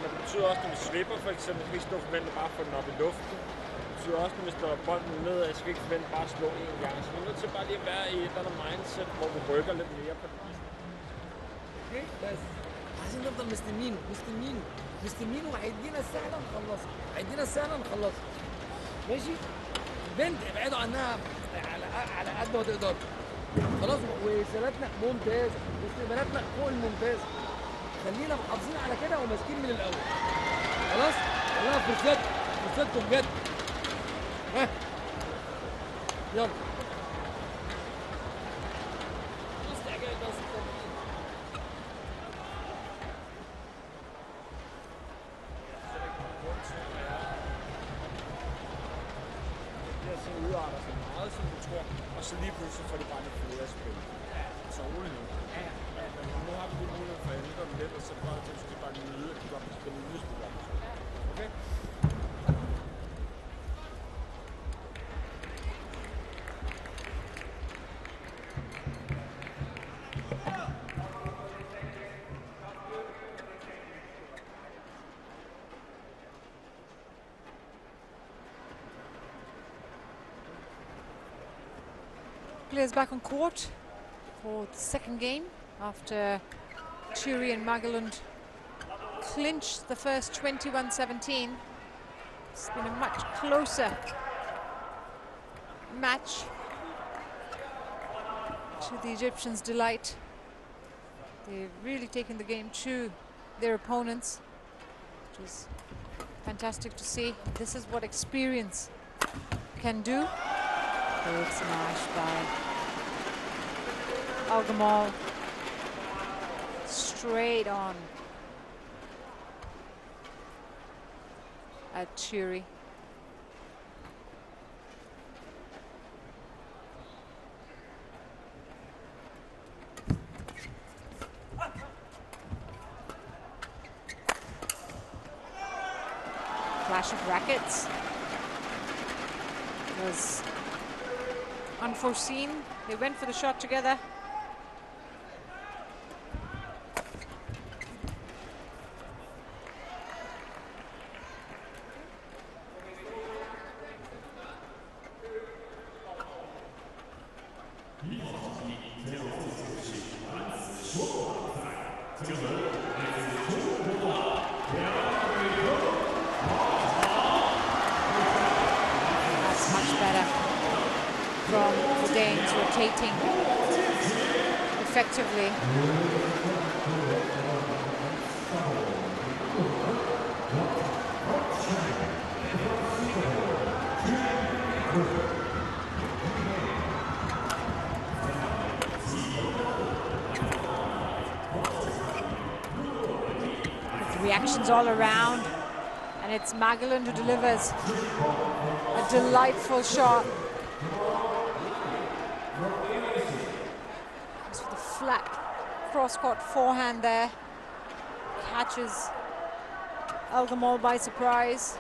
Det betyder også, når vi svipper for eksempel, vi skal forvente bare at få den op i luften. Det betyder også, når vi står bolden nedad, så skal vi ikke forvente bare at slå en gang. Så vi er nødt til bare lige at være i et eller andet mindset, hvor vi rykker lidt mere på den. اوكي بس عايزين نفضل مستنيين وهيدينا السهله نخلصها. ماشي؟ البنت ابعدوا عنها على قد ما تقدروا. خلاص وسيراتنا ممتازه واستقبالاتنا فوق الممتاز. خلينا محافظين على كده وماسكين من الاول. خلاص؟ والله فرصتكم بجد. ها يلا. Udarter sig meget, som du tror, og så lige pludselig får de bare lidt flere spil. Så roligt nu. Ja. Men nu har vi lige mulighed for at ændre den lidt, og så bare til, at vi bare nyde, at de godt kan spille nyhedsprogram. Okay? Players back on court for the second game after Churi and Magelund clinched the first 21-17. It's been a much closer match to the Egyptians' delight. They've really taken the game to their opponents, which is fantastic to see. This is what experience can do. Big smash by Al-Gamal. Straight on at Churi. Clash of rackets was unforeseen. They went for the shot together. Effectively. With reactions all around, and it's Magelund who delivers a delightful shot. Flat cross-court forehand there. Catches Al-Gamal by surprise.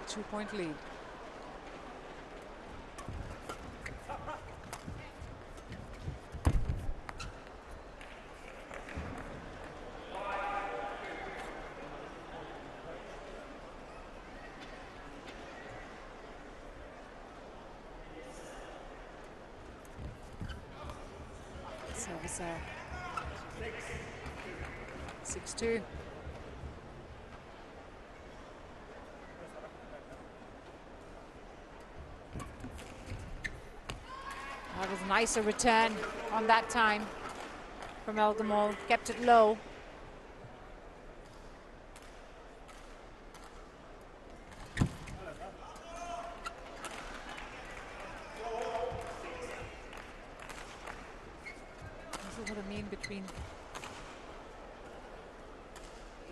2-point lead. Service out. 6-2. That was nicer return on that time from Al-Gamal. Kept it low. Between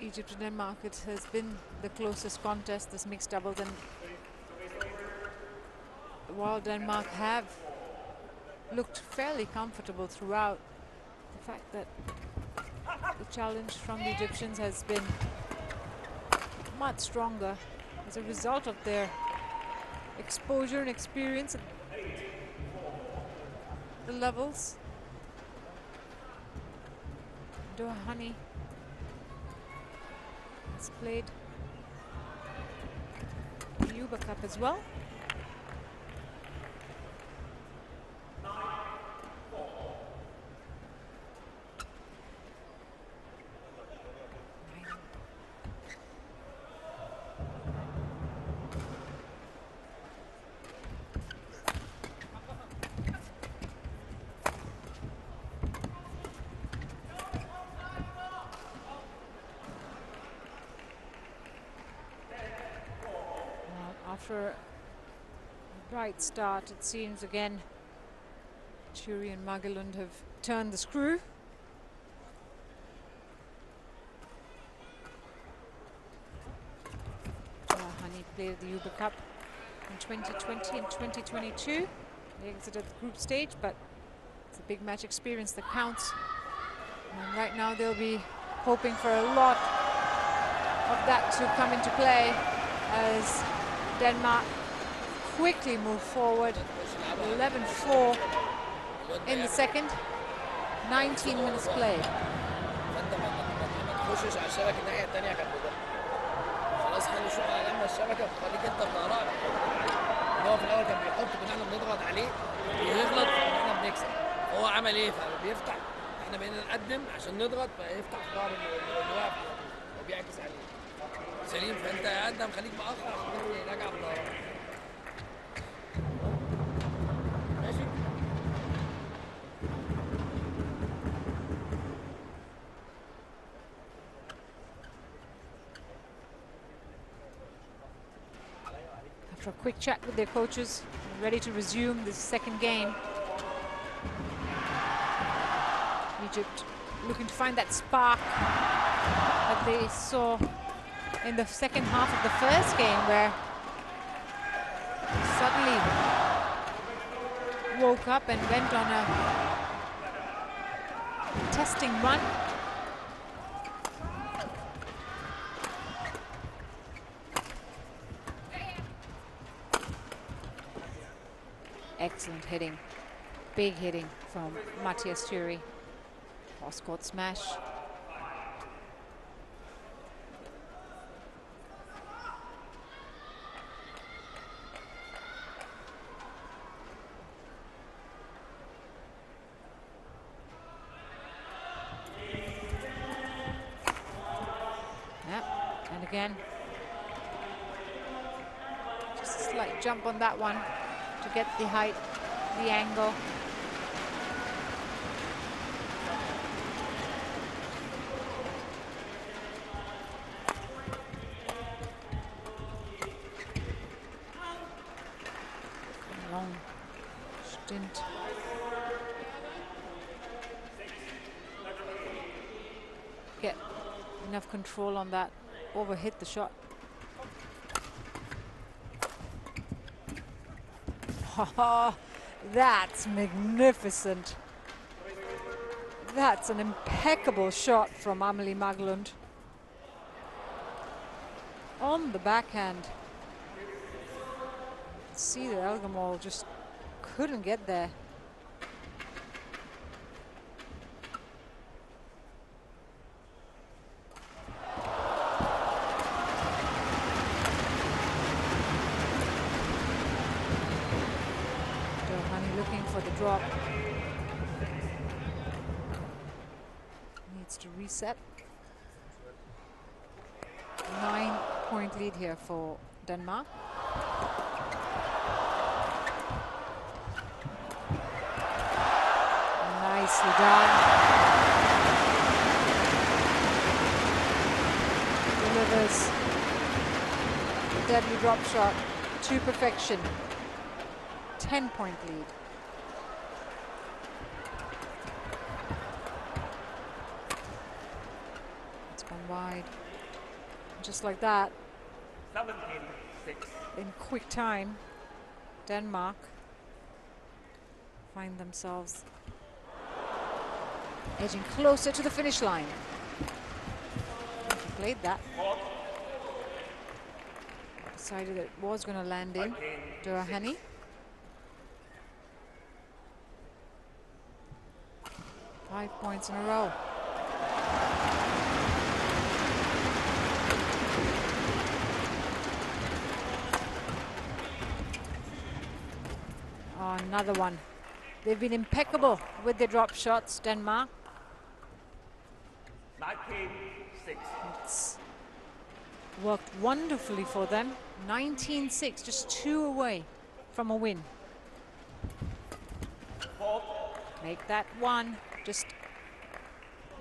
Egypt and Denmark, it has been the closest contest, this mixed doubles, and while Denmark have looked fairly comfortable throughout, the fact that the challenge from the Egyptians has been much stronger as a result of their exposure and experience at the levels. Dohani has played the Yuba Cup as well. After a bright start, it seems again Churi and Magelund have turned the screw. Honey played the Uber Cup in 2020 and 2022. They exited the group stage, but It's a big match experience that counts. And right now they'll be hoping for a lot of that to come into play as Denmark quickly move forward. 11-4 in the second. 19 minutes play. فانت ما تخشش على الشبكه الناحيه الثانيه كانت بتضيع. خلاص خلي الشغل على لما الشبكه وخليك انت بظهرك. هو في الاول كان بيحط كنا احنا بنضغط عليه ويغلط فاحنا بنكسب. هو عمل ايه؟ فبيفتح احنا بقينا نقدم عشان نضغط فيفتح ظهر اللي واقف وبيعكس عليه. سليم فانت قدم خليك مأخر عشان راجع بظهرك. ماشي؟ After a quick chat with their coaches, ready to resume this second game. Egypt looking to find that spark that they saw in the second half of the first game, where suddenly woke up and went on a testing run. Excellent hitting, big hitting from Matthias Thury. Cross-court smash. Yep, and again, just a slight jump on that one to get the height, the angle. Long stint. Get enough control on that, overhit the shot. That's magnificent. That's an impeccable shot from Amelie Maglund. On the backhand. See that Elgamol just couldn't get there. Looking for the drop. Needs to reset. 9-point lead here for Denmark. Nicely done. Delivers a deadly drop shot to perfection. 10-point lead. It's gone wide. Just like that. 17-6. In quick time, Denmark find themselves edging closer to the finish line. Played that. Decided it was going to land in Durahani. Five points in a row. Oh, another one. They've been impeccable with their drop shots, Denmark. 19-6. It's worked wonderfully for them. 19-6, just 2 away from a win. Make that one. Just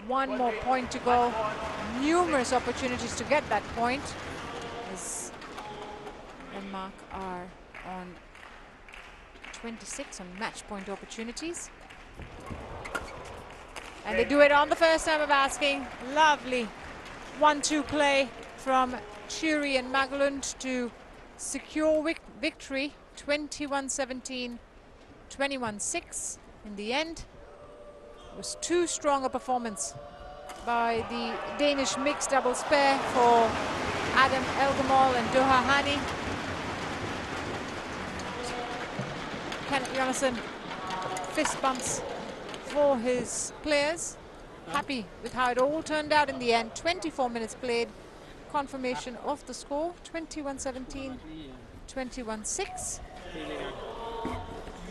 one more point to go. Numerous opportunities to get that point, as Denmark are on 26 on match point opportunities. And they do it on the first time of asking. Lovely 1-2 play from Thury and Maglund to secure victory. 21-17, 21-6 in the end. It was too strong a performance by the Danish mixed doubles pair for Adam Elgamal and Doha Hani. Kenneth Jonassen, fist bumps for his players. Happy with how it all turned out in the end. 24 minutes played. Confirmation of the score, 21-17, 21-6.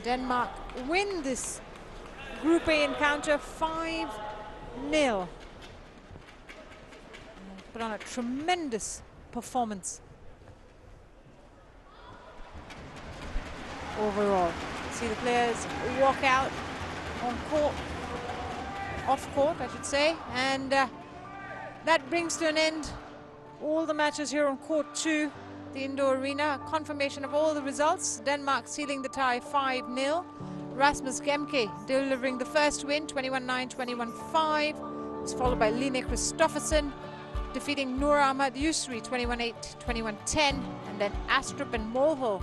Denmark win this Group A encounter 5-0. Put on a tremendous performance overall. See the players walk out on court, off court I should say, and that brings to an end all the matches here on court 2, the indoor arena. Confirmation of all the results. Denmark sealing the tie 5-0. Rasmus Gemke delivering the first win, 21-9, 21-5. Was followed by Line Kristoffersen defeating Noor Ahmad Yusri 21-8, 21-10. And then Astrup and Molho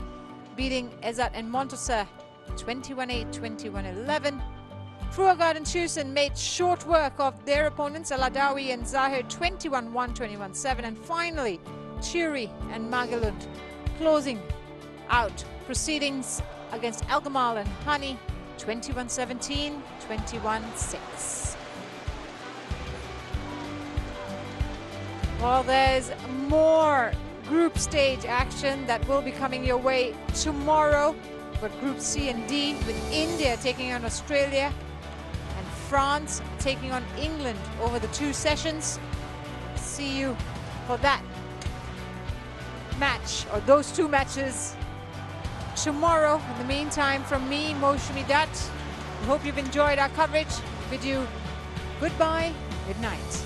beating Ezat and Montosser 21-8, 21-11. Fruergaard and Tusen made short work of their opponents, Aladawi and Zahir 21-1, 21-7. And finally, Churi and Magelund closing out proceedings against Elgamal and Hani 21-17, 21-6. Well, there's more group stage action that will be coming your way tomorrow. But Group C and D with India taking on Australia and France taking on England over the 2 sessions. See you for that match, or those 2 matches, tomorrow. In the meantime, from me, Moushumi Dat, I hope you've enjoyed our coverage. Bid you goodbye, good night.